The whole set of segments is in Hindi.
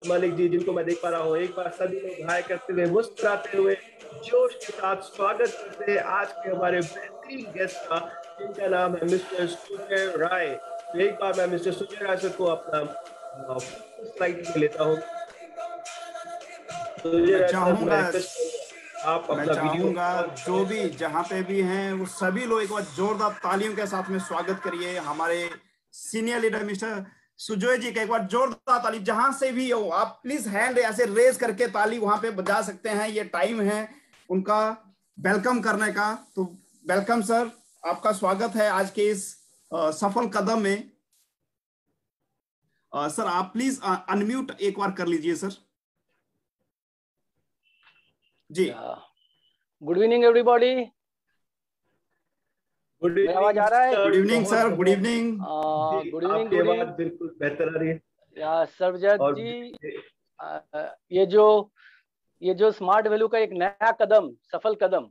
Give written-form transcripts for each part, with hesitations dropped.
मलिक जी, जिनको मैं देख पा रहा हूँ। एक बार सभी लोग हाय करते हुए, मुस्कुराते हुए, जोश के साथ स्वागत करते हैं आज के हमारे बेहतरीन गेस्ट का, जिनका नाम है मिस्टर सुजय राय। तो एक बार मैं मिस्टर सुजय राय सर को अपना स्लाइड में लेता हूँ। सुजय मैं राय सर, मैं चाहूंगा रिक्वेस्ट करूंगा आप अपना वीडियो ऑन जो करें। भी जहां पे भी हैं वो सभी लोग एक बार जोरदार तालियों के साथ में स्वागत करिए हमारे सीनियर लीडर मिस्टर सुजय जी का। एक बार जोरदार ताली जहां से भी हो, आप प्लीज हैंड ऐसे रेज करके ताली वहां पे बजा सकते हैं। ये टाइम है उनका वेलकम करने का। तो वेलकम सर, आपका स्वागत है आज के इस सफल कदम में। सर आप प्लीज अनम्यूट एक बार कर लीजिए सर जी। Good evening everybody. गुड मेरा आवाज इवनिंग आ रहा है? गुड इवनिंग बहुत सर, गुड बहुत इवनिंग। गुड इवनिंग, आपकी गुड आवाज इवनिंग बिल्कुल बेहतर आ रही है। या सरबजत और जी। ये जो स्मार्ट वैल्यू का एक नया कदम, सफल कदम,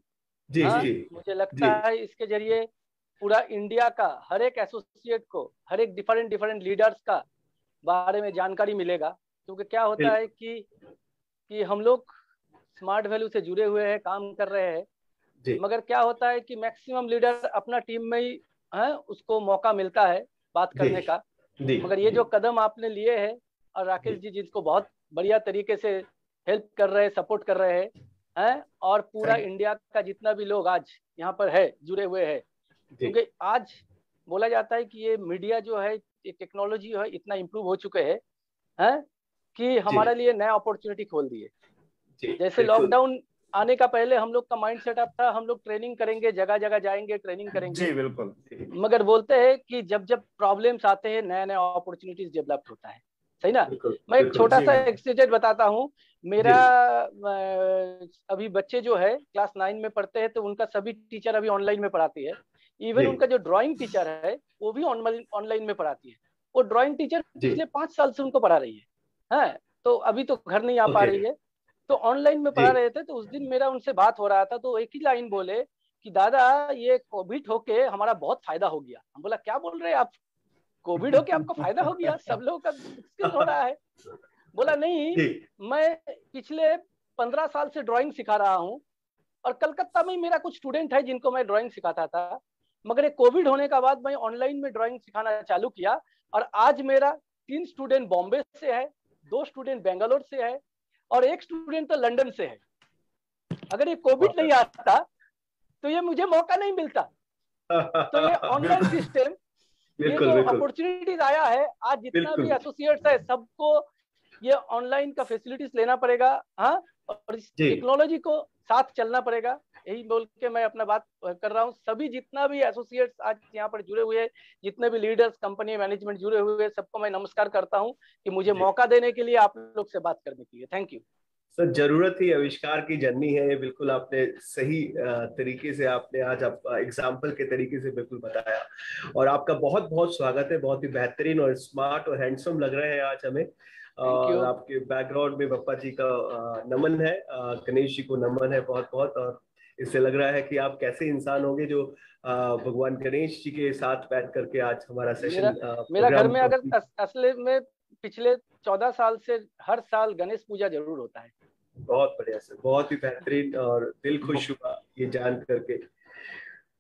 जी हाँ, जी मुझे लगता जी है इसके जरिए पूरा इंडिया का हर एक एसोसिएट को, हर एक डिफरेंट डिफरेंट लीडर्स का बारे में जानकारी मिलेगा। क्योंकि क्या होता है कि हम लोग स्मार्ट वैल्यू से जुड़े हुए हैं, काम कर रहे हैं, जी मगर क्या होता है कि मैक्सिमम लीडर अपना टीम में ही है, उसको मौका मिलता है बात करने का। जी मगर ये जो कदम आपने लिए है, और राकेश जी जिसको बहुत बढ़िया तरीके से हेल्प कर रहे हैं, सपोर्ट कर रहे हैं, और पूरा इंडिया का जितना भी लोग आज यहाँ पर है, जुड़े हुए हैं। क्योंकि आज बोला जाता है कि ये मीडिया जो है, ये टेक्नोलॉजी जो है, इतना इम्प्रूव हो चुके हैं कि हमारे लिए नया अपॉर्चुनिटी खोल दिए। जैसे लॉकडाउन आने का पहले हम लोग का माइंड सेटअप था, हम लोग ट्रेनिंग करेंगे, जगह जगह जाएंगे, ट्रेनिंग करेंगे। जी बिल्कुल। मगर बोलते हैं कि जब जब प्रॉब्लम्स आते हैं, नया नया अपॉर्चुनिटीज डेवलप होता है। सही ना? मैं एक छोटा सा एक्सीडेंट बताता हूँ। मेरा अभी बच्चे जो है क्लास 9 में पढ़ते हैं, तो उनका सभी टीचर अभी ऑनलाइन में पढ़ाती है। इवन उनका जो ड्राइंग टीचर है वो भी ऑनलाइन में पढ़ाती है। वो ड्राइंग टीचर पिछले 5 साल से उनको पढ़ा रही है। तो अभी तो घर नहीं आ पा रही है, तो ऑनलाइन में पढ़ा रहे थे। तो उस दिन मेरा उनसे बात हो रहा था, तो एक ही लाइन बोले कि दादा ये कोविड होके हमारा बहुत फायदा हो गया। हम बोला क्या बोल रहे हैं आप, कोविड होके आपको फायदा हो गया? सब लोगों का मुश्किल हो रहा है। बोला नहीं, मैं पिछले 15 साल से ड्राइंग सिखा रहा हूँ, और कलकत्ता में मेरा कुछ स्टूडेंट है जिनको मैं ड्राइंग सिखाता था। मगर ये कोविड होने का बाद मैं ऑनलाइन में ड्राइंग सिखाना चालू किया, और आज मेरा 3 स्टूडेंट बॉम्बे से है, 2 स्टूडेंट बेंगलोर से है, और 1 स्टूडेंट तो लंदन से है। अगर ये कोविड नहीं आता तो ये मुझे मौका नहीं मिलता। तो ये ऑनलाइन सिस्टम, ये जो अपॉर्चुनिटीज आया है, आज जितना भी एसोसिएट्स है सबको ये ऑनलाइन का फैसिलिटीज लेना पड़ेगा। हाँ, और इस टेक्नोलॉजी को साथ चलना पड़ेगा। यही बोल के मैं अपना बात कर रहा हूँ। सभी जितना भी एसोसिएट्स आज यहाँ पर जुड़े हुए हैं, जितने भी लीडर्स, कंपनी मैनेजमेंट जुड़े हुए हैं, सबको मैं नमस्कार करता हूँ कि मुझे मौका देने के लिए, आप लोग से बात करने के लिए। Thank you sir. जरूरत ही आविष्कार की जननी है ये, बिल्कुल आपने सही तरीके से, आपने आज आप एग्जाम्पल के तरीके से बिल्कुल बताया। और आपका बहुत बहुत स्वागत है। बहुत ही बेहतरीन और स्मार्ट और हैंडसम लग रहे हैं आज हमें। और आपके बैकग्राउंड में बप्पा जी का नमन है, गणेश जी को नमन है बहुत बहुत। और इससे लग रहा है कि आप कैसे इंसान होंगे जो भगवान गणेश जी के साथ बैठ करके आज हमारा सेशन मेरा घर में अगर असली में पिछले 14 साल से हर साल गणेश पूजा जरूर होता है। बहुत बढ़िया सर, बहुत ही बेहतरीन, और दिल खुश हुआ ये जान करके।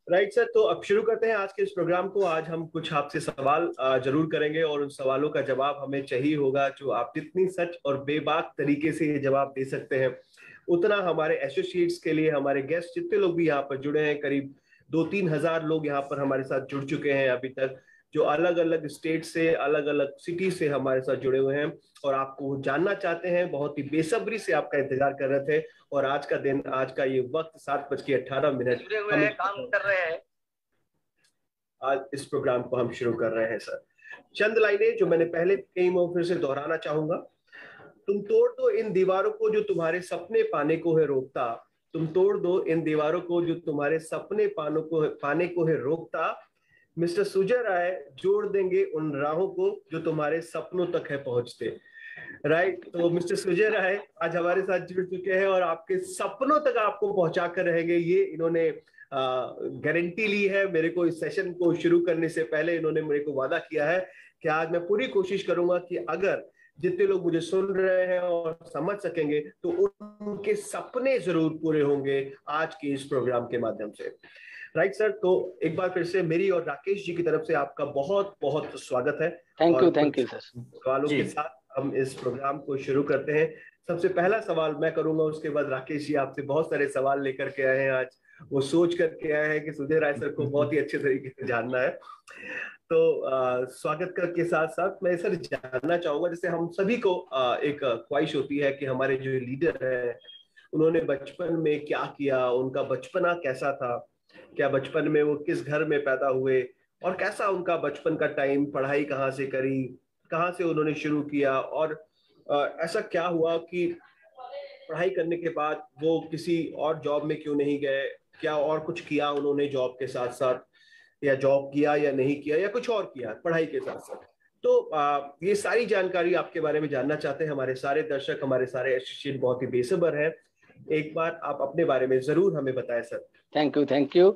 राइट सर, तो अब शुरू करते हैं आज के इस प्रोग्राम को। आज हम कुछ आपसे सवाल जरूर करेंगे, और उन सवालों का जवाब हमें चाहिए होगा, जो आप जितनी सच और बेबाक तरीके से ये जवाब दे सकते हैं, उतना हमारे एसोसिएट्स के लिए, हमारे गेस्ट जितने लोग भी यहाँ पर जुड़े हैं, करीब 2-3 हजार लोग यहाँ पर हमारे साथ जुड़ चुके हैं अभी तक, जो अलग अलग स्टेट से, अलग अलग सिटी से हमारे साथ जुड़े हुए हैं, और आपको जानना चाहते हैं, बहुत ही बेसब्री से आपका इंतजार कर रहे थे। और आज का दिन, आज का ये वक्त 7:18 जुड़े हुए हैं, काम कर रहे हैं। आज इस प्रोग्राम को हम शुरू कर रहे हैं सर। चंद लाइनें जो मैंने पहले कई बार फिर से दोहराना चाहूंगा। तुम तोड़ दो इन दीवारों को जो तुम्हारे सपने पाने को है रोकता, तुम तोड़ दो इन दीवारों को जो तुम्हारे सपने पाने को है रोकता, मिस्टर सुजय राय जोड़ देंगे उन राहों को जो तुम्हारे सपनों तक है पहुंचते। राइट, तो मिस्टर सुजय राय आज हमारे साथ जुड़ चुके हैं, और आपके सपनों तक आपको पहुंचा कर रहेंगे, ये इन्होंने गारंटी ली है। मेरे को इस सेशन को शुरू करने से पहले इन्होंने मेरे को वादा किया है कि आज मैं पूरी कोशिश करूंगा कि अगर जितने लोग मुझे सुन रहे हैं और समझ सकेंगे तो उनके सपने जरूर पूरे होंगे आज के इस प्रोग्राम के माध्यम से। राइट सर, तो एक बार फिर से मेरी और राकेश जी की तरफ से आपका बहुत बहुत स्वागत है। Thank you sir. सवालों के साथ हम इस प्रोग्राम को शुरू करते हैं। सबसे पहला सवाल मैं करूंगा, उसके बाद राकेश जी आपसे बहुत सारे सवाल लेकर के आए हैं आज। वो सोच करके आए हैं कि सुजय राय सर को बहुत ही अच्छे तरीके से जानना है। तो स्वागत के साथ साथ मैं सर जानना चाहूंगा, जैसे हम सभी को एक ख्वाहिश होती है कि हमारे जो लीडर है उन्होंने बचपन में क्या किया, उनका बचपना कैसा था, क्या बचपन में वो किस घर में पैदा हुए और कैसा उनका बचपन का टाइम, पढ़ाई कहाँ से करी, कहाँ से उन्होंने शुरू किया, और ऐसा क्या हुआ कि पढ़ाई करने के बाद वो किसी और जॉब में क्यों नहीं गए, क्या और कुछ किया उन्होंने जॉब के साथ साथ, या जॉब किया या नहीं किया, या कुछ और किया पढ़ाई के साथ साथ। तो ये सारी जानकारी आपके बारे में जानना चाहते हैं हमारे सारे दर्शक, हमारे सारे एसोसिएट बहुत ही बेसब्र हैं। एक बार आप अपने बारे में जरूर हमें बताएं सर। Thank you.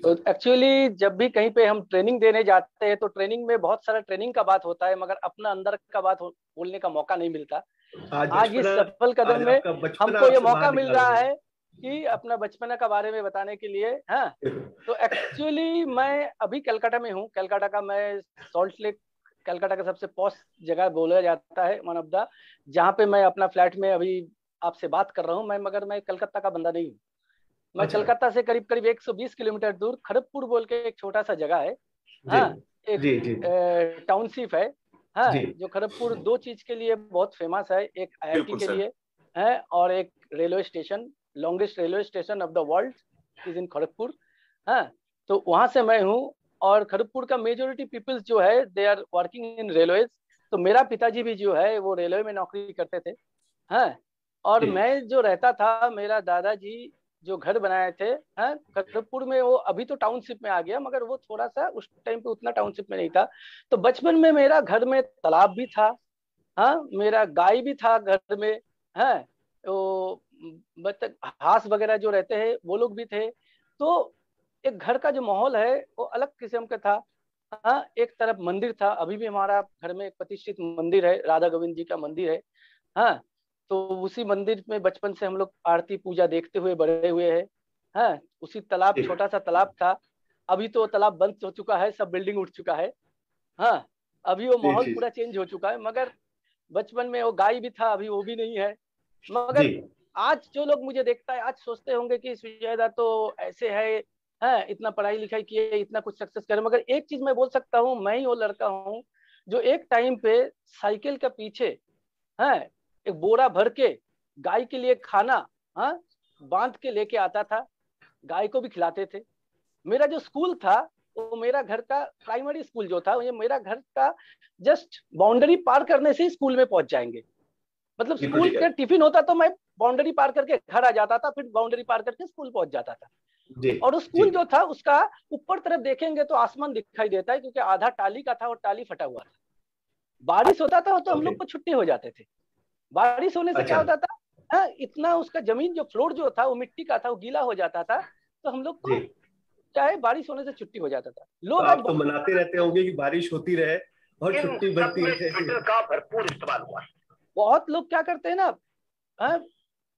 तो एक्चुअली जब भी कहीं पे हम ट्रेनिंग देने जाते हैं तो ट्रेनिंग में बहुत सारा ट्रेनिंग का बात होता है, मगर अपना अंदर का बात बोलने का मौका नहीं मिलता। आज इस सफल कदम में हमको ये मौका मिल रहा है कि अपना बचपना का बारे में बताने के लिए। हाँ, तो एक्चुअली मैं अभी कलकत्ता में हूँ। कलकत्ता का मैं सॉल्ट लेक, कलकत्ता का सबसे पॉश जगह बोला जाता है, वन ऑफ द, जहाँ पे मैं अपना फ्लैट में अभी आपसे बात कर रहा हूँ। मगर मैं कलकत्ता का बंदा नहीं हूँ। मैं कलकत्ता से करीब 120 किलोमीटर दूर खड़गपुर बोल के एक छोटा सा जगह है। हाँ, एक टाउनशिप है। हाँ, जो खड़गपुर दो चीज के लिए बहुत फेमस है, एक IIT के लिए है और एक railway station, longest railway station of the world is in Kharagpur. हाँ, तो वहां से मैं हूँ और खड़गपुर का मेजोरिटी पीपल्स जो है they are working in railway. तो मेरा पिताजी भी जो है वो रेलवे में नौकरी करते थे। हाँ, और मैं जो रहता था, मेरा दादाजी जो घर बनाए थे हाँ खड़गपुर में, वो अभी तो टाउनशिप में आ गया, मगर वो थोड़ा सा उस टाइम पे उतना टाउनशिप में नहीं था। तो बचपन में मेरा घर में तालाब भी था। हाँ, मेरा गाय भी था घर में। हाँ, तो बतख, हांस वगैरह जो रहते हैं वो लोग भी थे। तो एक घर का जो माहौल है वो अलग किस्म का था। हाँ, एक तरफ मंदिर था, अभी भी हमारा घर में एक प्रतिष्ठित मंदिर है, राधा गोविंद जी का मंदिर है। हाँ, तो उसी मंदिर में बचपन से हम लोग आरती पूजा देखते हुए बड़े हुए हैं। हाँ, उसी तालाब, छोटा सा तालाब था, अभी तो तालाब बंद हो चुका है, सब बिल्डिंग उठ चुका है। हाँ, अभी वो माहौल पूरा चेंज हो चुका है, मगर बचपन में वो गाय भी था, अभी वो भी नहीं है। मगर आज जो लोग मुझे देखता है आज सोचते होंगे कि सुजय तो ऐसे है, हाँ, इतना पढ़ाई लिखाई किए, इतना कुछ सक्सेस करे। मगर एक चीज मैं बोल सकता हूँ, मैं ही वो लड़का हूँ जो एक टाइम पे साइकिल के पीछे हाँ एक बोरा भर के गाय के लिए खाना हाँ बांध के लेके आता था, गाय को भी खिलाते थे। मेरा जो स्कूल था वो मेरा घर का प्राइमरी स्कूल जो था, ये मेरा घर का जस्ट बाउंड्री पार करने से ही स्कूल में पहुंच जाएंगे। मतलब स्कूल का टिफिन होता तो मैं बाउंड्री पार करके घर आ जाता था, फिर बाउंड्री पार करके स्कूल पहुंच जाता था। और स्कूल जो था उसका ऊपर तरफ देखेंगे तो आसमान दिखाई देता है, क्योंकि आधा टाली का था और टाली फटा हुआ था। बारिश होता था तो हम लोग को छुट्टी हो जाते थे। बारिश होने से क्या होता था, हाँ, इतना उसका जमीन जो फ्लोर जो था वो मिट्टी का था, वो गीला हो जाता था, तो हम लोग को क्या है बारिश होने से छुट्टी हो जाता था। लोग तो आप तो मनाते रहते होंगे कि बारिश होती रहे और छुट्टी बढ़ती रहे। का भरपूर इस्तेमाल हुआ। बहुत लोग क्या करते हैं ना,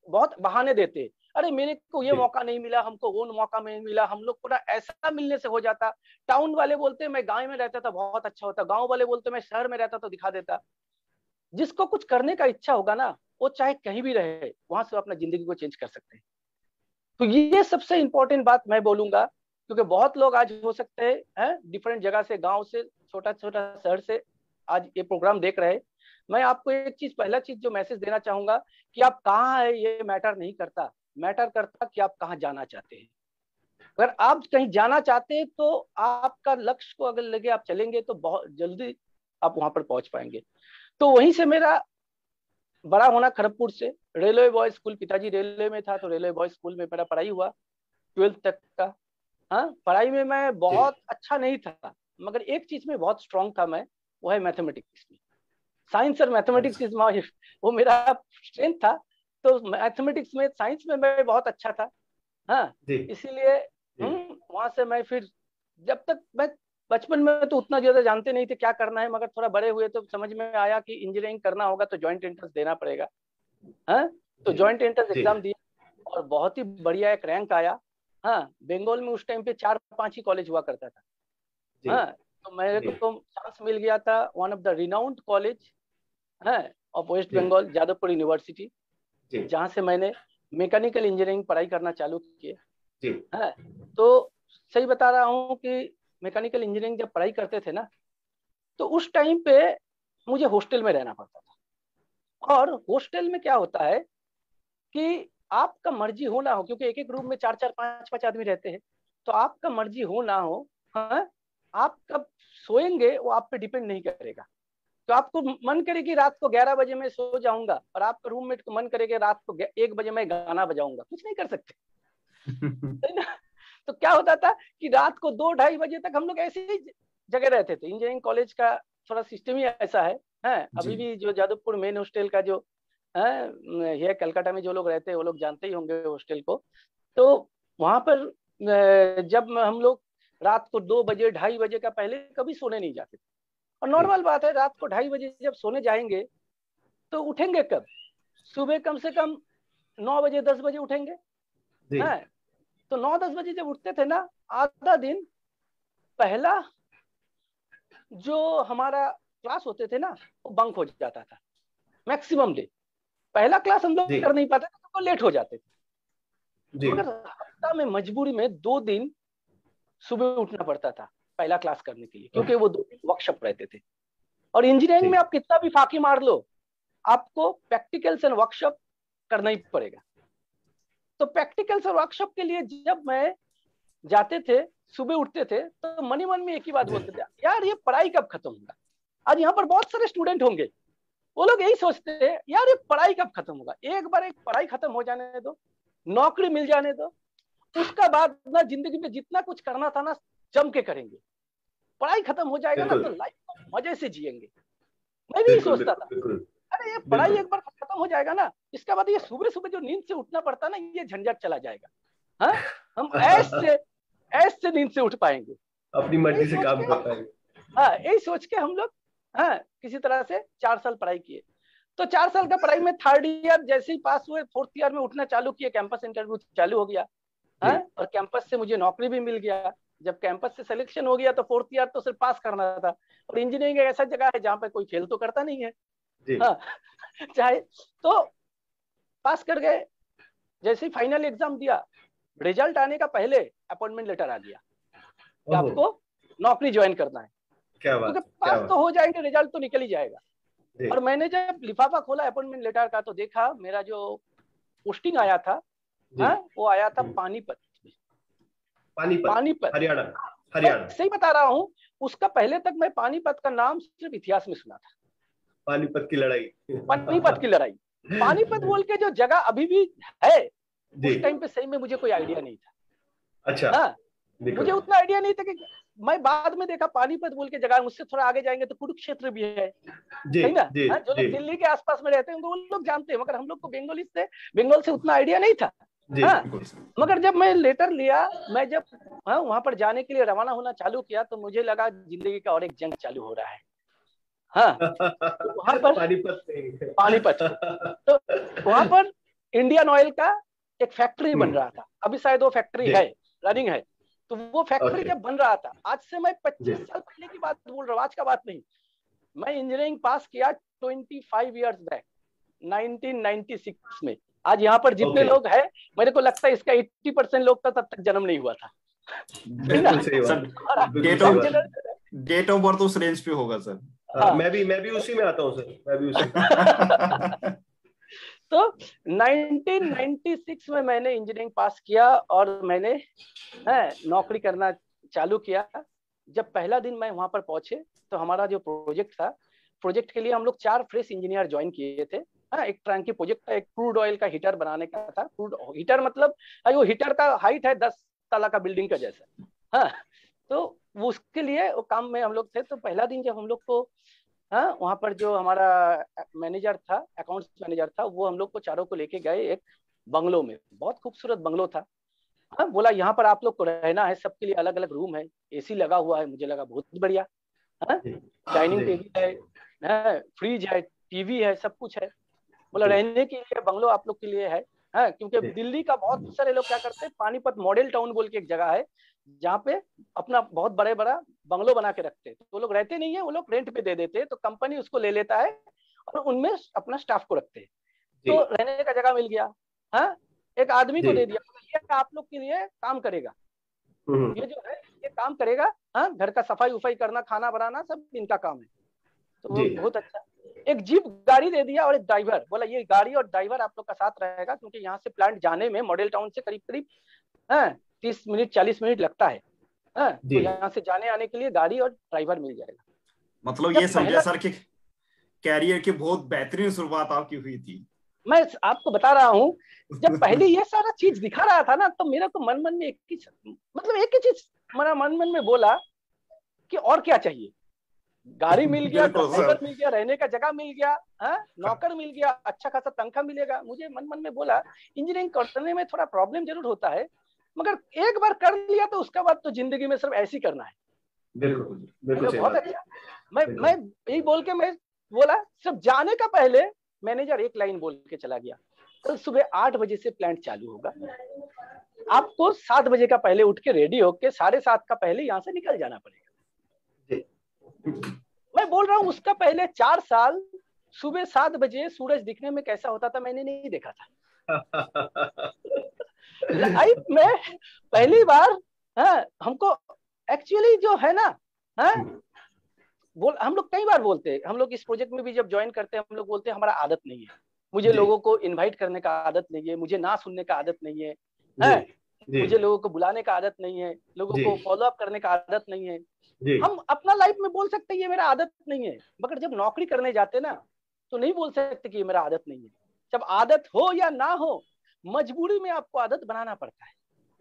बहुत बहाने देते, अरे मेरे को ये मौका नहीं मिला, हमको वो मौका नहीं मिला, हम लोग पूरा ऐसा मिलने से हो जाता। टाउन वाले बोलते मैं गांव में रहता था बहुत अच्छा होता, गांव वाले बोलते मैं शहर में रहता तो दिखा देता। जिसको कुछ करने का इच्छा होगा ना, वो चाहे कहीं भी रहे वहां से अपना जिंदगी को चेंज कर सकते हैं। तो ये सबसे इंपॉर्टेंट बात मैं बोलूंगा, क्योंकि बहुत लोग आज हो सकते हैं डिफरेंट जगह से, गांव से, छोटा छोटा शहर से आज ये प्रोग्राम देख रहे हैं। मैं आपको एक चीज, पहला चीज जो मैसेज देना चाहूंगा कि आप कहाँ है ये मैटर नहीं करता, मैटर करता कि आप कहाँ जाना चाहते हैं। अगर आप कहीं जाना चाहते हैं तो आपका लक्ष्य को अगर लगे आप चलेंगे तो बहुत जल्दी आप वहां पर पहुंच पाएंगे। तो वहीं से मेरा बड़ा होना खड़गपुर से, रेलवे बॉय स्कूल, पिताजी रेलवे में था तो रेलवे बॉय स्कूल में मेरा पढ़ाई हुआ 12th तक का। हाँ, पढ़ाई में मैं बहुत अच्छा नहीं था, मगर एक चीज में बहुत स्ट्रांग था मैं, वो है मैथमेटिक्स में। साइंस और मैथमेटिक्स इज माय, वो मेरा स्ट्रेंथ था। तो मैथमेटिक्स में, साइंस में मैं बहुत अच्छा था। हाँ, इसीलिए वहां से मैं फिर, जब तक मैं बचपन में तो उतना ज्यादा जानते नहीं थे क्या करना है, मगर थोड़ा बड़े हुए तो समझ में आया कि इंजीनियरिंग करना होगा तो ज्वाइंट एंट्रेंस देना पड़ेगा। हाँ, तो ज्वाइंट एंट्रेंस एग्जाम दिया और बहुत ही बढ़िया एक रैंक आया। हाँ, बंगाल में उस टाइम पे 4-5 ही कॉलेज हुआ करता था। हाँ, तो मेरे को चांस मिल गया था one of the renowned college of West Bengal, Jadavpur university, जहाँ से मैंने मैकेनिकल इंजीनियरिंग पढ़ाई करना चालू किए। हाँ, तो सही बता रहा हूँ कि मैकेनिकल इंजीनियरिंग जब पढ़ाई करते थे ना, तो उस टाइम पे मुझे हॉस्टल में रहना पड़ता था। और हॉस्टल में क्या होता है कि आपका मर्जी हो ना हो, क्योंकि एक एक रूम में 4-4, 5-5 आदमी रहते हैं, तो आपका मर्जी हो ना हो, हाँ, आप कब सोएंगे वो आप पे डिपेंड नहीं करेगा। तो आपको मन करे कि रात को 11 बजे मैं सो जाऊंगा, और आपका रूममेट को मन करेगा रात को 1 बजे मैं गाना बजाऊंगा, कुछ नहीं कर सकते। है ना? तो क्या होता था कि रात को 2-2:30 बजे तक हम लोग ऐसे ही जगह रहते थे। इंजीनियरिंग कॉलेज का थोड़ा सिस्टम ही ऐसा है। अभी भी जो जादवपुर मेन हॉस्टल का जो है, कलकत्ता में जो लोग रहते हैं वो लोग जानते ही होंगे हॉस्टल को। तो वहां पर जब हम लोग रात को 2 बजे 2:30 बजे का पहले कभी सोने नहीं जाते थे। और नॉर्मल बात है, रात को 2:30 बजे जब सोने जाएंगे तो उठेंगे कब? सुबह कम से कम 9 बजे 10 बजे उठेंगे। तो 9-10 बजे जब उठते थे ना, आधा दिन पहला जो हमारा क्लास होते थे ना वो बंक हो जाता था। मैक्सिमम डे पहला क्लास हम लोग कर नहीं पाते थे तो लेट हो जाते थे। मगर हफ्ता में मजबूरी में 2 दिन सुबह उठना पड़ता था पहला क्लास करने के लिए, क्योंकि वो 2 दिन वर्कशॉप रहते थे। और इंजीनियरिंग में आप कितना भी फाकी मार लो, आपको प्रैक्टिकल्स एंड वर्कशॉप करना ही पड़ेगा। तो प्रैक्टिकल्स और वर्कशॉप के लिए जब मैं जाते थे, सुबह उठते थे, तो मन ही मन में एक ही बात बोलते थे, यार ये पढ़ाई कब खत्म होगा। आज यहाँ पर बहुत सारे स्टूडेंट होंगे, वो लोग यही सोचते हैं, यार ये पढ़ाई कब खत्म होगा, एक बार एक पढ़ाई खत्म हो जाने दो, नौकरी मिल जाने दो, उसका बाद ना जिंदगी में जितना कुछ करना था ना जम के करेंगे। पढ़ाई खत्म हो जाएगा ना तो लाइफ को मजे से जिएंगे। मैं भी सोचता था, अरे ये पढ़ाई एक बार खत्म हो जाएगा ना, इसके बाद ये सुबह सुबह जो नींद से उठना पड़ता ना, ये झंझट चला जाएगा। हाँ, हम ऐसे नींद से उठ पाएंगे, अपनी मर्जी से काम कर पाएंगे। हाँ, यही सोच के हम लोग किसी तरह से 4 साल पढ़ाई किए। तो 4 साल का पढ़ाई में 3rd ईयर जैसे ही पास हुए, 4th ईयर में उठना चालू किए, कैंपस इंटरव्यू चालू हो गया। और कैंपस से मुझे नौकरी भी मिल गया। जब कैंपस से सिलेक्शन हो गया तो 4th ईयर तो सिर्फ पास करना था। और इंजीनियरिंग एक ऐसा जगह है जहाँ पे कोई फेल तो करता नहीं है। चाहे तो पास कर गए। जैसे ही फाइनल एग्जाम दिया, रिजल्ट आने का पहले अपॉइंटमेंट लेटर आ गया कि आपको नौकरी ज्वाइन करना है। क्योंकि पास तो हो जाएंगे, रिजल्ट तो निकल ही जाएगा। और मैंने जब लिफाफा खोला अपॉइंटमेंट लेटर का, तो देखा मेरा जो पोस्टिंग आया था वो आया था पानीपत में। पानीपत, हरियाणा। सही बता रहा हूँ, उसका पहले तक मैं पानीपत का नाम सिर्फ इतिहास में सुना था। पानीपत की लड़ाई पानीपत बोल के जो जगह अभी भी है, उस टाइम पे सही में मुझे कोई आइडिया नहीं था। अच्छा। मुझे उतना आइडिया नहीं था कि मैं बाद में देखा पानीपत बोल के जगह, मुझसे थोड़ा आगे जाएंगे तो कुरुक्षेत्र भी है, सही ना? जो लोग दिल्ली के आसपास में रहते हैं वो लोग जानते हैं, मगर हम लोग को बंगाल से उतना आइडिया नहीं था। मगर जब मैं लेटर लिया, मैं जब वहां पर जाने के लिए रवाना होना चालू किया, तो मुझे लगा जिंदगी का और एक जंग चालू हो रहा है। तो वहां पर पानीपत तो वहां पर इंडियन ऑयल का एक फैक्ट्री बन रहा था। अभी शायद वो फैक्ट्री है, रनिंग है। तो वो फैक्ट्री जब बन रहा था, आज से मैं 25 साल पहले की बात बोल रहा हूँ, आज का बात नहीं। मैं इंजीनियरिंग पास किया 25 ईयर्स बैक 1996 में। आज यहाँ पर जितने लोग हैं, मेरे को लगता है इसका 80% लोग तो तब तक जन्म नहीं हुआ था। डेट ऑफ बर्थ उस रेंज पे होगा सर। मैं भी उसी में आता हूँ सर, मैं भी उसी तो 1996 में मैंने इंजीनियरिंग पास किया और मैंने नौकरी करना चालू किया। जब पहला दिन मैं वहां पर पहुंचे तो हमारा जो प्रोजेक्ट था, प्रोजेक्ट के लिए हम लोग 4 फ्रेश इंजीनियर ज्वाइन किए थे। एक टंकी प्रोजेक्ट था, एक क्रूड ऑयल का हीटर बनाने का था। क्रूड हीटर मतलब वो हीटर का हाइट है 10 तला का बिल्डिंग का जैसा। तो वो उसके लिए वो काम में हम लोग थे। तो पहला दिन जब हम लोग को वहां पर जो हमारा मैनेजर था, अकाउंट्स मैनेजर था, वो हम लोग को चारों को लेके गए एक बंगलो में। बहुत खूबसूरत बंगलो था। हाँ, बोला यहाँ पर आप लोग को रहना है, सबके लिए अलग अलग रूम है, एसी लगा हुआ है। मुझे लगा बहुत बढ़िया, हाँ, डाइनिंग टेबल है, फ्रिज है, टीवी है, सब कुछ है। बोला रहने के लिए बंगलो आप लोग के लिए है, हाँ, क्योंकि दिल्ली का बहुत सारे लोग क्या करते हैं, पानीपत मॉडल टाउन बोल के एक जगह है जहाँ पे अपना बहुत बड़े बड़ा बंगलो बना के रखते हैं, तो वो लोग रहते नहीं है, वो लोग रेंट पे दे देते हैं, तो कंपनी उसको ले लेता है और उनमें अपना स्टाफ को रखते हैं। तो रहने का जगह मिल गया, हाँ, एक आदमी को दे दिया, ये आप लोग के लिए काम करेगा, ये जो है ये काम करेगा, हाँ, घर का सफाई उफाई करना, खाना बनाना, सब इनका काम है। तो वो बहुत अच्छा। एक जीप गाड़ी दे दिया और एक ड्राइवर, बोला ये गाड़ी और ड्राइवर आप लोग का साथ रहेगा, क्योंकि यहाँ से प्लांट जाने में मॉडल टाउन से करीब करीब 30 मिनट 40 मिनट लगता है, तो यहाँ से जाने आने के लिए गाड़ी और ड्राइवर मिल जाएगा। मतलब ये समझा सर कि कैरियर की बहुत बेहतरीन शुरुआत आपकी हुई थी। मैं आपको बता रहा हूँ, जब पहले ये सारा चीज दिखा रहा था ना, तो मेरा तो मन में एक ही चीज मेरा मन में बोला कि और क्या चाहिए। गाड़ी मिल गया, ड्राइवर मिल गया, रहने का जगह मिल गया, नौकर मिल गया, अच्छा खासा तनख्वाह मिलेगा। मुझे मन में बोला इंजीनियरिंग करने में थोड़ा प्रॉब्लम जरूर होता है, मगर एक बार कर लिया तो उसके बाद तो जिंदगी में सिर्फ ऐसे ही करना है। बिल्कुल बहुत अच्छा। मैं यही बोल के मैं बोला, सिर्फ जाने का पहले मैनेजर एक लाइन बोल के चला गया, कल सुबह 8 बजे से प्लांट चालू होगा, आपको 7 बजे का पहले उठ के रेडी होके 7:30 का पहले यहाँ से निकल जाना पड़ेगा। मैं बोल रहा हूँ उसका पहले 4 साल सुबह 7 बजे सूरज दिखने में कैसा होता था मैंने नहीं देखा था। लाइफ में पहली बार हमको एक्चुअली जो है ना, हम लोग कई बार बोलते हैं, हम लोग इस प्रोजेक्ट में भी जब ज्वाइन करते हैं हम लोग बोलते हैं हमारा आदत नहीं है, मुझे लोगों को इनवाइट करने का आदत नहीं है, मुझे ना सुनने का आदत नहीं है, मुझे लोगों को बुलाने का आदत नहीं है, लोगों को फॉलो अप करने का आदत नहीं है। हम अपना लाइफ में बोल सकते हैं ये मेरा आदत नहीं है, मगर जब नौकरी करने जाते ना तो नहीं बोल सकते कि ये मेरा आदत नहीं है। जब आदत हो या ना हो, मजबूरी में आपको आदत बनाना पड़ता है।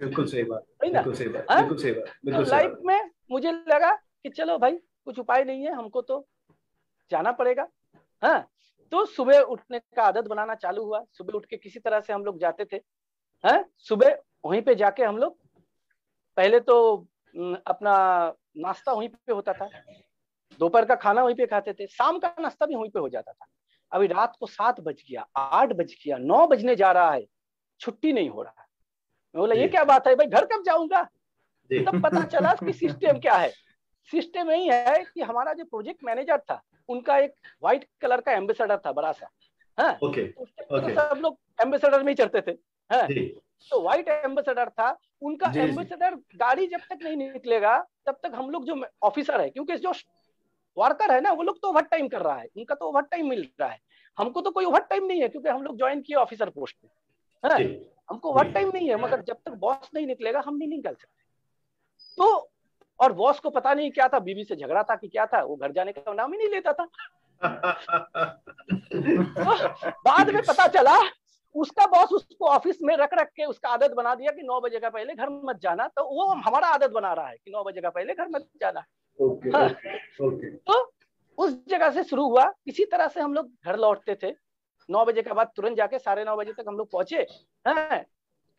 बिल्कुल सही बात, बिल्कुल सही बात। लाइफ में मुझे लगा कि चलो भाई कुछ उपाय नहीं है, हमको तो जाना पड़ेगा। तो सुबह उठने का आदत बनाना चालू हुआ। सुबह उठ के किसी तरह से हम लोग जाते थे, सुबह वहीं पे जाके हम लोग पहले तो अपना नाश्ता वहीं पे होता था, दोपहर का खाना वहीं पे खाते थे, शाम का नाश्ता भी वहीं पे हो जाता था। अभी रात को 7 बज गया, 8 बज गया, 9 बजने जा रहा है, छुट्टी नहीं हो रहा है। मैं बोला ये क्या बात है भाई, घर कब जाऊंगा? तब पता चला कि सिस्टम क्या है। सिस्टम यही है कि हमारा जो प्रोजेक्ट मैनेजर था उनका एक व्हाइट कलर का एम्बेसडर था बड़ा सा, सब लोग एम्बेसडर में ही चढ़ते थे। तो व्हाइट एम्बेसडर था उनका। एम्बेसडर गाड़ी जब तक नहीं निकलेगा तब तक हम लोग जो ऑफिसर है, क्योंकि जो वर्कर है ना वो लोग तो ओवर टाइम कर रहा है, उनका तो ओवर टाइम मिल रहा है, हमको तो कोई ओवर टाइम नहीं है क्योंकि हम लोग ज्वाइन किए ऑफिसर पोस्ट पे, हमको ओवर टाइम नहीं है। मगर जब तक बॉस नहीं निकलेगा हम नहीं निकल सकते। तो और बॉस को पता नहीं क्या था, बीवी से झगड़ा था कि क्या था, वो घर जाने का नाम ही नहीं लेता था। तो बाद में पता चला उसका बॉस उसको ऑफिस में रख के उसका आदत बना दिया कि 9 बजे का पहले घर मत जाना, तो वो हमारा आदत बना रहा है कि 9 बजे का पहले घर मत जाना। तो उस जगह से शुरू हुआ। इसी तरह से हम लोग घर लौटते थे 9 बजे के बाद, तुरंत जाके 9:30 बजे तक हम लोग पहुंचे,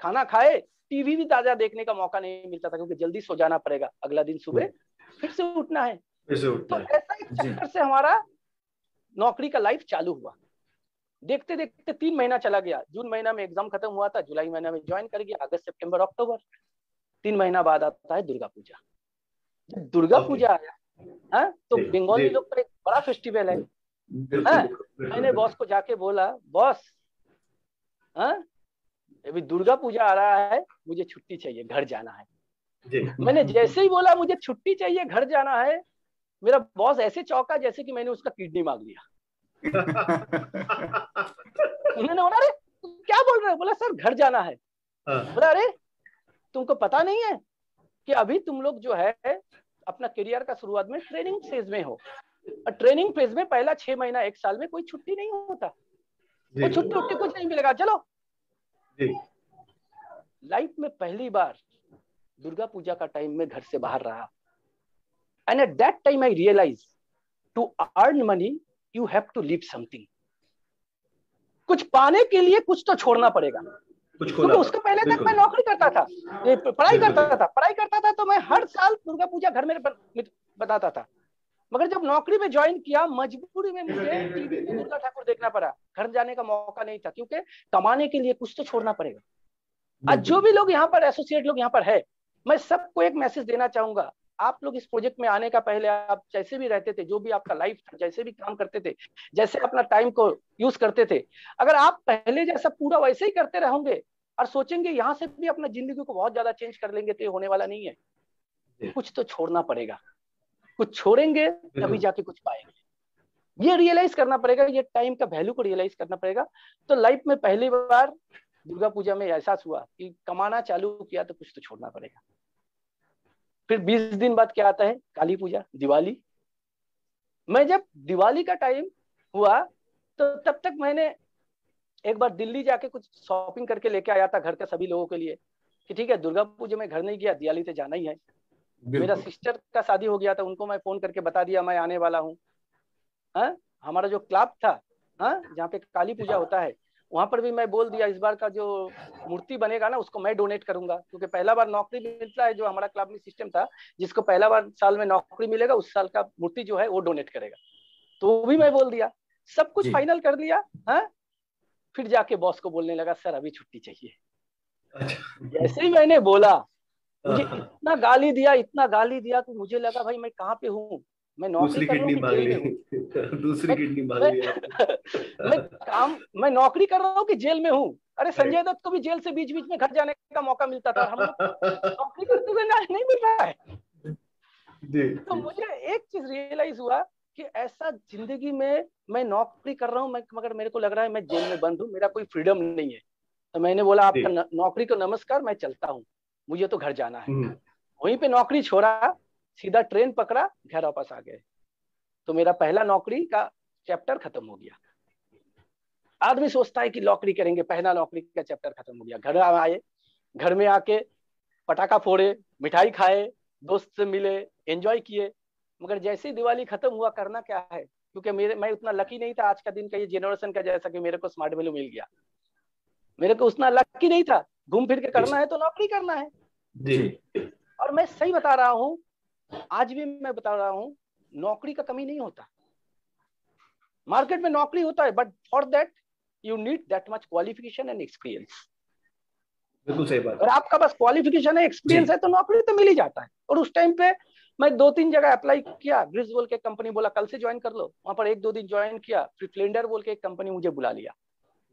खाना खाए, टीवी भी ताजा देखने का मौका नहीं मिलता था क्योंकि जल्दी सो जाना पड़ेगा, अगला दिन सुबह फिर से उठना है। तो ऐसा एक चक्कर से हमारा नौकरी का लाइफ चालू हुआ। देखते देखते 3 महीना चला गया। जून महीना में एग्जाम खत्म हुआ था, जुलाई महीना में ज्वाइन कर गया, अगस्त सितंबर अक्टूबर, 3 महीना बाद आता है दुर्गा पूजा। जब दुर्गा पूजा आया तो बंगाली लोग का एक बड़ा फेस्टिवल है। मैंने बॉस को जाके बोला, बॉस अभी दुर्गा पूजा आ रहा है, मुझे छुट्टी चाहिए, घर जाना है। मैंने जैसे ही बोला मुझे छुट्टी चाहिए, घर जाना है, मेरा बॉस ऐसे चौंका जैसे कि मैंने उसका किडनी मांग लिया। उन्होंने बोला अरे क्या बोल रहे हो? बोला सर घर जाना है। बोला अरे तुमको पता नहीं है कि अभी तुम लोग जो है अपना करियर का शुरुआत में ट्रेनिंग फेज में हो, और ट्रेनिंग फेज में पहला 6 महीना 1 साल में कोई छुट्टी नहीं होता, वो छुट्टी उट्टी कुछ नहीं मिलेगा, चलो। लाइफ में पहली बार दुर्गा पूजा का टाइम में घर से बाहर रहा, and at that time I realise to earn money you have to leave something. कुछ पाने के लिए कुछ तो छोड़ना पड़ेगा। क्योंकि उसके पहले तक मैं नौकरी करता था, पढ़ाई करता था, तो मैं हर साल दुर्गा पूजा घर में बताता था। मगर जब नौकरी में ज्वाइन किया, मजबूरी में मुझे टीवी पे दुर्गा ठाकुर देखना पड़ा, घर जाने का मौका नहीं था, क्योंकि कमाने के लिए कुछ तो छोड़ना पड़ेगा। आज जो भी लोग यहाँ पर एसोसिएट लोग यहाँ पर है, मैं सबको एक मैसेज देना चाहूंगा, आप लोग इस प्रोजेक्ट में आने का पहले आप जैसे भी रहते थे, जो भी आपका लाइफ था, जैसे भी काम करते थे, जैसे अपना टाइम को यूज करते थे, अगर आप पहले जैसा पूरा वैसे ही करते रहोगे और सोचेंगे यहाँ से भी अपना जिंदगी को बहुत ज्यादा चेंज कर लेंगे, तो ये होने वाला नहीं है। कुछ तो छोड़ना पड़ेगा, कुछ छोड़ेंगे तभी जाके कुछ पाएंगे। ये रियलाइज करना पड़ेगा, ये टाइम का वैल्यू को रियलाइज करना पड़ेगा। तो लाइफ में पहली बार दुर्गा पूजा में एहसास हुआ कि कमाना चालू किया तो कुछ तो छोड़ना पड़ेगा। फिर 20 दिन बाद क्या आता है? काली पूजा, दिवाली। मैं जब दिवाली का टाइम हुआ तो तब तक मैंने एक बार दिल्ली जाके कुछ शॉपिंग करके लेके आया था घर के सभी लोगों के लिए कि ठीक है, दुर्गा पूजा में घर नहीं गया, दिवाली तो जाना ही है। मेरा सिस्टर का शादी हो गया था, उनको मैं फोन करके बता दिया मैं आने वाला हूँ। हमारा जो क्लब था जहाँ पे काली पूजा होता है, वहां पर भी मैं बोल दिया इस बार का जो मूर्ति बनेगा ना उसको मैं डोनेट करूंगा, क्योंकि पहला बार नौकरी मिलता है। जो हमारा क्लब में सिस्टम था, जिसको पहला बार साल में नौकरी मिलेगा उस साल का मूर्ति जो है वो डोनेट करेगा। तो वो भी मैं बोल दिया, सब कुछ फाइनल कर दिया। फिर जाके बॉस को बोलने लगा सर अभी छुट्टी चाहिए। जैसे ही मैंने बोला, मुझे इतना गाली दिया कि मुझे लगा भाई मैं कहाँ पे हूँ, मैं नौकरी कर रहा हूँ, दूसरी किडनी मांग लिया। मैं नौकरी कर रहा हूँ कि जेल में हूँ। अरे संजय दत्त को भी जेल से बीच बीच में घर जाने का मौका मिलता था, हम लोग नौकरी करते हुए नहीं मिल रहा है। तो मुझे एक चीज रियलाइज हुआ कि ऐसा जिंदगी में मैं नौकरी कर रहा हूँ, मगर मेरे को लग रहा है मैं जेल में बंद हूँ, मेरा कोई फ्रीडम नहीं है। तो मैंने बोला आपका नौकरी को नमस्कार, मैं चलता हूँ, मुझे तो घर जाना है। वहीं पे नौकरी छोड़ा, सीधा ट्रेन पकड़ा, घर वापस आ गए। तो मेरा पहला नौकरी का चैप्टर खत्म हो गया। आदमी सोचता है कि नौकरी करेंगे, पहला नौकरी का चैप्टर खत्म हो गया। घर आए, घर में आके पटाखा फोड़े, मिठाई खाए, दोस्त से मिले, एंजॉय किए। मगर जैसे ही दिवाली खत्म हुआ, करना क्या है, क्योंकि मैं उतना लकी नहीं था आज का दिन का, ये जनरेशन का जैसा कि मेरे को स्मार्ट वैल्यू मिल गया। मेरे को उतना लकी नहीं था, घूम फिर के करना है तो नौकरी करना है जी। और मैं सही बता रहा हूँ, आज भी मैं बता रहा हूँ, नौकरी का कमी नहीं होता, मार्केट में नौकरी होता है, but for that you need that much qualification and experience. बिल्कुल सही बात। अगर आपका बस क्वालिफिकेशन है, एक्सपीरियंस है, तो नौकरी तो मिल ही जाता है। और उस टाइम पे मैं 2-3 जगह अप्लाई किया। ग्रिस बोल के कंपनी बोला कल से ज्वाइन कर लो, वहां पर 1-2 दिन ज्वाइन किया। फिर स्प्लेंडर बोल के एक कंपनी मुझे बुला लिया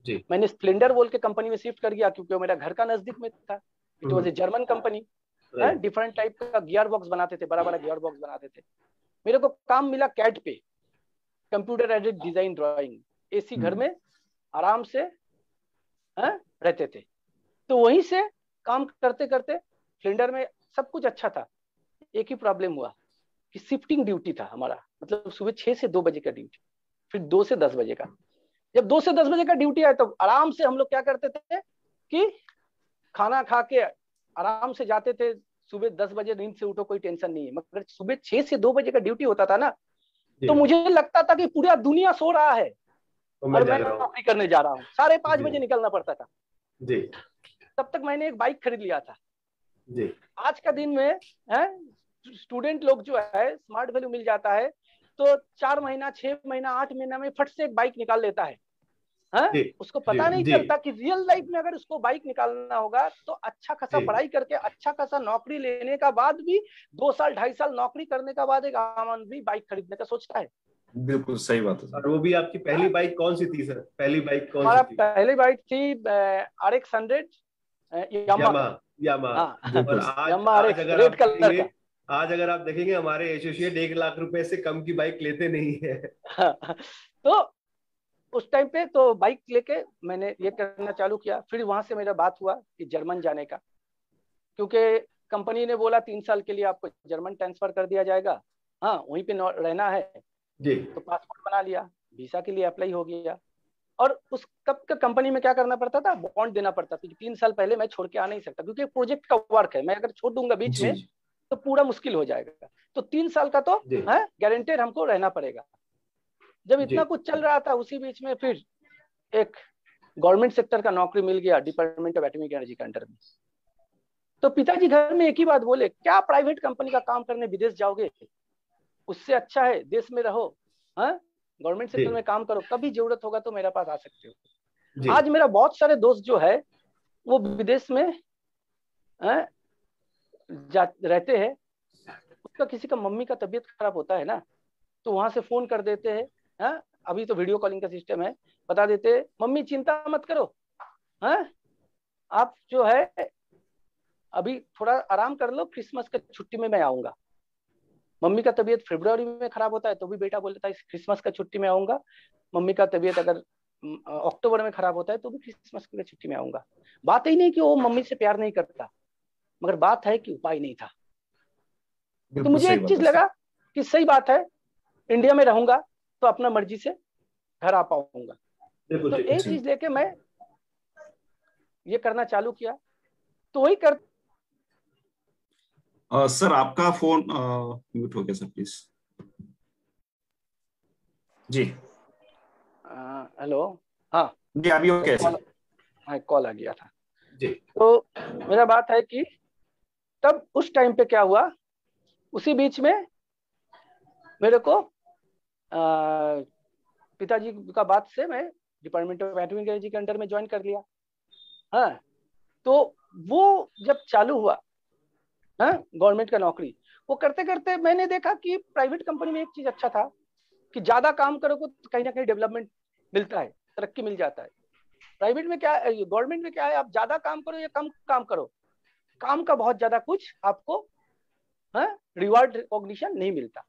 जी। मैंने स्प्लेंडर बोल के कंपनी में शिफ्ट कर गया, क्योंकि मेरा घर का नजदीक में था। It was a German company, different type का गियर बॉक्स बनाते थे, बड़ा बड़ा गियर बॉक्स बनाते थे। मेरे को काम मिला कैड पे, computer aided design drawing. AC घर में आराम से रहते थे। तो वहीं से काम करते करते स्प्लेंडर में सब कुछ अच्छा था। एक ही प्रॉब्लम हुआ कि शिफ्टिंग ड्यूटी था हमारा, मतलब सुबह 6 से 2 बजे का ड्यूटी, फिर 2 से 10 बजे का। जब 2 से 10 बजे का ड्यूटी आया तो आराम से हम लोग क्या करते थे कि खाना खा के आराम से जाते थे। सुबह 10 बजे नींद से उठो, कोई टेंशन नहीं है। मगर सुबह 6 से 2 बजे का ड्यूटी होता था ना, तो मुझे लगता था कि पूरा दुनिया सो रहा है और मैं नौकरी करने जा रहा हूँ। 5:30 बजे निकलना पड़ता था जी। तब तक मैंने एक बाइक खरीद लिया था जी। आज का दिन में स्टूडेंट लोग जो है स्मार्ट वैल्यू मिल जाता है तो 4 महीना, 6 महीना, 8 महीना में फट से एक बाइक निकाल लेता है। उसको पता नहीं चलता कि रियल लाइफ में अगर उसको बाइक निकालना होगा तो अच्छा खासा पढ़ाई करके अच्छा खासा नौकरी लेने का बाद भी 2 साल 2.5 साल नौकरी करने का बाद एक आम आदमी बाइक खरीदने का सोचता है। बिल्कुल सही बात है। और वो भी आपकी पहली बाइक कौन सी थी सर? पहली बाइक कौन सी थी? पहली बाइक थी RX 100 यामा। आज अगर आप देखेंगे हमारे एसोसिएट 1 लाख रुपए से कम की बाइक लेते नहीं है। तो उस टाइम पे तो बाइक लेके मैंने ये करना चालू किया। फिर वहां से मेरा बात हुआ कि जर्मन जाने का, क्योंकि कंपनी ने बोला 3 साल के लिए आपको जर्मन ट्रांसफर कर दिया जाएगा, वहीं पे रहना है जी। तो पासपोर्ट बना लिया, वीजा के लिए अप्लाई हो गया। और उस कब का कंपनी में क्या करना पड़ता था, बॉन्ड देना पड़ता था। 3 साल पहले मैं छोड़ के आ नहीं सकता, क्योंकि प्रोजेक्ट का वर्क है, मैं अगर छोड़ दूंगा बीच में तो पूरा मुश्किल हो जाएगा। तो 3 साल का तो गारंटेड हमको रहना पड़ेगा। जब इतना कुछ चल रहा था, उसी बीच में फिर एक गवर्नमेंट सेक्टर का नौकरी मिल गया डिपार्टमेंट ऑफ एटॉमिक एनर्जी के अंडर में। तो पिताजी घर में एक ही बात बोले, क्या प्राइवेट कंपनी का काम करने विदेश जाओगे, उससे अच्छा है देश में रहो, हाँ गवर्नमेंट सेक्टर में काम करो, कभी जरूरत होगा तो मेरे पास आ सकते हो। आज मेरा बहुत सारे दोस्त जो है वो विदेश में रहते हैं, उसका किसी का मम्मी का तबीयत खराब होता है ना, तो वहां से फोन कर देते हैं, हाँ अभी तो वीडियो कॉलिंग का सिस्टम है, बता देते हैं मम्मी चिंता मत करो, हाँ आप जो है अभी थोड़ा आराम कर लो, क्रिसमस का छुट्टी में मैं आऊंगा। मम्मी का तबीयत फरवरी में खराब होता है तो भी बेटा बोलता है क्रिसमस का छुट्टी में आऊंगा। मम्मी का तबीयत अगर अक्टूबर में खराब होता है तो भी क्रिसमस की छुट्टी में आऊंगा। बात ही नहीं कि वो मम्मी से प्यार नहीं करता, मगर बात है कि उपाय नहीं था। तो मुझे एक चीज लगा कि सही बात है, इंडिया में रहूंगा तो अपना मर्जी से घर आ पाऊंगा। तो एक चीज लेके मैं ये करना चालू किया, तो वही कर। सर आपका फोन म्यूट हो गया सर, प्लीज। जी हेलो, हाँ जी अभी ओके सर, हाँ कॉल आ गया था जी। तो मेरा बात है कि तब उस टाइम पे क्या हुआ, उसी बीच में मेरे को पिताजी का बात से मैं डिपार्टमेंट ऑफ एटॉमिक एनर्जी के अंडर में ज्वाइन कर लिया। हाँ तो वो जब चालू हुआ गवर्नमेंट का नौकरी, वो करते करते मैंने देखा कि प्राइवेट कंपनी में एक चीज अच्छा था कि ज्यादा काम करो तो कहीं ना कहीं डेवलपमेंट मिलता है, तरक्की मिल जाता है। प्राइवेट में क्या है, गवर्नमेंट में क्या है, आप ज्यादा काम करो या कम काम करो, काम का बहुत ज्यादा कुछ आपको रिवार्ड रिकॉग्निशन नहीं मिलता।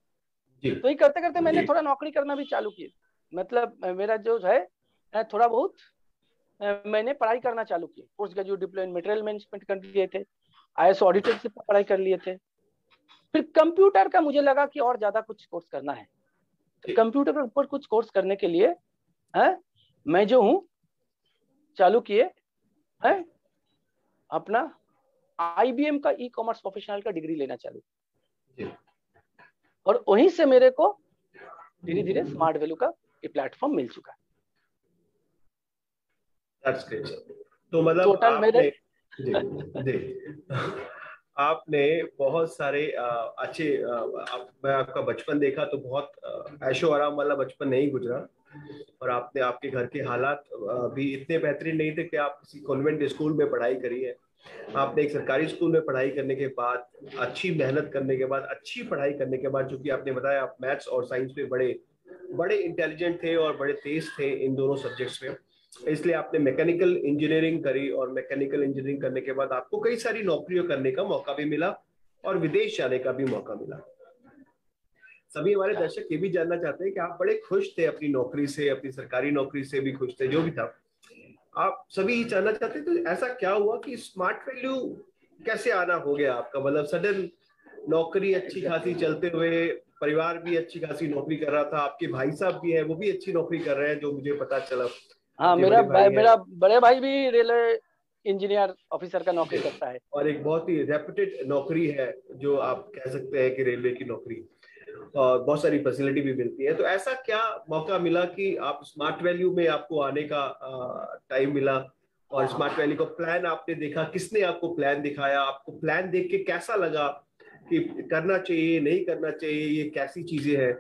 तो ये करते करते मैंने थोड़ा नौकरी करना भी चालू की, मतलब मेरा जो है थोड़ा बहुत मैंने पढ़ाई करना चालू की, post graduate diploma in material management कर लिए थे, ISO ऑडिटर से पढ़ाई कर लिए थे। फिर कंप्यूटर का मुझे लगा कि और ज्यादा कुछ कोर्स करना है, तो कंप्यूटर के ऊपर कुछ कोर्स करने के लिए मैं जो हूँ चालू किए अपना IBM का ई-कॉमर्स प्रोफेशनल का डिग्री लेना चालू, और वहीं से मेरे को धीरे धीरे स्मार्ट वैल्यू का ये प्लेटफॉर्म मिल चुका है। तो मतलब टोटल मेरे आपने बहुत सारे अच्छे मैं आपका बचपन देखा तो बहुत ऐशो आराम वाला बचपन नहीं गुजरा, और आपने आपके घर के हालात भी इतने बेहतरीन नहीं थे कि आप किसी कॉन्वेंट स्कूल में पढ़ाई करी है। आपने एक सरकारी स्कूल में पढ़ाई करने के बाद, अच्छी मेहनत करने के बाद, अच्छी पढ़ाई करने के बाद, चूंकि आपने बताया आप मैथ्स और साइंस में बड़े बड़े इंटेलिजेंट थे और बड़े तेज थे इन दोनों सब्जेक्ट्स में, इसलिए आपने मैकेनिकल इंजीनियरिंग करी, और मैकेनिकल इंजीनियरिंग करने के बाद आपको कई सारी नौकरियों करने का मौका भी मिला और विदेश जाने का भी मौका मिला। सभी हमारे दर्शक ये भी जानना चाहते हैं कि आप बड़े खुश थे अपनी नौकरी से, अपनी सरकारी नौकरी से भी खुश थे, जो भी था आप सभी ही जानना चाहते हैं। तो ऐसा क्या हुआ कि स्मार्ट वैल्यू कैसे आना हो गया आपका, मतलब सडन नौकरी अच्छी खासी चलते हुए, परिवार भी अच्छी खासी नौकरी कर रहा था, आपके भाई साहब भी हैं वो भी अच्छी नौकरी कर रहे हैं जो मुझे पता चला। हाँ मेरा बड़े भाई भी रेलवे इंजीनियर ऑफिसर का नौकरी करता है, और एक बहुत ही रेप्यूटेड नौकरी है जो आप कह सकते हैं कि रेलवे की नौकरी, और बहुत सारी फैसिलिटी भी मिलती है। तो ऐसा क्या मौका मिला कि आप स्मार्ट वैल्यू में आपको आने का टाइम मिला, और स्मार्ट वैल्यू का प्लान आपने देखा, किसने आपको प्लान दिखाया, आपको प्लान देख के कैसा लगा कि करना चाहिए नहीं करना चाहिए, ये कैसी चीजें हैं,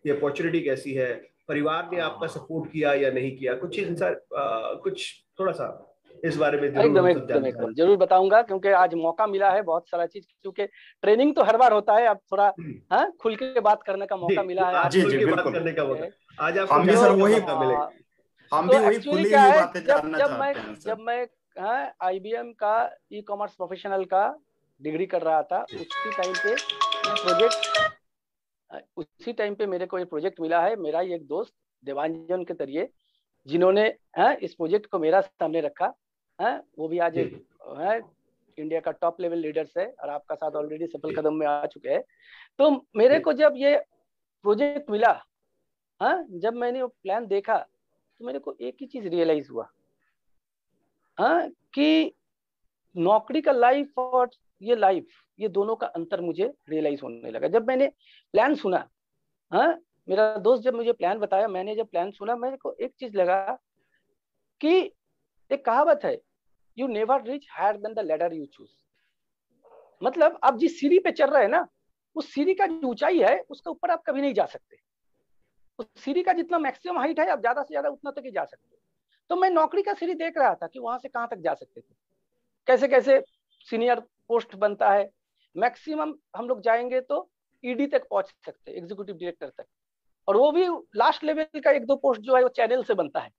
ये अपॉर्चुनिटी कैसी है, परिवार ने आपका सपोर्ट किया या नहीं किया, कुछ कुछ थोड़ा सा इस बारे में एकदम जरूर बताऊंगा, क्योंकि आज मौका मिला है बहुत सारा चीज, क्योंकि ट्रेनिंग तो हर बार होता है, अब थोड़ा खुल के बात करने का मौका मिला है, आज खुल के बात करने का मौका, आज आपको हम भी सर वही हम भी वही खुली हुई बातें जानना चाहते हैं। जब मैं IBM का ई-कॉमर्स प्रोफेशनल का डिग्री कर रहा था, उसी टाइम पे मेरे को ये प्रोजेक्ट मिला है, मेरा ही एक दोस्त देवांजन के जरिए, जिन्होंने इस प्रोजेक्ट को मेरा सामने रखा, वो भी आज इंडिया का टॉप लेवल लीडर्स है और आपका साथ ऑलरेडी सफल कदम में आ चुके हैं। तो मेरे को जब ये प्रोजेक्ट मिला, जब मैंने वो प्लान देखा, तो मेरे को एक ही चीज रियलाइज हुआ कि नौकरी का लाइफ और ये लाइफ, ये दोनों का अंतर मुझे रियलाइज होने लगा। जब मैंने प्लान सुना, मेरा दोस्त जब मुझे प्लान बताया, मैंने जब प्लान सुना, मेरे को एक चीज लगा कि एक कहावत है, you never reach higher than the ladder you choose. मतलब आप जिस सीढ़ी पे चल रहे हैं ना, उस सीढ़ी का जो ऊंचाई है उसके ऊपर आप कभी नहीं जा सकते। उस सीढ़ी का जितना मैक्सिमम हाइट है आप ज्यादा से ज्यादा उतना तक ही जा सकते। तो मैं नौकरी का सीढ़ी देख रहा था कि वहां से कहां तक जा सकते थे, कैसे कैसे सीनियर पोस्ट बनता है। मैक्सिमम हम लोग जाएंगे तो ईडी तक पहुंच सकते, एग्जीक्यूटिव डायरेक्टर तक, और वो भी लास्ट लेवल का 1-2 पोस्ट जो है वो चैनल से बनता है,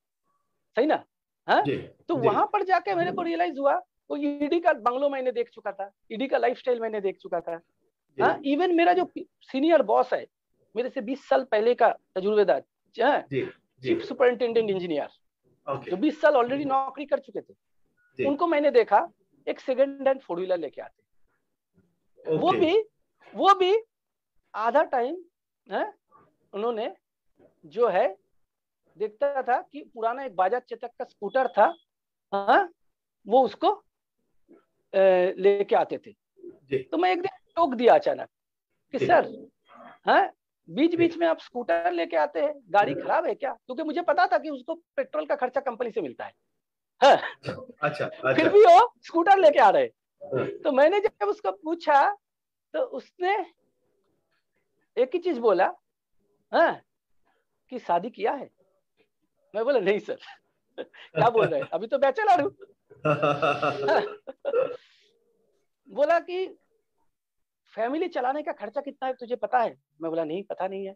सही ना? हाँ, तो वहां पर जाके मेरे को रियलाइज हुआ, वो ईडी का बंगलो मैंने देख चुका था, ईडी का लाइफस्टाइल मैंने देख चुका था। हाँ, इवन मेरा जो सीनियर बॉस है, मेरे से 20 साल पहले का तजुर्बेदार, चीफ सुपरिंटेंडेंट इंजीनियर, जो 20 साल ऑलरेडी नौकरी कर चुके थे, उनको मैंने देखा एक सेकंड हैंड 4 व्हीलर लेके आते। वो भी आधा टाइम उन्होंने जो है देखता था कि पुराना एक बाजाज चेतक का स्कूटर था, हाँ, वो उसको लेके आते थे। तो मैं एक दिन टोक दिया अचानक कि सर, हाँ, बीच बीच में आप स्कूटर लेके आते हैं, गाड़ी खराब है क्या? क्योंकि मुझे पता था कि उसको पेट्रोल का खर्चा कंपनी से मिलता है। हाँ। अच्छा। फिर भी वो स्कूटर लेके आ रहे। तो मैंने जब उसको पूछा तो उसने एक ही चीज बोला, हाँ, कि शादी किया है। मैं बोला नहीं सर। क्या बोल रहे हैं, अभी तो बैचलर हूं। बोला कि फैमिली चलाने का खर्चा कितना है तुझे पता है? मैं बोला नहीं, पता नहीं है।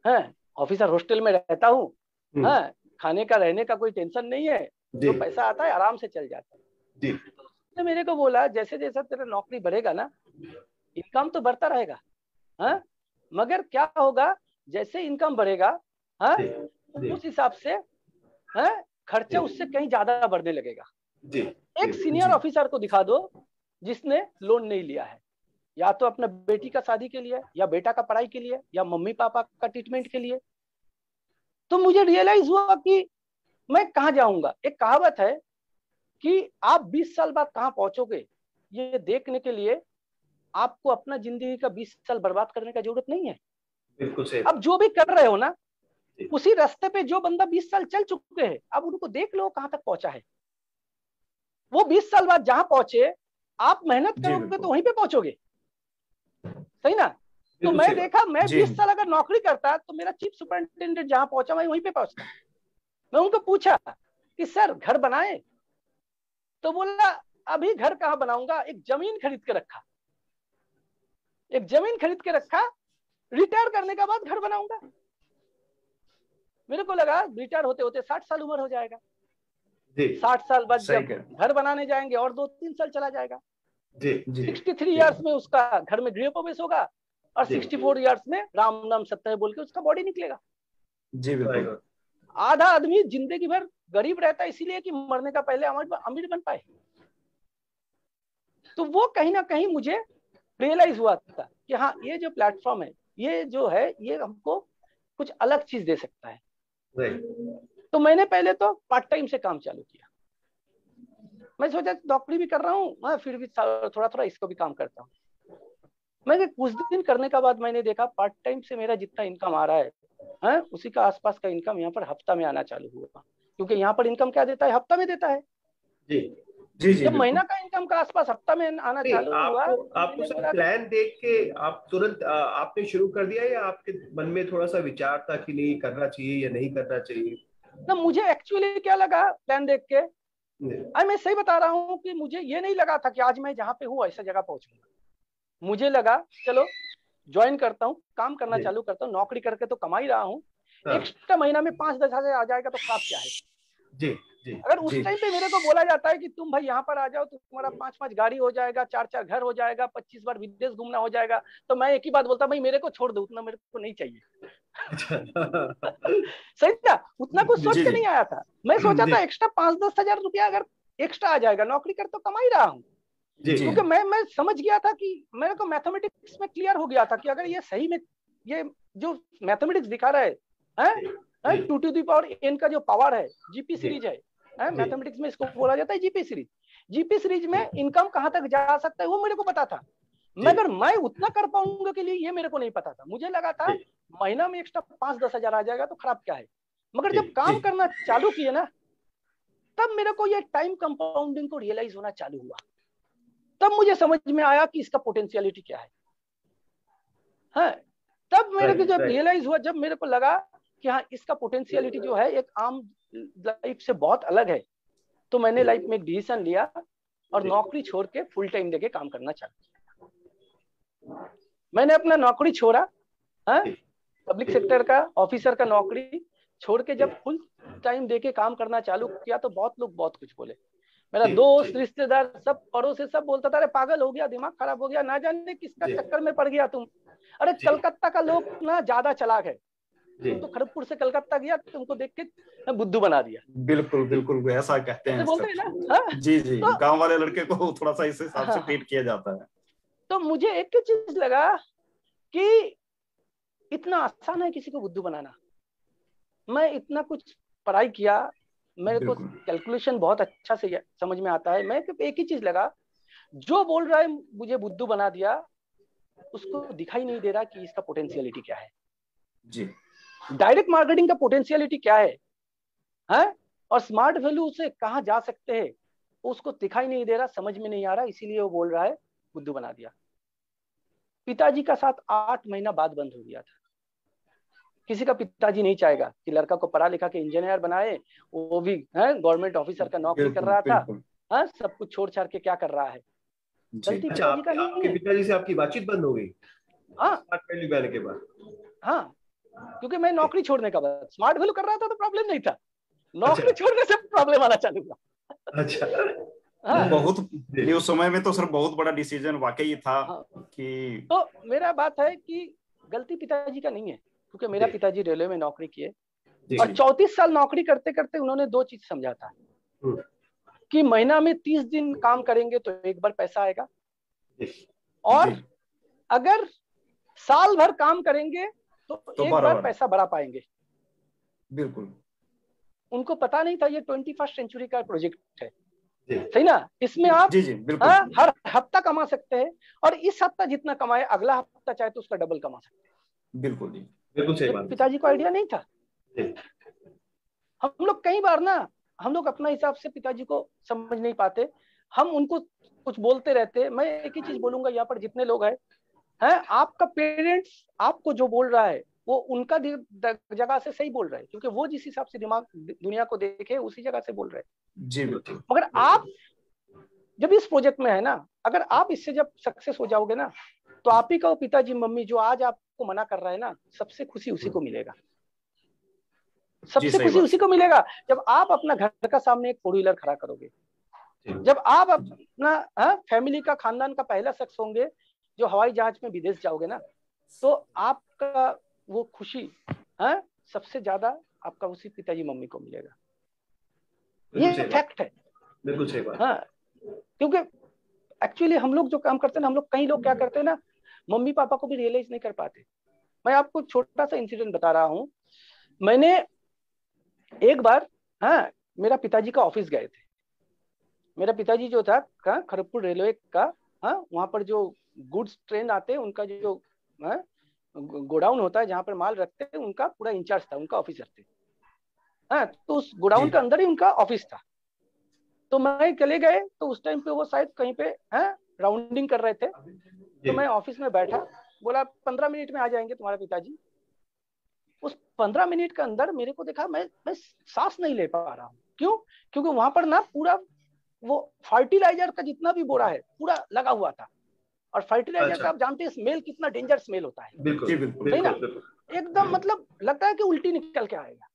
हाँ, ऑफिसर हॉस्टल में रहता हूँ, हाँ, खाने का रहने का कोई टेंशन नहीं है, जो पैसा आता है आराम से चल जाता है। तो मेरे को बोला जैसे जैसा तेरा नौकरी बढ़ेगा ना, इनकम तो बढ़ता रहेगा, हाँ, मगर क्या होगा, जैसे इनकम बढ़ेगा, हाँ, उस हिसाब से, हाँ, खर्चा उससे कहीं ज्यादा बढ़ने लगेगा। एक सीनियर ऑफिसर को दिखा दो जिसने लोन नहीं लिया है, या तो अपना बेटी का शादी के लिए, या बेटा का पढ़ाई के लिए, या मम्मी पापा का ट्रीटमेंट के लिए। तो मुझे रियलाइज हुआ कि मैं कहाँ जाऊंगा। एक कहावत है कि आप 20 साल बाद कहाँ पहुंचोगे, ये देखने के लिए आपको अपना जिंदगी का 20 साल बर्बाद करने का जरूरत नहीं है। बिल्कुल सही। अब जो भी कर रहे हो ना, उसी रास्ते पे जो बंदा 20 साल चल चुके हैं, अब उनको देख लो कहां तक पहुंचा है। वो 20 साल बाद जहां पहुंचे, आप मेहनत करोगे तो वहीं पे पहुंचोगे, सही ना? तो मैं देखा, मैं 20 साल अगर नौकरी करता तो मेरा चीफ सुपरिंटेंडेंट जहां पहुंचा मैं वहीं पे पहुंचता। मैं उनको पूछा कि सर घर बनाए? तो बोला अभी घर कहाँ बनाऊंगा, एक जमीन खरीद के रखा, एक जमीन खरीद के रखा, रिटायर करने के बाद घर बनाऊंगा। मेरे को लगा रिटायर होते होते 60 साल उम्र हो जाएगा, 60 साल बाद जब घर बनाने जाएंगे और 2-3 साल चला जाएगा। 63 इयर्स में उसका घर में गृह प्रवेश होगा, और 64 इयर्स में राम नाम सत्य बोल के उसका बॉडी निकलेगा। जी बिल्कुल। आधा आदमी जिंदगी भर गरीब रहता है इसीलिए कि मरने का पहले अमीर बन पाए। तो वो कहीं ना कहीं मुझे रियलाइज हुआ था कि हाँ, ये जो प्लेटफॉर्म है, ये जो है, ये हमको कुछ अलग चीज दे सकता है। तो मैंने पहले तो पार्ट टाइम से काम चालू किया। मैं सोचा नौकरी भी कर रहा हूँ, फिर भी थोड़ा थोड़ा इसको भी काम करता हूँ। मैंने कुछ दिन करने के बाद मैंने देखा पार्ट टाइम से मेरा जितना इनकम आ रहा है, उसी का आसपास का इनकम यहाँ पर हफ्ता में आना चालू हुआ। क्योंकि यहाँ पर इनकम क्या देता है, हफ्ता में देता है। जी जी। जब महीना का इनकम का आसपास हफ्ता में आना चालू हुआ, आपको सब प्लान देख के आप तुरंत आपने शुरू कर दिया, या आपके मन में थोड़ा सा विचार था कि नहीं करना चाहिए या नहीं करना चाहिए? ना, मुझे एक्चुअली क्या लगा प्लान देख के, मैं सही बता रहा हूँ कि मुझे ये नहीं लगा था कि आज मैं जहाँ पे हूँ ऐसा जगह पहुंचूंगा। मुझे लगा चलो ज्वाइन करता हूँ, काम करना चालू करता हूँ, नौकरी करके तो कमा ही रहा हूँ, एक्स्ट्रा महीना में 5-10 हजार आ जाएगा तो खराब क्या है। जी जी। अगर उस टाइम पे मेरे को बोला जाता है कि तुम भाई यहाँ पर आ जाओ, तो तुम्हारा 5-5 गाड़ी हो जाएगा, 4-4 घर हो जाएगा, 25 बार विदेश घूमना हो जाएगा, तो मैं एक ही बात बोलता, भाई मेरे को छोड़ दो, उतना मेरे को नहीं चाहिए। सही था, उतना कुछ सोच के नहीं आया था। मैं सोचा था एक्स्ट्रा 5-10 हजार रुपया अगर एक्स्ट्रा आ जाएगा, नौकरी कर तो कमा ही रहा हूँ। क्योंकि मैं समझ गया था कि मेरे को मैथमेटिक्स में क्लियर हो गया था कि अगर ये सही में, ये जो मैथमेटिक्स दिखा रहा है 2 to the power n का जो पावर है, जीपी सीरीज है, मैथमेटिक्स में इसको बोला जाता है जीपी सीरीज। जीपी सीरीज में इनकम कहां तक जा सकता है वो मेरे को पता था, मगर मैं उतना कर पाऊंगा के लिए ये मेरे को नहीं पता था। मुझे लगा था महीना में एक्स्ट्रा 5-10 हजार आ जाएगा तो खराब क्या है। मगर जब काम करना चालू किए ना, तब मेरे को ये टाइम कंपाउंडिंग को रियलाइज होना चालू हुआ। तब मुझे समझ में आया कि इसका पोटेंशियलिटी क्या है। हाँ, तब मेरे को जब रियलाइज हुआ, जब मेरे को लगा कि हाँ इसका पोटेंशियलिटी जो है एक आम लाइफ से बहुत अलग है, तो मैंने लाइफ में एक डिसीजन लिया और नौकरी छोड़ के फुल टाइम देके काम करना चालू किया। मैंने अपना नौकरी छोड़ा, पब्लिक सेक्टर का ऑफिसर का नौकरी छोड़ के जब फुल टाइम देके काम करना चालू किया तो बहुत लोग बहुत कुछ बोले। मेरा दोस्त, रिश्तेदार, सब पड़ोस सब बोलता था, अरे पागल हो गया, दिमाग खराब हो गया, ना जाने किसका चक्कर में पड़ गया तुम। अरे कलकत्ता का लोग ना ज्यादा चालाक है, तुम तो खड़गपुर से कलकत्ता गया, तुमको देख के बुद्धू बना दिया। बिल्कुल बिल्कुल ऐसा कहते हैं, बोलते हैं ना। जी जी, तो गांव वाले लड़के को थोड़ा सा इस हिसाब से ट्रीट किया जाता है। तो मुझे एक ही चीज लगा कि इतना आसान है किसी को बुद्धू बनाना। मैं इतना कुछ पढ़ाई किया, मेरे को कैलकुलेशन बहुत अच्छा से समझ में आता है। मैं एक ही चीज लगा, जो बोल रहा है मुझे बुद्धू बना दिया, उसको दिखाई नहीं दे रहा कि इसका पोटेंशियलिटी क्या है जी। डायरेक्ट मार्केटिंग का पोटेंशियलिटी क्या है, और स्मार्ट वैल्यू से कहाँ जा सकते हैं, उसको दिखाई नहीं दे रहा, समझ में नहीं आ रहा, इसीलिए वो बोल रहा है बुद्धू बना दिया। पिताजी का साथ 8 महीना बाद बंद हो गया था। किसी का पिताजी नहीं चाहेगा कि लड़का को पढ़ा लिखा के इंजीनियर बनाए, वो भी गवर्नमेंट ऑफिसर का नौकरी कर रहा था, सब कुछ छोड़ छाड़ के क्या कर रहा है। गलती पिताजी का नहीं है। आपके पिताजी से आपकी बातचीत बंद हो गई? पहली बार के बाद। हाँ, क्योंकि मैं नौकरी छोड़ने का बाद स्मार्ट वैल्यू कर रहा था तो प्रॉब्लम नहीं था, नौकरी छोड़ने से प्रॉब्लम आना चालू हुआ। अच्छा, बहुत उस समय में तो सर बहुत बड़ा डिसीजन वाकई था। कि तो मेरा बात है कि गलती पिताजी का नहीं है, क्योंकि मेरा पिताजी रेलवे में नौकरी किए और 34 साल नौकरी करते करते उन्होंने 2 चीज समझा था कि महीना में 30 दिन काम करेंगे तो एक बार पैसा आएगा, और अगर साल भर काम करेंगे तो एक बार पैसा बढ़ा पाएंगे। बिल्कुल, उनको पता नहीं था ये 21st सेंचुरी का प्रोजेक्ट है, सही ना। इसमें आप हर हफ्ता कमा सकते हैं, और इस हफ्ता जितना कमाए अगला हफ्ता चाहे तो उसका डबल कमा सकते हैं। बिल्कुल जी, बिल्कुल सही बात। पिताजी को आइडिया नहीं था। हम लोग कई बार ना, हम लोग अपना हिसाब से पिताजी को समझ नहीं पाते, हम उनको कुछ बोलते रहते। मैं एक ही चीज बोलूंगा, यहाँ पर जितने लोग हैं, आपका पेरेंट्स आपको जो बोल रहा है वो उनका जगह से सही बोल रहे हैं, क्योंकि वो जिस हिसाब से दिमाग दुनिया को देखे उसी जगह से बोल रहे हैं। जी बिल्कुल। मगर आप जब इस प्रोजेक्ट में है ना, अगर आप इससे जब सक्सेस हो जाओगे ना, तो आप ही का पिताजी मम्मी जो आज आपको मना कर रहा है ना, सबसे खुशी उसी को मिलेगा, सबसे खुशी उसी को मिलेगा जब आप अपना घर का सामने एक 4 व्हीलर खड़ा करोगे, जब आप अपना फैमिली का, खानदान का पहला शख्स होंगे जो हवाई जहाज में विदेश जाओगे ना, तो आपका वो खुशी सबसे ज्यादा आपका उसी पिताजी मम्मी को मिलेगा। ये फैक्ट है, बिल्कुल सही बात। क्योंकि एक्चुअली हम लोग जो काम करते हैं ना, हम लोग कई लोग क्या करते हैं ना, मम्मी पापा को भी रियलाइज नहीं कर पाते। मैं आपको छोटा सा इंसिडेंट बता रहा हूँ। मैंने एक बार मेरा पिताजी का ऑफिस गए थे। मेरा पिताजी जो था खड़गपुर रेलवे का, वहां पर जो गुड्स ट्रेन आते हैं उनका जो गोडाउन होता है जहां पर माल रखते हैं, उनका पूरा इंचार्ज था, उनका ऑफिसर थे। तो उस गोडाउन के अंदर ही उनका ऑफिस था। तो मैं चले गए, तो उस टाइम पे वो शायद कहीं पे राउंडिंग कर रहे थे। तो मैं ऑफिस में बैठा, बोला 15 मिनट में आ जाएंगे तुम्हारे पिताजी। उस 15 मिनट के अंदर मेरे को देखा, मैं सांस नहीं ले पा रहा हूँ। क्यों? क्योंकि वहां पर ना पूरा वो फर्टिलाइजर का जितना भी बोरा है पूरा लगा हुआ था, और फर्टिलाइजर का आप जानते हैं स्मेल कितना डेंजर स्मेल होता है। बिल्कुल सही ना, एकदम मतलब लगता है कि उल्टी निकल के आएगा।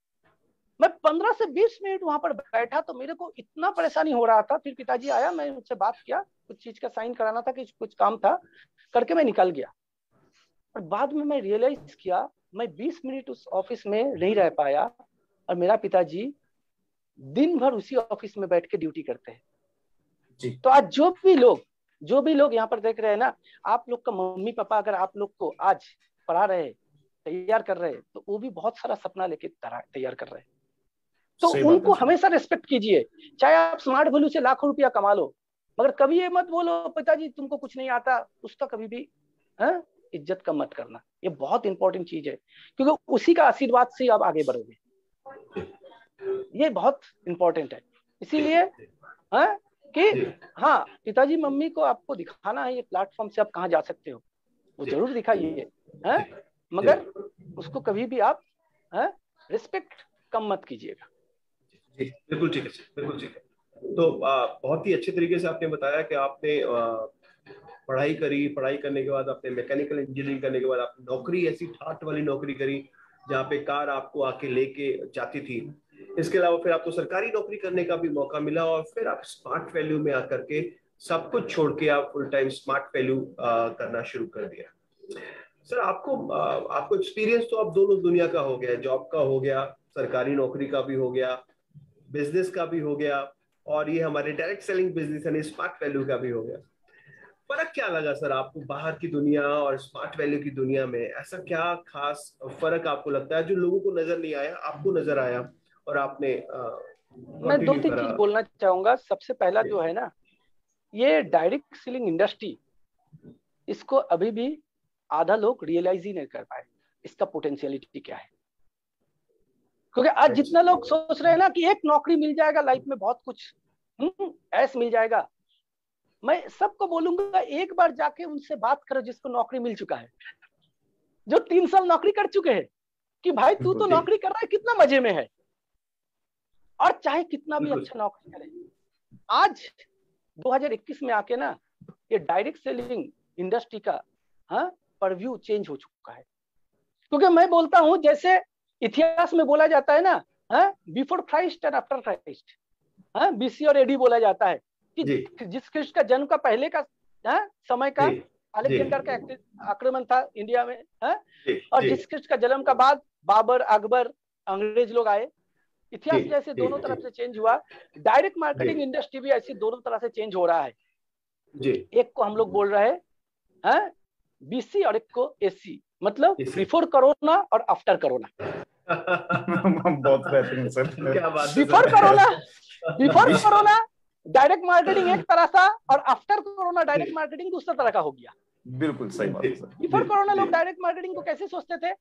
मैं 15 से 20 मिनट वहां पर बैठा, तो मेरे को इतना परेशानी हो रहा था। फिर पिताजी आया, मैं उनसे बात किया, कुछ चीज का साइन कराना था कि कुछ काम था, करके मैं निकल गया। और बाद में मैं रियलाइज किया, मैं 20 मिनट उस ऑफिस में नहीं रह पाया, और मेरा पिताजी दिन भर उसी ऑफिस में बैठ के ड्यूटी करते हैं जी। तो आज जो भी लोग यहाँ पर देख रहे हैं ना, आप लोग का मम्मी पापा अगर आप लोग को आज पढ़ा रहे, तैयार कर रहे, तो वो भी बहुत सारा सपना लेके तैयार कर रहे हैं। तो उनको हमेशा रिस्पेक्ट कीजिए, चाहे आप स्मार्ट वैल्यू से लाखों रुपया कमा लो, मगर कभी ये मत बोलो पिताजी तुमको कुछ नहीं आता, उसका कभी भी इज्जत कम मत करना। ये बहुत इंपॉर्टेंट चीज है, क्योंकि उसी का आशीर्वाद से आप आगे बढ़ोगे। ये बहुत इंपॉर्टेंट है। इसीलिए हाँ कि हाँ पिताजी मम्मी को आपको दिखाना है ये प्लेटफॉर्म से आप कहाँ जा सकते हो, वो जरूर दिखाइए, हैं, मगर उसको कभी भी आप रिस्पेक्ट कम मत कीजिएगा। बिल्कुल ठीक है, बिल्कुल ठीक है। तो बहुत ही अच्छे तरीके से आपने बताया कि आपने पढ़ाई करी, पढ़ाई करने के बाद आपने मैकेनिकल इंजीनियरिंग करने के बाद आपने नौकरी, ऐसी ठाट वाली नौकरी करी जहाँ पे कार आपको आके लेके जाती थी। इसके अलावा फिर आपको सरकारी नौकरी करने का भी मौका मिला और फिर आप स्मार्ट वैल्यू में आकर के सब कुछ छोड़ के आप फुल टाइम स्मार्ट वैल्यू करना शुरू कर दिया। सर आपको एक्सपीरियंस तो अब दोनों दुनिया का हो गया, जॉब का हो गया, सरकारी नौकरी का भी हो गया, बिजनेस का भी हो गया, और ये हमारे डायरेक्ट सेलिंग बिजनेस यानी स्मार्ट वैल्यू का भी हो गया। फर्क क्या लगा सर आपको बाहर की दुनिया और स्मार्ट वैल्यू की दुनिया में? ऐसा क्या खास फर्क आपको लगता है जो लोगों को नजर नहीं आया, आपको नजर आया और आपने मैं 2-3 चीज बोलना चाहूंगा। सबसे पहला जो है ना, ये डायरेक्ट सेलिंग इंडस्ट्री, इसको अभी भी आधा लोग रियलाइज ही नहीं कर पाए इसका पोटेंशियलिटी क्या है। क्योंकि आज जितना लोग सोच रहे हैं ना कि एक नौकरी मिल जाएगा लाइफ में बहुत कुछ ऐस मिल जाएगा, मैं सबको बोलूंगा एक बार जाके उनसे बात करो जिसको नौकरी मिल चुका है, जो 3 साल नौकरी कर चुके हैं, कि भाई तू तो नौकरी कर रहा है, कितना मजे में है, और चाहे कितना भी अच्छा नौकरी करे। आज 2021 में आके ना ये डायरेक्ट सेलिंग इंडस्ट्री का परव्यू चेंज हो चुका है। क्योंकि मैं बोलता हूं जैसे इतिहास में बोला जाता है ना, before Christ and after Christ, BC और एडी बोला जाता है कि जिस ख्रिस्ट का जन्म का पहले का समय का अलेक्जेंडर का आक्रमण था इंडिया में, और जिस ख्रिस्ट का जन्म का बाद बाबर, अकबर, अंग्रेज लोग आए। इतिहास जैसे दोनों तरफ से चेंज हुआ, डायरेक्ट मार्केटिंग इंडस्ट्री भी ऐसी दोनों तरह से चेंज हो रहा है। एक को हम लोग बोल रहे हैं बीसी और एक को एसी, मतलब बिफोर कोरोना और आफ्टर कोरोना। बहुत बेहतरीन sir. Before corona direct marketing एक तरह था और आफ्टर कोरोना डायरेक्ट मार्केटिंग दूसरा तरह का हो गया। बिल्कुल सही बात है सर। बिफोर कोरोना लोग डायरेक्ट मार्केटिंग को कैसे सोचते थे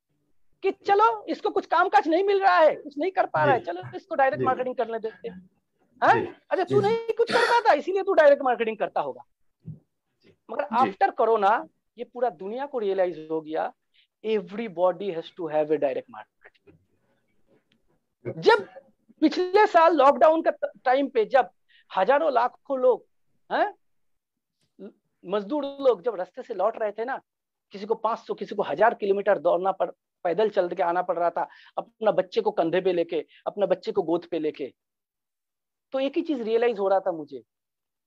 कि चलो इसको कुछ काम काज नहीं मिल रहा है, कुछ नहीं कर पा रहा है, चलो इसको डायरेक्ट मार्केटिंग करने देते हैं। अच्छा तू नहीं कुछ कर पाता इसीलिए तू डायरेक्ट मार्केटिंग करता होगा। मगर आफ्टर कोरोना ये पूरा दुनिया को रियलाइज हो गया, everybody has to have a direct marketing. जब पिछले साल लॉकडाउन का टाइम पे जब हजारों लाखों लोग मजदूर लोग जब रास्ते से लौट रहे थे ना, किसी को 500 किसी को 1000 किलोमीटर दौड़ना पैदल चल के आना पड़ रहा था, अपना बच्चे को कंधे पे लेके, अपना बच्चे को गोद पे लेके, तो एक ही चीज रियलाइज हो रहा था मुझे,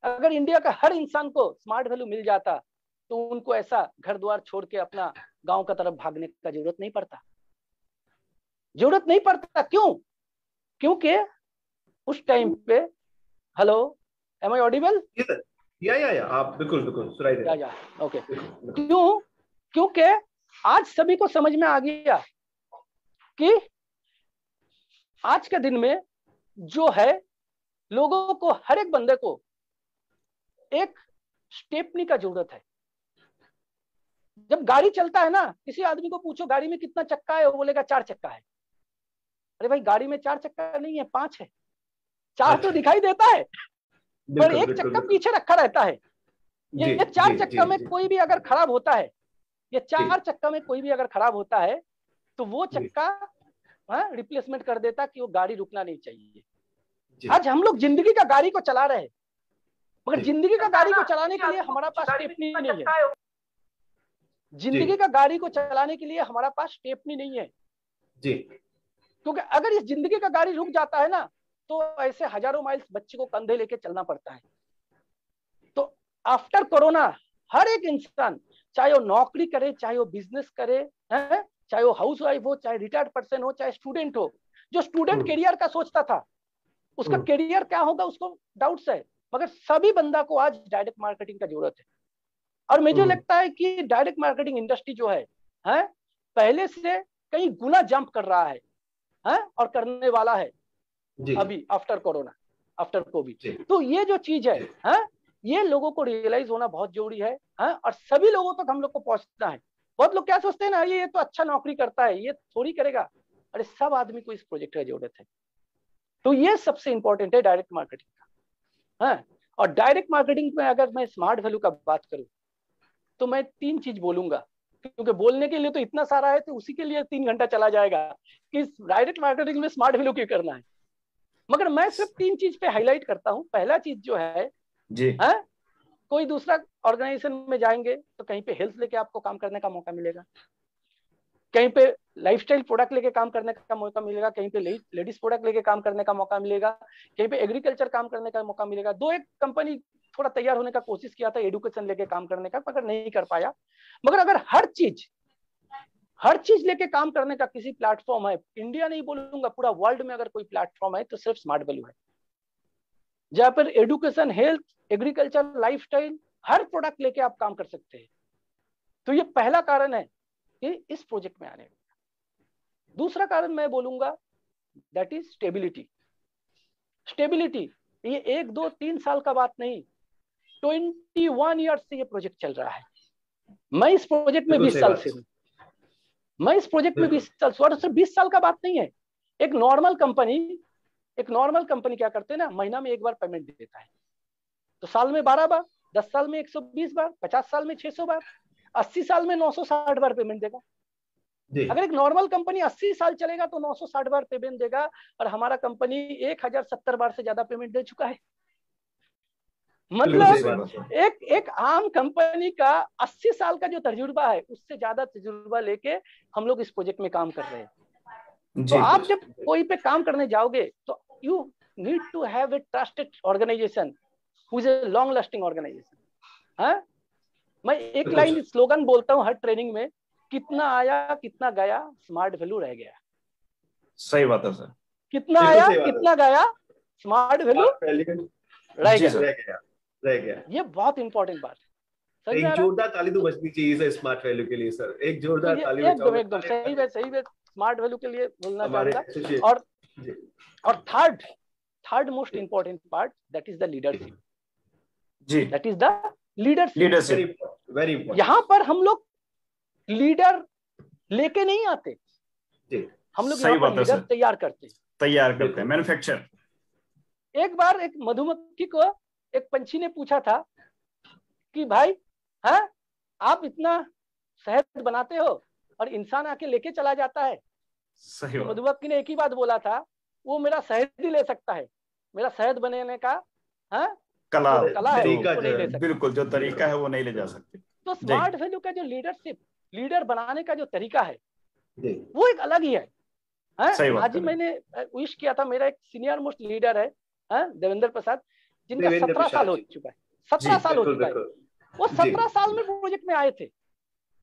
अगर इंडिया का हर इंसान को स्मार्ट वैल्यू मिल जाता तो उनको ऐसा घर द्वार छोड़ के अपना गांव का तरफ भागने का जरूरत नहीं पड़ता। क्यों? क्योंकि उस टाइम पे, हेलो एम आई ऑडिबल? या आप बिल्कुल सुनाई दे रहा है। ओके। क्योंकि आज सभी को समझ में आ गया कि आज के दिन में जो है लोगों को, हर एक बंदे को एक स्टेपनी का जरूरत है। जब गाड़ी चलता है ना, किसी आदमी को पूछो गाड़ी में कितना चक्का है, वो बोलेगा 4 चक्का है। अरे भाई गाड़ी में 4 चक्का नहीं है, 5 है। 4 तो दिखाई देता है पर एक चक्का पीछे रखा रहता है। ये 4 चक्का में कोई भी अगर खराब होता है, ये 4 चक्का में कोई भी अगर खराब होता है तो वो चक्का रिप्लेसमेंट कर देता कि वो गाड़ी रुकना नहीं चाहिए। आज हम लोग जिंदगी का गाड़ी को चला रहे हैं, मगर जिंदगी का गाड़ी को चलाने के लिए हमारा पास स्टेपनी नहीं है। जिंदगी का गाड़ी को चलाने के लिए हमारा पास स्टेपनी नहीं है जी। क्योंकि अगर इस जिंदगी का गाड़ी रुक जाता है ना, तो ऐसे हजारों माइल्स बच्चे को कंधे लेके चलना पड़ता है। तो आफ्टर कोरोना हर एक इंसान, चाहे वो नौकरी करे, चाहे वो बिजनेस करे, चाहे वो हाउस वाइफ हो, चाहे रिटायर्ड पर्सन हो, चाहे स्टूडेंट हो, जो स्टूडेंट करियर का सोचता था उसका करियर क्या होगा उसको डाउट्स है, मगर सभी बंदा को आज डायरेक्ट मार्केटिंग का जरूरत है। और मुझे लगता है कि डायरेक्ट मार्केटिंग इंडस्ट्री जो है पहले से कई गुना जंप कर रहा है और करने वाला है अभी आफ्टर कोरोना, आफ्टर कोविड। तो ये जो चीज है ये लोगों को रियलाइज होना बहुत जरूरी है और सभी लोगों तक हम लोग को पहुंचना है। बहुत लोग क्या सोचते हैं ना, ये तो अच्छा नौकरी करता है, ये थोड़ी करेगा। अरे सब आदमी को इस प्रोजेक्ट की जरूरत है। तो ये सबसे इंपॉर्टेंट है डायरेक्ट मार्केटिंग का। हाँ, और डायरेक्ट मार्केटिंग में अगर मैं स्मार्ट वैल्यू का बात करूं तो मैं 3 चीज बोलूंगा, क्योंकि बोलने के लिए तो इतना सारा है, तो उसी के लिए 3 घंटा चला जाएगा कि डायरेक्ट मार्केटिंग में स्मार्ट वैल्यू क्यों करना है। मगर मैं सिर्फ 3 चीज पे हाईलाइट करता हूं। पहला चीज जो है जी, कोई दूसरा ऑर्गेनाइजेशन में जाएंगे तो कहीं पे हेल्थ लेके आपको काम करने का मौका मिलेगा, कहीं पे लाइफस्टाइल प्रोडक्ट लेके काम करने का मौका मिलेगा, कहीं पे लेडीज प्रोडक्ट लेके काम करने का मौका मिलेगा, कहीं पे एग्रीकल्चर काम करने का मौका मिलेगा। एक कंपनी थोड़ा तैयार होने का कोशिश किया था एडुकेशन लेके काम करने का, मगर नहीं कर पाया। मगर अगर हर चीज लेके काम करने का किसी प्लेटफॉर्म है, इंडिया नहीं बोलूंगा, पूरा वर्ल्ड में अगर कोई प्लेटफॉर्म है तो सिर्फ स्मार्ट वैल्यू है, जहां पर एडुकेशन, हेल्थ, एग्रीकल्चर, लाइफस्टाइल हर प्रोडक्ट लेके आप काम कर सकते हैं। तो ये पहला कारण है कि इस प्रोजेक्ट में आने का। दूसरा कारण मैं बोलूंगा दैट इज स्टेबिलिटी। ये 1, 2, 3 साल का बात नहीं, 21 ईयर्स से ये प्रोजेक्ट चल रहा है। मैं इस प्रोजेक्ट में 20 साल से हूँ। मैं इस प्रोजेक्ट में 20 साल, सिर्फ 20 साल का बात नहीं है। एक नॉर्मल कंपनी क्या करते हैं ना, महीना में 1 बार पेमेंट देता है, तो साल में 12 बार, 10 साल में 120 बार, 50 साल में 600 बार, 80 साल में 960 बार पेमेंट देगा। अगर एक नॉर्मल कंपनी 80 साल चलेगा तो 960 बार पेमेंट देगा, और हमारा कंपनी 1070 बार से ज्यादा पेमेंट दे चुका है। मतलब एक आम कंपनी का 80 साल का जो तजुर्बा है, उससे ज्यादा तजुर्बा लेके हम लोग इस प्रोजेक्ट में काम कर रहे हैं। तो आप जब कोई पे काम करने जाओगे तो you need to have a trusted organisation who is a long lasting organisation. हाँ, मैं एक लाइन स्लोगन बोलता हूँ हर ट्रेनिंग में, कितना आया कितना गया, स्मार्ट वैल्यू रह गया। सही बात है सर। कितना आया कितना गया, स्मार्ट वैल्यू रह गया। ये बहुत इंपॉर्टेंट बात है। एक जोरदार ताली तो बजनी चाहिए सर स्मार्ट वैल्यू के लिए सर, एक जोरदार ताली एकदम सही है स्मार्ट वैल्यू के लिए बोलना चाहूंगा। और third most important part that is the leadership. जी, that is the leadership. Very important. यहाँ पर हम लोग लीडर लेके नहीं आते, हम लोग यहाँ पर लीडर तैयार करते हैं, मैन्युफैक्चर। एक बार एक मधुमक्खी को एक पंछी ने पूछा था कि भाई, हाँ, आप इतना शहद बनाते हो और इंसान आके लेके चला जाता है। सही। मधुमक्खी ने एक ही बात बोला था, वो मेरा शहद ही ले सकता है, मेरा शहद बनाने का कला है, वो नहीं ले सकता। बिल्कुल, जो तरीका है वो नहीं ले जा सकते। तो स्मार्ट वैल्यू का जो लीडर बनाने का जो तरीका है वो एक अलग ही है। आज ही मैंने विश किया था, मेरा एक सीनियर मोस्ट लीडर है देवेंद्र प्रसाद, जिनका 17 साल हो चुका है। 17 साल हो चुका है। वो 17 साल में प्रोजेक्ट में आए थे।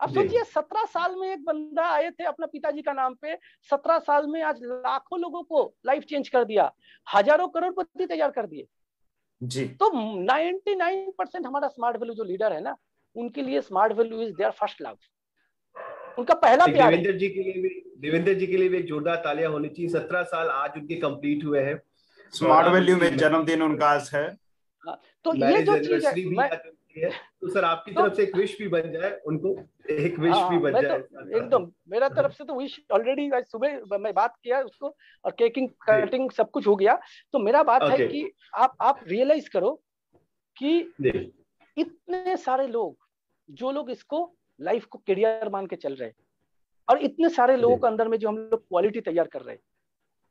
अब सोचिए 17 साल में एक बंदा आए थे अपना पिताजी का नाम पे, 17 साल में आज लाखों लोगों को लाइफ चेंज कर दिया, हजारों करोड़पति तैयार कर दिए। जी। तो 99% हमारा स्मार्ट वैल्यू जो लीडर है ना, उनके लिए smart value is their first love, उनका पहला प्यार। देवेंद्र जी के लिए भी एक जोरदार तालियां होनी चाहिए। 17 साल आज उनके कंप्लीट हुए हैं। स्मार्ट वैल्यू में जन्मदिन उनका आज है। तो ये जो चीज है, तो सर आपकी तरफ से एक विश भी बन जाए उनको, एक विश भी बन जाए। एकदम मेरा तरफ से तो विश ऑलरेडी आज सुबह मैं बात किया उसको, और केकिंग कटिंग सब कुछ हो गया। तो मेरा बात है कि आप रियलाइज करो कि इतने सारे लोग, जो लोग इसको लाइफ को करियर मान के चल रहे हैं, और इतने सारे लोगों के अंदर में जो हम लोग क्वालिटी तैयार कर रहे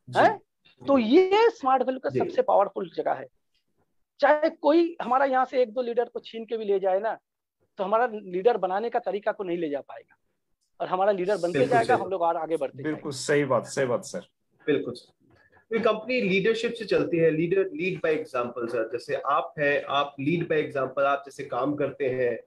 हैं, तो ये स्मार्ट वैल्यू का सबसे पावरफुल जगह है। चाहे कोई हमारा यहाँ से 1-2 लीडर को छीन के भी ले जाए ना, तो हमारा लीडर बनाने का तरीका को नहीं ले जा पाएगा, और हमारा लीडर बनते जाएगा, हम लोग और आगे बढ़ते। बिल्कुल सही बात सर। बिल्कुल। तो कंपनी लीडरशिप से चलती है, लीड बाय एग्जांपल सर। जैसे आप है, आप लीड बाय एग्जांपल, आप जैसे काम करते हैं,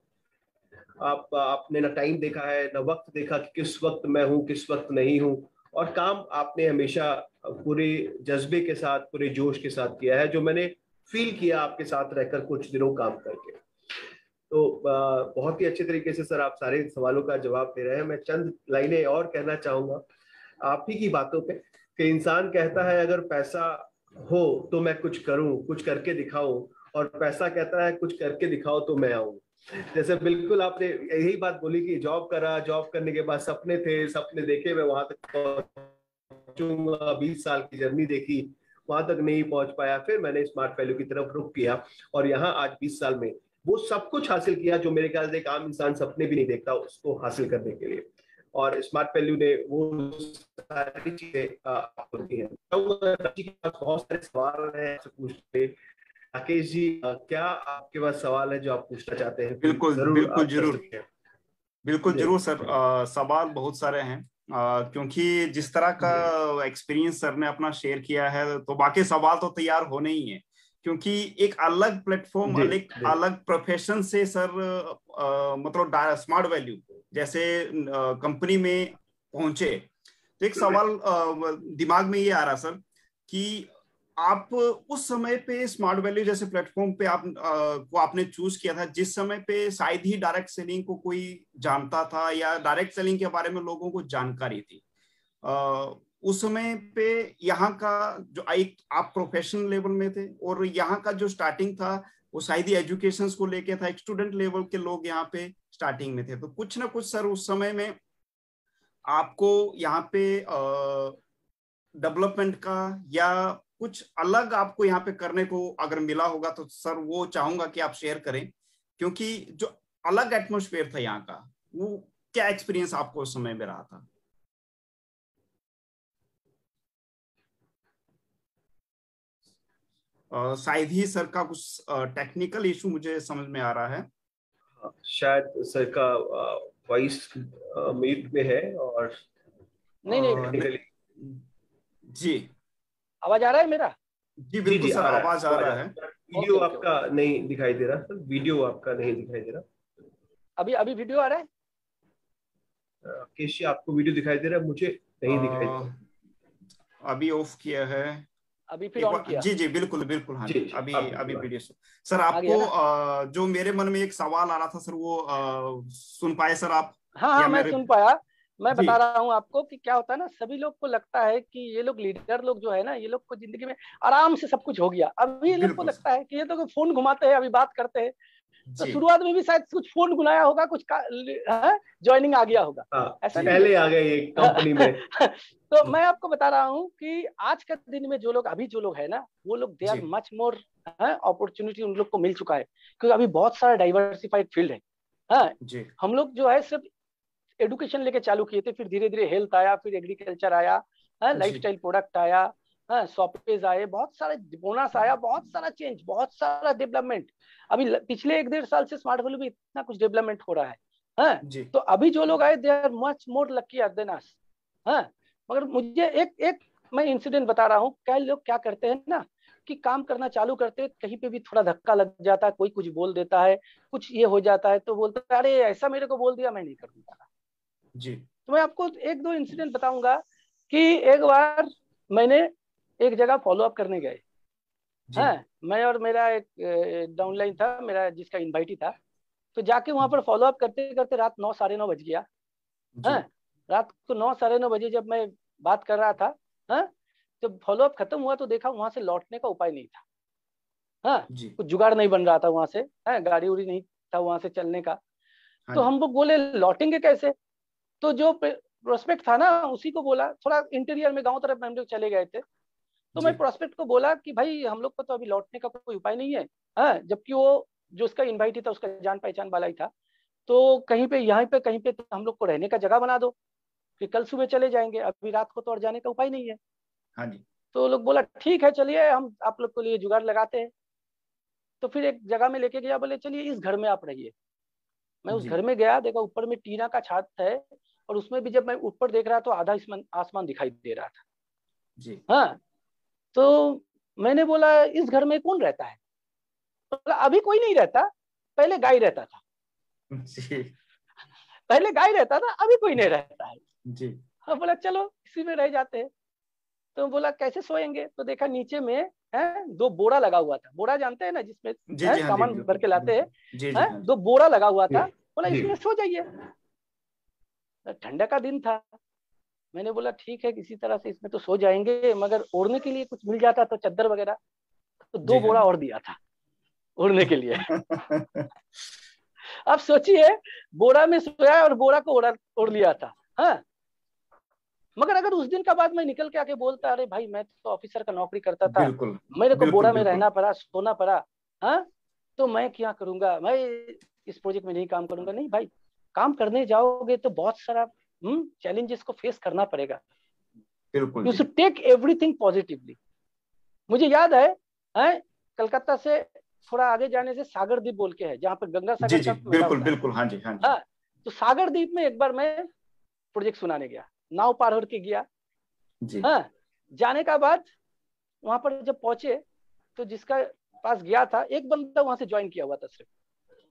आपने ना टाइम देखा है ना वक्त देखा कि किस वक्त मैं हूँ किस वक्त नहीं हूँ, और काम आपने हमेशा पूरे जज्बे के साथ, पूरे जोश के साथ किया है, जो मैंने फील किया आपके साथ रहकर कुछ दिनों काम करके। तो बहुत ही अच्छे तरीके से सर आप सारे सवालों का जवाब दे रहे हैं। मैं चंद लाइनें और कहना चाहूंगा आप ही की बातों पे, कि इंसान कहता है अगर पैसा हो तो मैं कुछ करूं, कुछ करके दिखाऊं, और पैसा कहता है कुछ करके दिखाओ तो मैं आऊं। जैसे बिल्कुल आपने यही बात बोली कि जॉब करा, जॉब करने के बाद सपने थे, सपने देखे, मैं वहां तक पहुंचूंगा, 20 साल की जर्नी देखी, वहां तक नहीं पहुंच पाया, फिर मैंने स्मार्ट वैल्यू की तरफ रुख किया और यहाँ आज 20 साल में वो सब कुछ हासिल किया जो मेरे ख्याल से एक आम इंसान सपने भी नहीं देखता उसको हासिल करने के लिए। और स्मार्ट वैल्यू ने वो सारी चीजें होती हैं। बहुत सारे सवाल हैं आपसे पूछने। राकेश जी, क्या आपके पास सवाल है जो आप पूछना चाहते हैं? बिल्कुल बिल्कुल जरूर, बिल्कुल जरूर सर। सवाल बहुत सारे हैं, क्योंकि जिस तरह का एक्सपीरियंस सर ने अपना शेयर किया है तो बाकी सवाल तो तैयार होने ही है, क्योंकि एक अलग प्लेटफॉर्म, अलग प्रोफेशन से सर, मतलब स्मार्ट वैल्यू जैसे कंपनी में पहुंचे। तो एक सवाल दिमाग में ये आ रहा सर कि आप उस समय पे स्मार्ट वैल्यू जैसे प्लेटफॉर्म पे आप को आपने चूज किया था, जिस समय पे शायद ही डायरेक्ट सेलिंग को कोई जानता था या डायरेक्ट सेलिंग के बारे में लोगों को जानकारी थी। उस समय पे यहाँ का जो एक आप प्रोफेशनल लेवल में थे और यहाँ का जो स्टार्टिंग था वो शायद ही एजुकेशन को लेके था, एक स्टूडेंट लेवल के लोग यहाँ पे स्टार्टिंग में थे। तो कुछ ना कुछ सर उस समय में आपको यहाँ पे डेवलपमेंट का या कुछ अलग आपको यहाँ पे करने को अगर मिला होगा तो सर वो चाहूंगा कि आप शेयर करें, क्योंकि जो अलग एटमॉस्फेयर था यहाँ का, वो क्या एक्सपीरियंस आपको उस समय में रहा था? शायद ही सर का कुछ टेक्निकल इशू मुझे समझ में आ रहा है। शायद सर का वॉइस म्यूट में है और नहीं जी आवाज आ रहा है मेरा? जी बिल्कुल सर, आवाज आ रहा है। वीडियो आपका नहीं दिखाई दे रहा सर, वीडियो आपका नहीं दिखाई दे रहा। अभी वीडियो आ रहा है? केशी आपको वीडियो दिखाई दे रहा है? मुझे नहीं दिखाई दे रहा। अभी ऑफ किया है, अभी फिर ऑन किया। जी जी बिल्कुल बिल्कुल, हाँ जी, अभी वीडियो सर आपको जो मेरे मन में एक सवाल आ रहा था सर, वो सुन पाए सर आप? हाँ मैं सुन पाया। मैं बता रहा हूँ आपको कि क्या होता है ना, सभी लोग को लगता है कि ये लोग लीडर लोग जो है ना, ये लोग को जिंदगी में आराम से सब कुछ हो गया। अभी ये लोग को लगता है कि ये तो फोन घुमाते हैं, अभी बात करते हैं। तो शुरुआत में भी शायद कुछ फोन घुमाया होगा, कुछ ज्वाइनिंग आ गया होगा, ऐसा पहले आ गए ये कंपनी में। तो मैं आपको बता रहा हूँ कि आज के दिन में जो लोग है ना, वो लोग they are much more opportunity उन लोग को मिल चुका है, क्योंकि अभी बहुत सारा डाइवर्सिफाइड फील्ड है। हम लोग जो है सिर्फ एडुकेशन लेके चालू किए थे, फिर धीरे धीरे हेल्थ आया, फिर एग्रीकल्चर आया, लाइफस्टाइल प्रोडक्ट आया, सॉफ्टवेयर आए, बहुत सारे बोनस आया, बहुत सारा चेंज, बहुत सारा डेवलपमेंट। अभी पिछले 1-1.5 साल से स्मार्ट वैल्यू में इतना कुछ डेवलपमेंट हो रहा है। तो अभी जो लोग आए they are much more lucky than us. मगर मुझे एक मैं इंसिडेंट बता रहा हूँ। क्या लोग क्या करते हैं ना कि काम करना चालू करते हैं, कहीं पे भी थोड़ा धक्का लग जाता है, कोई कुछ बोल देता है, कुछ ये हो जाता है, तो बोलते हैं अरे ऐसा मेरे को बोल दिया, मैं नहीं करूंगा जी। तो मैं आपको 1-2 इंसिडेंट बताऊंगा कि एक बार मैंने एक जगह फॉलो अप करने गए, मैं और मेरा एक डाउनलाइन था मेरा, जिसका इनवाइट ही था। तो जाके वहां पर फॉलो अप करते करते रात 9 साढ़े 9 बज गया। रात को 9 साढ़े 9 बजे जब मैं बात कर रहा था, जब फॉलो अप खत्म हुआ तो देखा वहां से लौटने का उपाय नहीं था। कुछ जुगाड़ नहीं बन रहा था वहां से, गाड़ी उड़ी नहीं था वहां से चलने का। तो हम लोग बोले लौटेंगे कैसे? तो जो प्रोस्पेक्ट था ना, उसी को बोला, थोड़ा इंटीरियर में गांव तरफ हम लोग चले गए थे। तो मैं प्रोस्पेक्ट को बोला कि भाई हम लोग को तो अभी लौटने का कोई उपाय नहीं है, जबकि वो जो उसका इनवाइट था उसका जान पहचान वाला ही था। तो कहीं पे यहाँ पे कहीं पे तो हम लोग को रहने का जगह बना दो, फिर कल सुबह चले जाएंगे, अभी रात को तो और जाने का उपाय नहीं है। हाँ जी। तो लोग बोला ठीक है चलिए हम आप लोग के लिए जुगाड़ लगाते हैं। तो फिर एक जगह में लेके गया, बोले चलिए इस घर में आप रहिए। मैं उस घर में गया, देखा ऊपर में टीना का छत है, और उसमें भी जब मैं ऊपर देख रहा तो आधा आसमान दिखाई दे रहा था जी। तो मैंने बोला इस घर में कौन रहता है? बोला अभी कोई नहीं रहता, पहले गाय रहता था जी। पहले गाय रहता था, अभी कोई नहीं रहता है जी। हाँ, बोला चलो इसी में रह जाते हैं। तो बोला कैसे सोएंगे? तो देखा नीचे में 2 बोरा लगा हुआ था। बोरा जानते हैं ना, जिसमें सामान भर के लाते हैं, 2 बोरा लगा हुआ था। बोला इसमें सो जाइए। ठंडा का दिन था, मैंने बोला ठीक है किसी तरह से इसमें तो सो जाएंगे, मगर ओढ़ने के लिए कुछ मिल जाता तो चद्दर वगैरह। तो 2 बोरा और दिया था ओढ़ने के लिए। अब सोचिए, बोरा में सोया और बोरा को ओढ़ लिया था। मगर अगर उस दिन का बाद मैं निकल के आके बोलता, अरे भाई मैं तो ऑफिसर का नौकरी करता था, बिल्कुल मेरे को बोरा में बिल्कुल रहना पड़ा, सोना पड़ा, हाँ, तो मैं क्या करूंगा, मैं इस प्रोजेक्ट में नहीं काम करूंगा। नहीं भाई, काम करने जाओगे तो बहुत सारा चैलेंजेस को फेस करना पड़ेगा। बिल्कुल यू जी। Should take everything positively. मुझे याद है, कलकत्ता से थोड़ा आगे जाने से सागर द्वीप बोल के है, जहाँ पर गंगा जी सागर जी का मेला बिल्कुल होता है। बिल्कुल, हाँ जी हाँ जी। हाँ, तो सागर द्वीप में एक बार मैं प्रोजेक्ट सुनाने गया, नाव पार होकर के गया। जी हाँ, जाने का बाद वहां पर जब पहुंचे तो जिसका पास गया था, एक बंदा वहां से ज्वाइन किया हुआ था सिर्फ।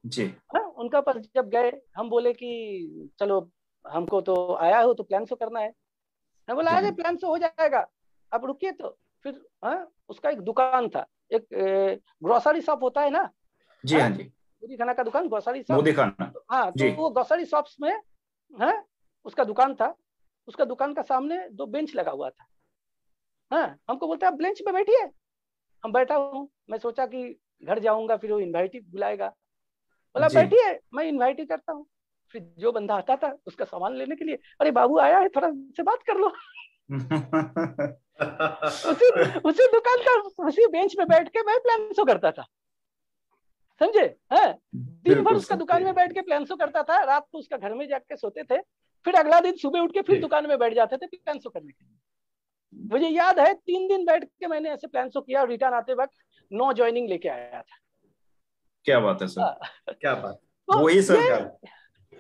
जी हाँ, उनका पास जब गए, हम बोले कि चलो हमको तो आया हो तो प्लान सो करना है। मैं बोला जी अरे प्लान से हो जाएगा, आप रुकिए। तो फिर उसका एक दुकान था, एक ग्रोसरी शॉप होता है ना, जी हाँ जी, मुदी खाना का दुकान, ग्रोसरी शॉप। मोदी खाना। हाँ, तो जी वो ग्रोसरी शॉप्स में उसका दुकान था। उसका दुकान का सामने 2 बेंच लगा हुआ था। हाँ, हमको बोलता है बेंच पे बैठिए। हम बैठा हूँ, मैं सोचा कि घर जाऊंगा फिर वो इन्वाइट ही बुलाएगा। बोला जी बैठिए, मैं इन्वाइट ही करता हूँ। फिर जो बंदा आता था उसका सामान लेने के लिए, अरे बाबू आया है, थोड़ा से बात कर लो। उसी उसी दुकान का उसी बेंच पे बैठ के मैं प्लान शो करता था, समझे। है, दिन भर बिल्कुल उसका सर। दुकान में बैठ के प्लान शो करता था, रात को उसका घर में जाके सोते थे, फिर अगला दिन सुबह उठ के फिर दुकान में बैठ जाते थे प्लान शो करने के लिए। मुझे याद है 3 दिन बैठ के मैंने ऐसे प्लान शो किया, रिटर्न आते वक्त 9 ज्वाइनिंग लेके आया था। क्या बात है सर, क्या बात। तो वही सर क्या।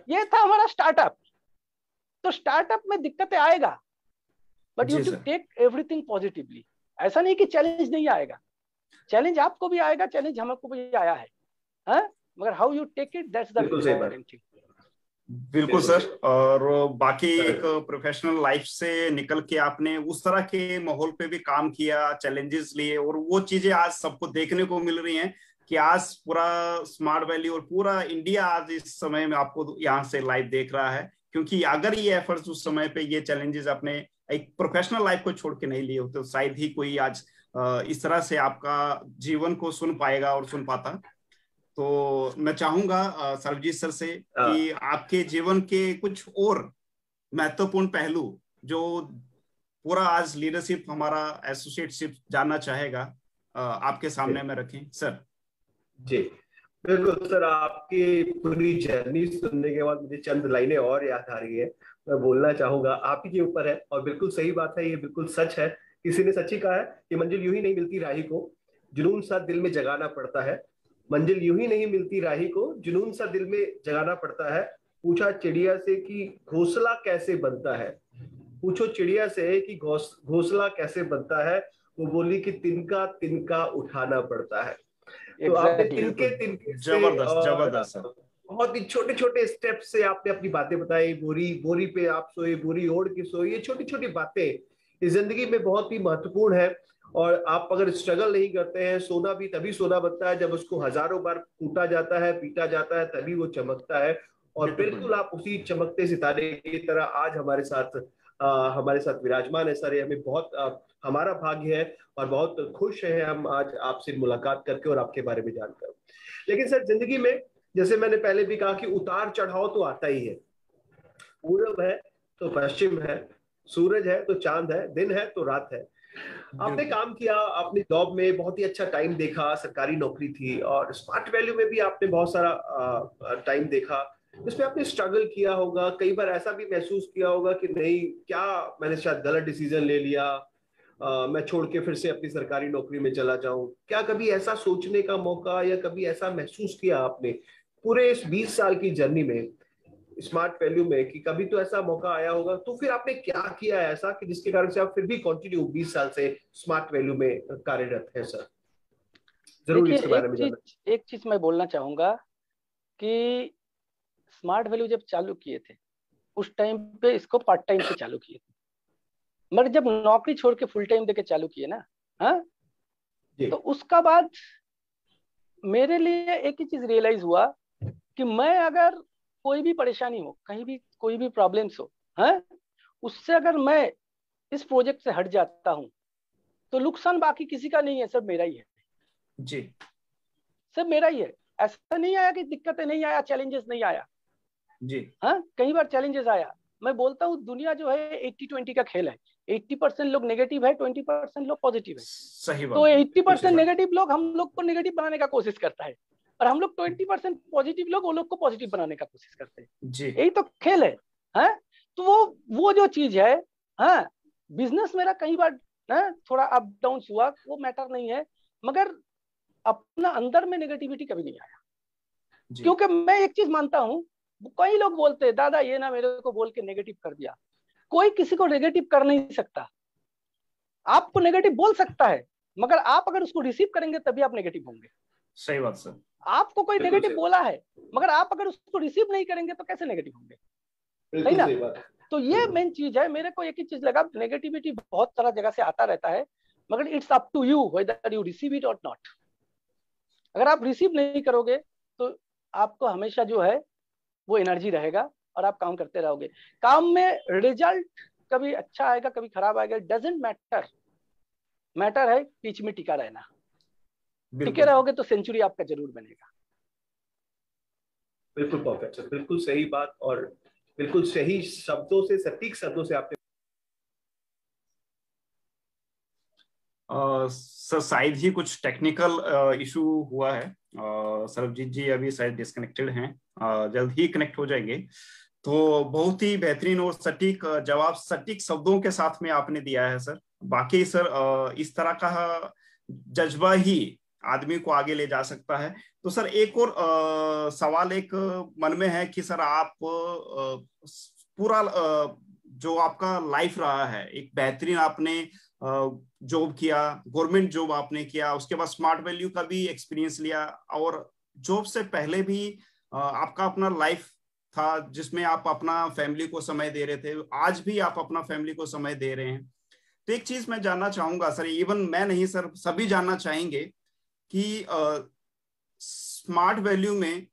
ये था हमारा स्टार्टअप। तो स्टार्टअप में दिक्कतें आएगा, बट यू जी टू सर, टेक एवरीथिंग पॉजिटिवली। ऐसा नहीं कि चैलेंज नहीं आएगा, चैलेंज आपको भी आएगा, चैलेंज हमको भी आया है, मगर how you take it, that's the बिल्कुल सही बात। Important thing. बिल्कुल सर। और बाकी एक सर, प्रोफेशनल लाइफ से निकल के आपने उस तरह के माहौल पे भी काम किया, चैलेंजेस लिए, और वो चीजें आज सबको देखने को मिल रही हैं कि आज पूरा स्मार्ट वैली और पूरा इंडिया आज इस समय में आपको यहाँ से लाइव देख रहा है। क्योंकि अगर ये एफर्ट्स उस समय पे, ये चैलेंजेस अपने एक प्रोफेशनल लाइफ को छोड़ के नहीं लिए होते, तो शायद ही कोई आज इस तरह से आपका जीवन को सुन पाएगा और सुन पाता। तो मैं चाहूंगा सर्वजीत सर से कि आपके जीवन के कुछ और महत्वपूर्ण पहलू जो पूरा आज लीडरशिप हमारा एसोसिएटशिप जानना चाहेगा, आपके सामने में रखें सर। जी बिल्कुल सर, आपकी पूरी जर्नी सुनने के बाद मुझे चंद लाइनें और याद आ रही है, मैं बोलना चाहूंगा। आप ही के ऊपर है, और बिल्कुल सही बात है, ये बिल्कुल सच है। किसी ने सच ही कहा है कि मंजिल यूं ही नहीं मिलती राही को, जुनून सा दिल में जगाना पड़ता है। मंजिल यूं ही नहीं मिलती राही को, जुनून सा दिल में जगाना पड़ता है। पूछा चिड़िया से कि घोंसला कैसे बनता है, पूछो चिड़िया से कि घोंसला कैसे बनता है, वो बोली कि तिनका तिनका उठाना पड़ता है। तो आपने एग्जैक्टली। तिनके तिनके से जबरदस्त जबरदस्त सर। बहुत ही छोटे छोटे स्टेप से आपने अपनी बातें बताई। बोरी बोरी पे आप सोए, बोरी ओढ़ के सोए, ये छोटी छोटी बातें इस जिंदगी में बहुत ही महत्वपूर्ण है। और आप अगर स्ट्रगल नहीं करते हैं, सोना भी तभी सोना बनता है जब उसको हजारों बार कूटा जाता है, पीटा जाता है, तभी वो चमकता है। और बिल्कुल आप उसी चमकते सितारे की तरह आज हमारे साथ विराजमान है सर। ये हमें बहुत हमारा भाग्य है, और बहुत खुश हैं हम आज आपसे मुलाकात करके और आपके बारे में जानकर। लेकिन सर, जिंदगी में जैसे मैंने पहले भी कहा कि उतार चढ़ाव तो आता ही है। पूरब है तो पश्चिम है, सूरज है तो चांद है, दिन है तो रात है। आपने काम किया, आपने जॉब में बहुत ही अच्छा टाइम देखा, सरकारी नौकरी थी, और स्मार्ट वैल्यू में भी आपने बहुत सारा टाइम देखा, जिसमें आपने स्ट्रगल किया होगा। कई बार ऐसा भी महसूस किया होगा कि नहीं, क्या मैंने शायद गलत डिसीजन ले लिया, मैं छोड़ के फिर से अपनी सरकारी नौकरी में चला जाऊं। क्या कभी ऐसा सोचने का मौका, या कभी ऐसा महसूस किया आपने पूरे इस 20 साल की जर्नी में, स्मार्ट वैल्यू में, कि कभी तो ऐसा मौका आया होगा? तो फिर आपने क्या किया ऐसा कि जिसके कारण से आप फिर भी कंटिन्यू 20 साल से स्मार्ट वैल्यू में कार्यरत हैं सर? जरूर देखिए, इसके बारे में जानना। एक चीज मैं बोलना चाहूंगा कि स्मार्ट वैल्यू जब चालू किए थे उस टाइम पे इसको पार्ट टाइम से चालू किए थे, मगर जब नौकरी छोड़ के फुल टाइम देके चालू किए ना, हाँ, तो उसका बाद मेरे लिए एक ही चीज रियलाइज हुआ कि मैं अगर कोई भी परेशानी हो, कहीं भी कोई भी प्रॉब्लम्स हो, हाँ, उससे अगर मैं इस प्रोजेक्ट से हट जाता हूं तो नुकसान बाकी किसी का नहीं है, सब मेरा ही है। जी, सब मेरा ही है। ऐसा नहीं आया कि दिक्कतें नहीं आया, चैलेंजेस नहीं आया। जी, हाँ, कई बार चैलेंजेस आया, मैं बोलता हूँ दुनिया जो है 80-20 का खेल है। 80% लोग नेगेटिव है, 20% लोग पॉजिटिव है। सही बात। तो 80% नेगेटिव लोग हम लोग को नेगेटिव बनाने का कोशिश करता है, और हम लोग 20% पॉजिटिव लोग वो लोग को पॉजिटिव बनाने का कोशिश करते हैं जी। यही तो खेल है, हैं? तो वो जो चीज है, हाँ, बिजनेस मेरा कई बार थोड़ा अप डाउन हुआ, वो मैटर नहीं है, मगर अपना अंदर में नेगेटिविटी कभी नहीं आया। क्योंकि मैं एक चीज मानता हूँ, कई लोग बोलते हैं दादा ये ना मेरे को बोल के नेगेटिव कर दिया। कोई किसी को नेगेटिव कर नहीं सकता। आपको नेगेटिव बोल सकता है, मगर आप अगर उसको रिसीव करेंगे तभी आप नेगेटिव होंगे। सही बात सर। आपको कोई नेगेटिव बोला है, मगर आप अगर उसको रिसीव नहीं करेंगे तो कैसे नेगेटिव होंगे? सही ना? तो ये मेन चीज है। मेरे को एक ही चीज लगा, नेगेटिविटी बहुत सारा जगह से आता रहता है, मगर it's up to you whether you receive it or not. अगर आप रिसीव नहीं करोगे तो आपको हमेशा जो है वो एनर्जी रहेगा और आप काम करते रहोगे। काम में रिजल्ट कभी अच्छा आएगा कभी खराब आएगा, डजंट मैटर। मैटर है बीच में टिका रहना। टिके रहोगे तो सेंचुरी आपका जरूर बनेगा। बिल्कुल परफेक्ट सर, बिल्कुल सही बात, और बिल्कुल सही शब्दों से, सटीक शब्दों से आपने। सर शायद ही कुछ टेक्निकल इशू हुआ है। सरबजीत जी अभी शायद डिस्कनेक्टेड हैं, जल्द ही कनेक्ट हो जाएंगे। तो बहुत ही बेहतरीन और सटीक जवाब सटीक शब्दों के साथ में आपने दिया है सर। बाकी सर इस तरह का जज्बा ही आदमी को आगे ले जा सकता है। तो सर एक और सवाल एक मन में है कि सर आप पूरा जो आपका लाइफ रहा है, एक बेहतरीन आपने जॉब किया, गवर्नमेंट जॉब आपने किया, उसके बाद स्मार्ट वैल्यू का भी एक्सपीरियंस लिया, और जॉब से पहले भी आपका अपना लाइफ था जिसमें आप अपना फैमिली को समय दे रहे थे। आज भी आप अपना फैमिली को समय दे रहे हैं। तो एक चीज मैं जानना चाहूंगा सर, इवन मैं नहीं सर सभी जानना चाहेंगे कि स्मार्ट वैल्यू में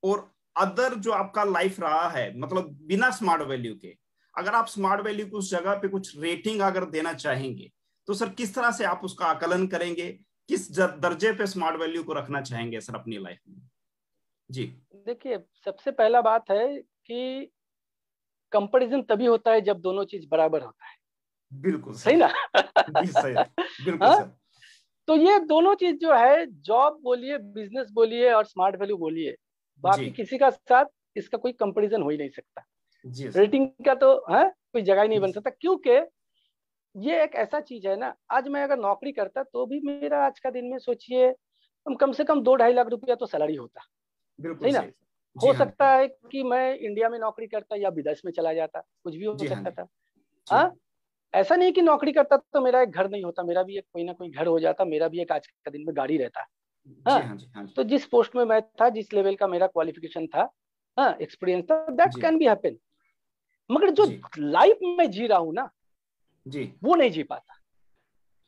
और अदर जो आपका लाइफ रहा है, मतलब बिना स्मार्ट वैल्यू के, अगर आप स्मार्ट वैल्यू को उस जगह पे कुछ रेटिंग अगर देना चाहेंगे तो सर किस तरह से आप उसका आकलन करेंगे? किस दर्जे पे स्मार्ट वैल्यू को रखना चाहेंगे सर अपनी लाइफ में? जी देखिए, सबसे पहला बात है कि कंपैरिजन तभी होता है जब दोनों चीज बराबर होता है। बिल्कुल सही ना? जी सही, बिल्कुल सर। तो ये दोनों चीज जो है, जॉब बोलिए, बिजनेस बोलिए और स्मार्ट वैल्यू बोलिए, बाकी किसी का साथ इसका कोई कंपैरिजन हो ही नहीं सकता। रेटिंग का तो कोई जगह ही नहीं बन सकता, क्योंकि ये एक ऐसा चीज है ना। आज मैं अगर नौकरी करता तो भी मेरा आज का दिन में सोचिए कम से कम 2-2.5 लाख रुपया तो सैलरी होता। सही ना? हो सकता है कि मैं इंडिया में नौकरी करता या विदेश में चला जाता, कुछ भी हो सकता था। हाँ, ऐसा नहीं कि नौकरी करता तो मेरा एक घर नहीं होता, मेरा भी एक कोई ना कोई घर हो जाता, मेरा भी एक आज का दिन में गाड़ी रहता। हाँ, तो जिस पोस्ट में मैं था, जिस लेवल का मेरा क्वालिफिकेशन था, एक्सपीरियंस था, दैट कैन बी हैपन। मगर जो लाइफ में जी रहा हूं ना जी, वो नहीं जी पाता।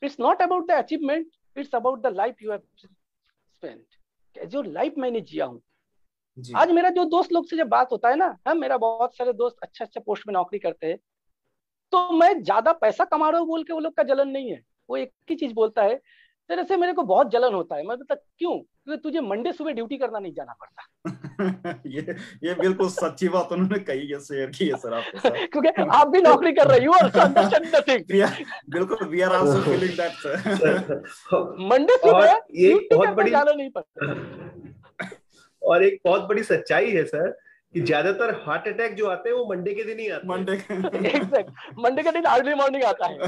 It's not about the achievement, it's about the life you have spent. जो लाइफ मैंने जिया हूं। आज मेरा जो दोस्त लोग से जब बात होता है ना, मेरा बहुत सारे दोस्त अच्छा अच्छा पोस्ट में नौकरी करते हैं, तो मैं ज्यादा पैसा कमा रहा हूँ बोल के वो लोग का जलन नहीं है। वो एक ही चीज बोलता है, तेरे से मेरे को बहुत जलन होता है। मैं बोलता क्यों? क्योंकि तुझे मंडे सुबह ड्यूटी करना नहीं जाना पड़ता। ये बिल्कुल सच्ची बात उन्होंने कही है, शेयर की है सर आपके साथ। क्योंकि आप भी नौकरी कर रही हो, आल्सो अंडरस्टैंड द थिंग। बिल्कुल, we are also feeling that sir. Monday सुबह ड्यूटी करना जाना नहीं पड़ता। और एक बहुत बड़ी सच्चाई है सर कि ज्यादातर हार्ट अटैक जो आते हैं वो मंडे के दिन ही आते हैं। मंडे के दिन अर्ली मॉर्निंग आता है।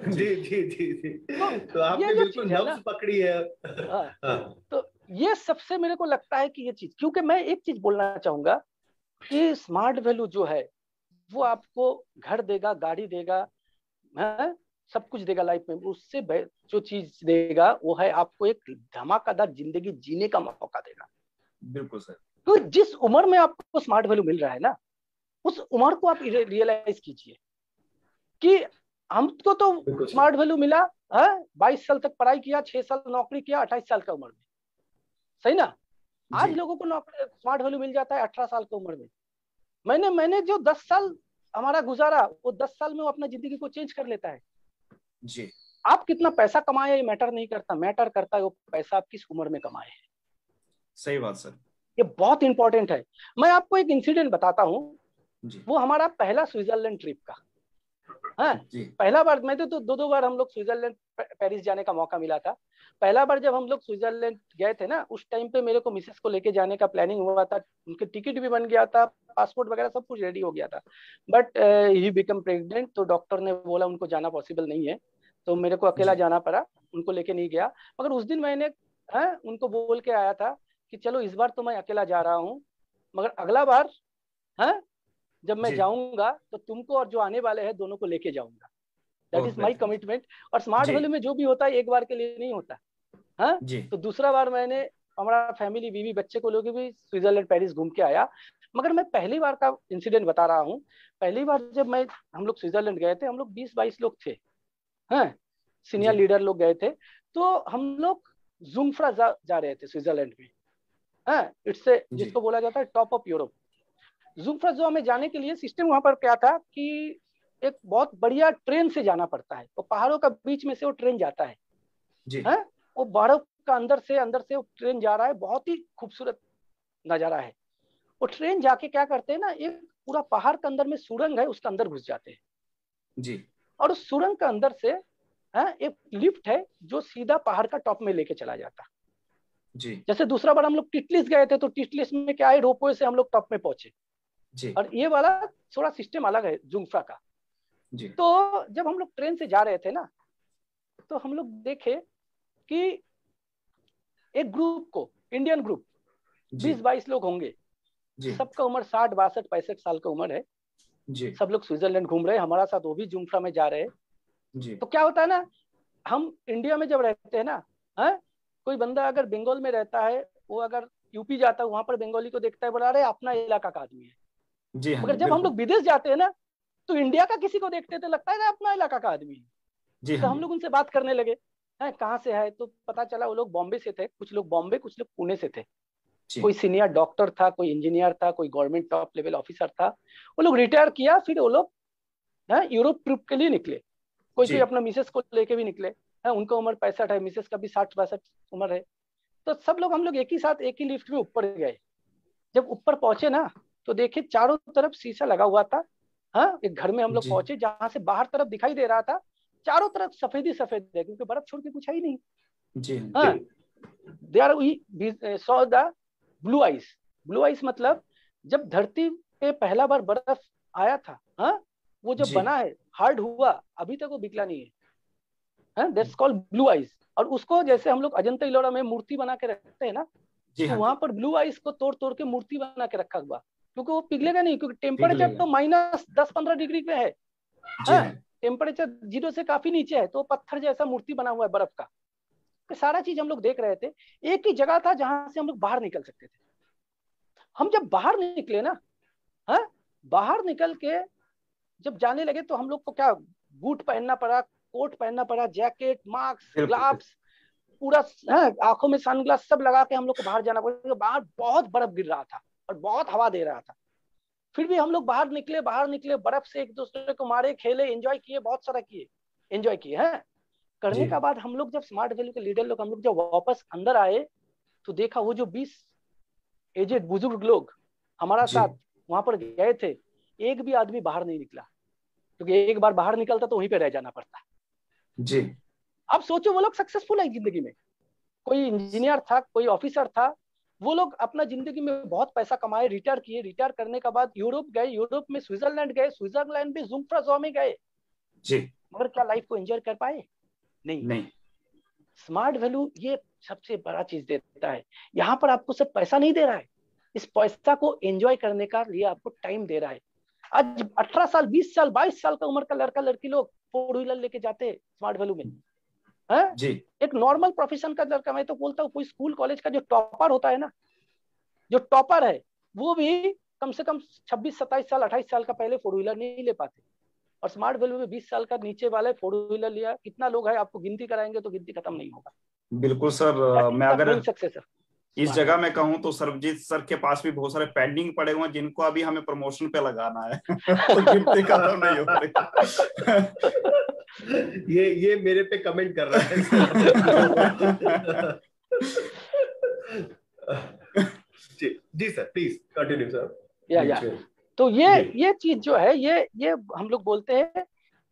जी जी जी जी। तो आपने बिल्कुल नब्ज पकड़ी है। तो ये सबसे मेरे को लगता है कि ये चीज, क्योंकि मैं एक चीज बोलना चाहूंगा कि स्मार्ट वैल्यू जो है वो आपको घर देगा, गाड़ी देगा, सब कुछ देगा लाइफ में। उससे जो चीज देगा वो है आपको एक धमाकेदार जिंदगी जीने का मौका देगा। बिल्कुल सर। तो जिस उम्र में आपको स्मार्ट वैल्यू मिल रहा है ना, उस उम्र को आप रियलाइज कीजिए कि हमको तो स्मार्ट वैल्यू मिला 22 साल तक पढ़ाई किया, 6 साल नौकरी किया, 28 साल की उम्र में। सही ना? आज लोगों को नौकरी स्मार्ट वैल्यू मिल जाता है 18 साल की उम्र में। मैंने जो 10 साल हमारा गुजारा, वो 10 साल में वो अपना जिंदगी को चेंज कर लेता है जी। आप कितना पैसा कमाए ये मैटर नहीं करता, मैटर करता है वो पैसा आप किस उम्र में कमाए हैं। सही बात सर। ये बहुत इंपॉर्टेंट है। मैं आपको एक इंसिडेंट बताता हूँ, वो हमारा पहला स्विट्जरलैंड ट्रिप का। हाँ, पहला बार मैं तो दो बार हम लोग स्विट्जरलैंड पेरिस जाने का मौका मिला था। पहला बार जब हम लोग स्विट्जरलैंड गए थे ना, उस टाइम पे मेरे को मिसेस को लेके जाने का प्लानिंग हुआ था, उनके टिकट भी बन गया था, पासपोर्ट वगैरह सब कुछ रेडी हो गया था, बट ही बिकम प्रेग्नेंट, तो डॉक्टर ने बोला उनको जाना पॉसिबल नहीं है, तो मेरे को अकेला जाना पड़ा, उनको लेके नहीं गया। मगर उस दिन मैंने उनको बोल के आया था कि चलो इस बार तो मैं अकेला जा रहा हूँ, मगर अगला बार जब मैं जाऊंगा तो तुमको और जो आने वाले हैं दोनों को लेके जाऊंगा। That is my commitment. और स्मार्ट वैल्यू में जो भी होता है एक बार के लिए नहीं होता। हाँ, तो दूसरा बार मैंने हमारा फैमिली, बीवी बच्चे को लेके भी स्विट्जरलैंड पेरिस घूम के आया। मगर मैं पहली बार का इंसिडेंट बता रहा हूँ। पहली बार जब हम लोग स्विट्जरलैंड गए थे, हम लोग 20-22 लोग थे, सीनियर लीडर लोग गए थे। तो हम लोग ज़ुंगफ्रा जा रहे थे स्विट्जरलैंड में। इट्स जिसको बोला जाता है टॉप ऑफ यूरोप। ज़ुंगफ्रा में जाने के लिए सिस्टम वहां पर क्या था कि एक बहुत बढ़िया ट्रेन से जाना पड़ता है, वो पहाड़ों का बीच में से वो ट्रेन जाता है वो बर्फ का अंदर से वो ट्रेन जा रहा है, बहुत ही खूबसूरत नजारा है। वो ट्रेन जाके क्या करते हैं ना, एक पूरा पहाड़ के अंदर में सुरंग है, उसके अंदर घुस जाते हैं और उस सुरंग के अंदर से एक लिफ्ट है जो सीधा पहाड़ का टॉप में लेके चला जाता जैसे दूसरा बार हम लोग टिटलिस गए थे, तो टिटलिस में क्या है, रोपवे से हम लोग टॉप में पहुंचे और ये वाला थोड़ा सिस्टम अलग है ज़ुंगफ्रा का। तो जब हम लोग ट्रेन से जा रहे थे ना, तो हम लोग देखे कि एक ग्रुप को, इंडियन ग्रुप 20-22 लोग होंगे, सबका उम्र 60-62-65 साल का उम्र है। सब लोग स्विट्जरलैंड घूम रहे हैं, हमारा साथ वो भी ज़ुंगफ्रा में जा रहे हैं। तो क्या होता है ना, हम इंडिया में जब रहते हैं ना, कोई बंदा अगर बंगाल में रहता है, वो अगर यूपी जाता है, वहां पर बंगाली को देखता है, बोला रहे अपना इलाका का आदमी है। मगर जब हम लोग विदेश जाते हैं ना, तो इंडिया का किसी को देखते तो लगता है ना अपना इलाका का आदमी है। तो हम लोग उनसे बात करने लगे, कहाँ से है, तो पता चला वो लोग बॉम्बे से थे, कुछ लोग बॉम्बे, कुछ लोग पुणे से थे। कोई सीनियर डॉक्टर था, कोई इंजीनियर था, कोई गवर्नमेंट टॉप लेवल ऑफिसर था। वो लोग रिटायर किया, फिर वो लोग यूरोप ट्रिप के लिए निकले। कोई अपना मिसेस को लेके भी निकले, उनका उम्र 65 है, मिसेस का भी 60-62 उम्र है। तो सब लोग हम लोग एक ही साथ एक ही लिफ्ट में ऊपर गए। जब ऊपर पहुंचे ना, तो देखे चारों तरफ शीशा लगा हुआ था। एक घर में हम लोग पहुंचे जहां से बाहर तरफ दिखाई दे रहा था, चारों तरफ सफेद ही सफेद है, क्योंकि बर्फ छोड़ के कुछ है ही नहीं। There we saw the blue ice. Blue ice मतलब जब धरती पे पहला बार बर्फ आया था, वो जब बना है, हार्ड हुआ, अभी तक वो बिकला नहीं है। That's called blue eyes. और उसको जैसे हम लोग अजंता इलोरा में मूर्ति बना के रखते हैं ना, तो वहां पर ब्लू आइस को तोड़ तोड़ के मूर्ति बना के रखा हुआ, क्योंकि वो पिघलेगा नहीं, क्योंकि टेम्परेचर तो -10-15 डिग्री पे है। टेम्परेचर 0 से काफी नीचे है, तो पत्थर जैसा मूर्ति बना हुआ है बर्फ का। तो सारा चीज हम लोग देख रहे थे। एक ही जगह था जहां से हम लोग बाहर निकल सकते थे। हम जब बाहर निकले ना, बाहर निकल के जब जाने लगे, तो हम लोग को क्या बूट पहनना पड़ा, कोट पहनना पड़ा, जैकेट, मास्क, ग्लव्स, पूरा आंखों में सनग्लास सब लगा के हम लोग को बाहर जाना पड़ा। बाहर बहुत बर्फ गिर रहा था और बहुत हवा दे रहा था। फिर भी हम लोग बाहर निकले, बर्फ से एक दूसरे को मारे, खेले, एंजॉय किए, बहुत सारा एंजॉय किए हैं। करने का बाद हम लोग जब स्मार्ट वैल्यू के लीडर लोग हम लोग जब वापस अंदर आए, तो देखा वो जो 20 एजेड बुजुर्ग लोग हमारा साथ वहां पर गए थे, एक भी आदमी बाहर नहीं निकला, क्योंकि एक बार बाहर निकलता तो वहीं पे रह जाना पड़ता। अब सोचो, वो लोग सक्सेसफुल है जिंदगी में। कोई इंजीनियर था, कोई ऑफिसर था, वो लोग अपना जिंदगी में बहुत पैसा कमाए, रिटायर किए, रिटायर करने के बाद यूरोप गए, यूरोप में स्विट्जरलैंड गए, स्विट्जरलैंड में ज़ुंगफ्रा में गए, मगर क्या लाइफ को एंजॉय कर पाए? नहीं। स्मार्ट वैल्यू ये सबसे बड़ा चीज देता है। यहाँ पर आपको सिर्फ पैसा नहीं दे रहा है, इस पैसा को एंजॉय करने का लिए आपको टाइम दे रहा है। आज 18 साल, 20 साल, 22 साल का उम्र का लड़का लड़की लोग 4 व्हीलर लेके जाते हैं स्मार्ट वैल्यू में। एक नॉर्मल प्रोफेशन का लड़का, मैं तो बोलता हूँ कोई स्कूल कॉलेज का जो टॉपर होता है ना, जो टॉपर है, वो भी कम से कम 26-27 साल, 28 साल का पहले 4 व्हीलर नहीं ले पाते। और स्मार्ट वैल्यू में 20 साल का नीचे वाले 4 व्हीलर लिया। कितना लोग है, आपको गिनती कराएंगे तो गिनती खत्म नहीं होगा। बिल्कुल सर। मैं अगर इस जगह में कहूँ तो सरबजीत सर के पास भी बहुत सारे पेंडिंग पड़े हुए हैं, जिनको अभी हमें प्रमोशन पे लगाना है। तो गिनती खत्म नहीं हो रही। ये मेरे पे कमेंट कर रहा है। जी सर, प्लीज कंटिन्यू सर। या तो ये चीज जो है, ये हम लोग बोलते हैं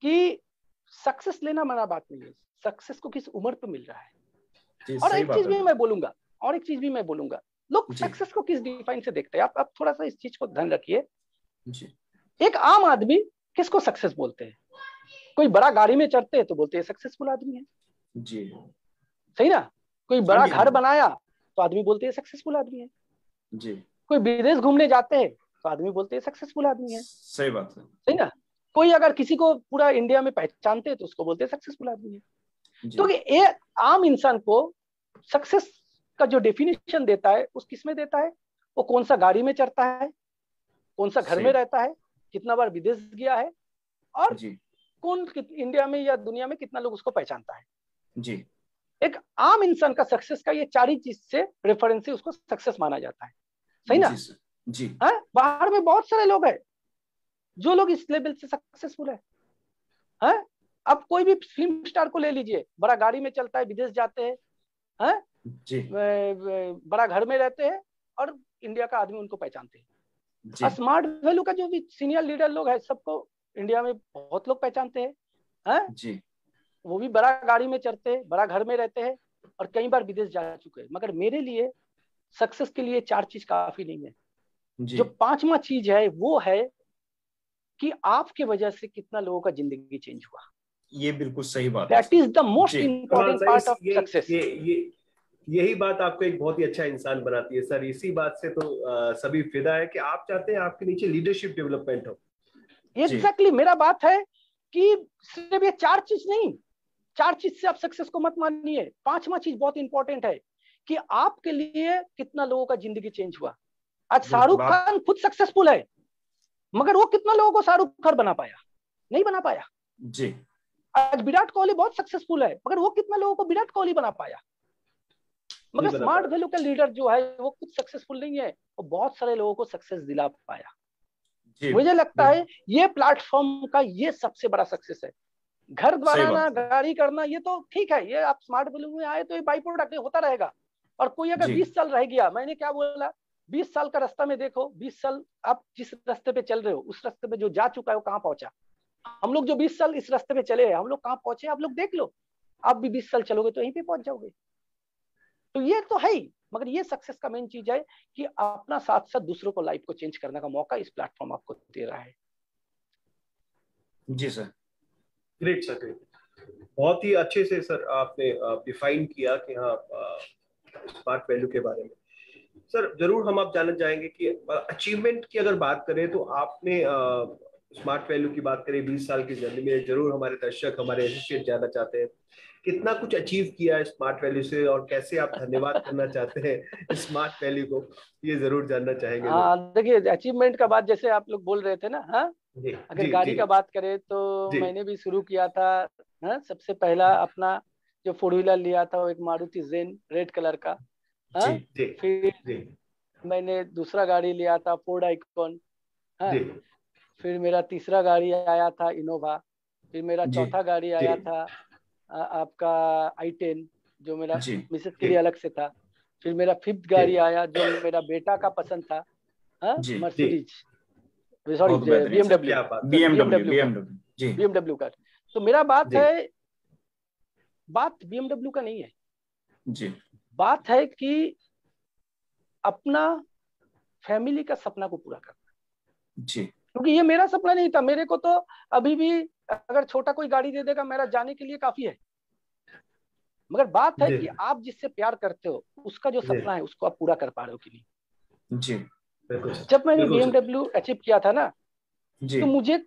कि सक्सेस लेना मना बात नहीं है, सक्सेस को किस उम्र पे मिल रहा है। और एक चीज भी मैं बोलूंगा, लोग सक्सेस को किस डिफाइन से देखते हैं। आप थोड़ा सा इस चीज को ध्यान रखिए। एक आम आदमी किसको सक्सेस बोलते हैं? कोई बड़ा गाड़ी में चढ़ते हैं तो बोलते हैं सक्सेसफुल आदमी है जी, सही ना। कोई बड़ा घर बनाया तो आदमी बोलते हैं सक्सेसफुल आदमी है जी। कोई विदेश घूमने जाते हैं तो आदमी बोलते हैं सक्सेसफुल आदमी है। सही बात है, सही ना। कोई अगर किसी को पूरा इंडिया में पहचानते हैं तो उसको बोलते हैं सक्सेसफुल आदमी है। तो ये आम इंसान को सक्सेस का जो डेफिनेशन देता है उस किसमें देता है? वो कौन सा गाड़ी में चढ़ता है, कौन सा घर में रहता है, कितना बार विदेश गया है, और कौन इंडिया में या दुनिया में कितना लोग उसको पहचानता है जी। एक आम इंसान का सक्सेस का ये चार ही चीज से रेफरेंस से उसको सक्सेस माना जाता है। सही ना जी। बाहर में बहुत सारे लोग हैं जो लोग इस लेवल से सक्सेसफुल है। अब कोई भी फिल्म स्टार को ले लीजिए, बड़ा गाड़ी में चलता है, विदेश जाते हैं, बड़ा घर में रहते हैं और इंडिया का आदमी उनको पहचानते हैं। स्मार्ट वैल्यू का जो भी सीनियर लीडर लोग है सबको इंडिया में बहुत लोग पहचानते हैं जी। वो भी बड़ा गाड़ी में चढ़ते हैं, बड़ा घर में रहते हैं और कई बार विदेश जा चुके हैं। मगर मेरे लिए सक्सेस के लिए चार चीज काफी नहीं है। जो पांचवा चीज है वो है कि आपके वजह से कितना लोगों का जिंदगी चेंज हुआ। ये बिल्कुल सही बात है। That is the most important part of success. यही बात आपको एक बहुत ही अच्छा इंसान बनाती है सर। इसी बात से तो सभी फिदा है कि आप चाहते हैं आपके नीचे लीडरशिप डेवलपमेंट हो। एग्जैक्टली मेरा बात है कि सिर्फ ये चार चीज नहीं, चार चीज से आप सक्सेस को मत मानिए। पांचवा चीज बहुत इंपॉर्टेंट है कि आपके लिए कितना लोगों का जिंदगी चेंज हुआ। आज शाहरुख खान खुद सक्सेसफुल है मगर वो कितना लोगों को शाहरुख खान बना पाया? नहीं बना पाया जी। आज विराट कोहली बहुत सक्सेसफुल है मगर वो कितना लोगों को विराट कोहली बना पाया? मगर स्मार्ट वैल्यू का लीडर जो है वो खुद सक्सेसफुल नहीं है, वो बहुत सारे लोगों को सक्सेस दिला पाया। मुझे लगता है ये प्लेटफॉर्म का ये सबसे बड़ा सक्सेस है। घर बनाना, गाड़ी करना ये तो ठीक है, ये आप स्मार्ट वैल्यू में आए तो ये बाई प्रोडक्ट होता रहेगा। और कोई अगर 20 साल रह गया, मैंने क्या बोला, 20 साल का रास्ता में देखो, 20 साल आप जिस रास्ते पे चल रहे हो उस रास्ते पे जो जा चुका है वो कहाँ पहुंचा। हम लोग जो 20 साल इस रास्ते पे चले हैं हम लोग कहाँ पहुंचे आप लोग देख लो। आप भी 20 साल चलोगे तो यहीं पे पहुंच जाओगे। तो ये तो है ही, मगर ये सक्सेस का मेन चीज है कि अपना साथ साथ दूसरों को लाइफ को चेंज करने का मौका इस प्लेटफॉर्म आपको दे रहा है। जी सर, ग्रेट सर, ग्रेट। बहुत ही अच्छे से सर आपने डिफाइन किया कि हाँ स्मार्ट वैल्यू के बारे में। सर जरूर हम आप जानना चाहेंगे कि अचीवमेंट की अगर बात करें तो आपने स्मार्ट वैल्यू की बात करें 20 साल की जर्नी में, जरूर हमारे दर्शक हमारे एसोसिएट जानना चाहते हैं कितना कुछ अचीव किया है स्मार्ट वैल्यू से और कैसे आप धन्यवाद करना चाहते हैं स्मार्ट वैल्यू को, ये जरूर जानना चाहेंगे। हाँ देखिए, अचीवमेंट का बात जैसे आप लोग बोल रहे थे ना, हाँ अगर गाड़ी का बात करें तो मैंने भी शुरू किया था। हाँ सबसे पहला अपना जो 4 व्हीलर लिया था वो एक मारुति जेन रेड कलर का। हाँ फिर मैंने दूसरा गाड़ी लिया था फोर्ड आइकॉन। हाँ फिर मेरा तीसरा गाड़ी आया था इनोवा। फिर मेरा चौथा गाड़ी आया था आपका i10 जो मेरा मिसेस के लिए अलग से था। फिर मेरा 5th गाड़ी आया जो मेरा बेटा का पसंद था, मर्सिडीज, सॉरी बीएमडब्ल्यू का। तो मेरा बात है, बात बीएमडब्ल्यू का नहीं है जी, बात है कि अपना फैमिली का सपना को पूरा करना जी। क्योंकि ये मेरा सपना नहीं था। मेरे को तो अभी भी अगर छोटा कोई गाड़ी दे देगा मेरा जाने के लिए काफी है। मगर बात है कि आप जिससे प्यार करते हो उसका जो सपना है उसको आप पूरा कर पा रहे हो कि नहीं। जी जब मैंने बीएमडब्ल्यू अचीव किया था ना तो मुझे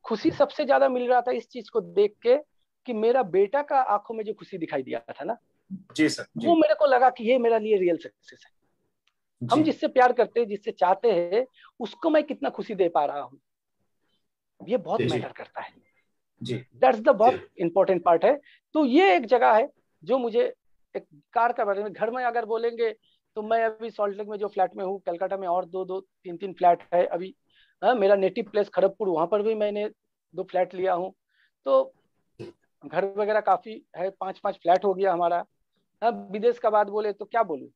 खुशी सबसे ज्यादा मिल रहा था इस चीज को देख के कि मेरा बेटा का आंखों में जो खुशी दिखाई दिया था ना जी सर, वो मेरे को लगा कि ये मेरा लिए रियल सक्सेस है। हम जिससे प्यार करते हैं, जिससे चाहते हैं, उसको मैं कितना खुशी दे पा रहा हूँ, ये बहुत मैटर करता है। दैट्स द बहुत इंपॉर्टेंट पार्ट है। तो ये एक जगह है जो मुझे एक कार का बारे में, घर में अगर बोलेंगे तो मैं अभी सॉल्ट लेक में जो फ्लैट में हूँ, कलकत्ता में और 2-3 फ्लैट है अभी। मेरा नेटिव प्लेस खड़गपुर, वहां पर भी मैंने 2 फ्लैट लिया हूँ। तो घर वगैरह काफी है, 5-5 फ्लैट हो गया हमारा। विदेश का बात बोले तो क्या बोलूं,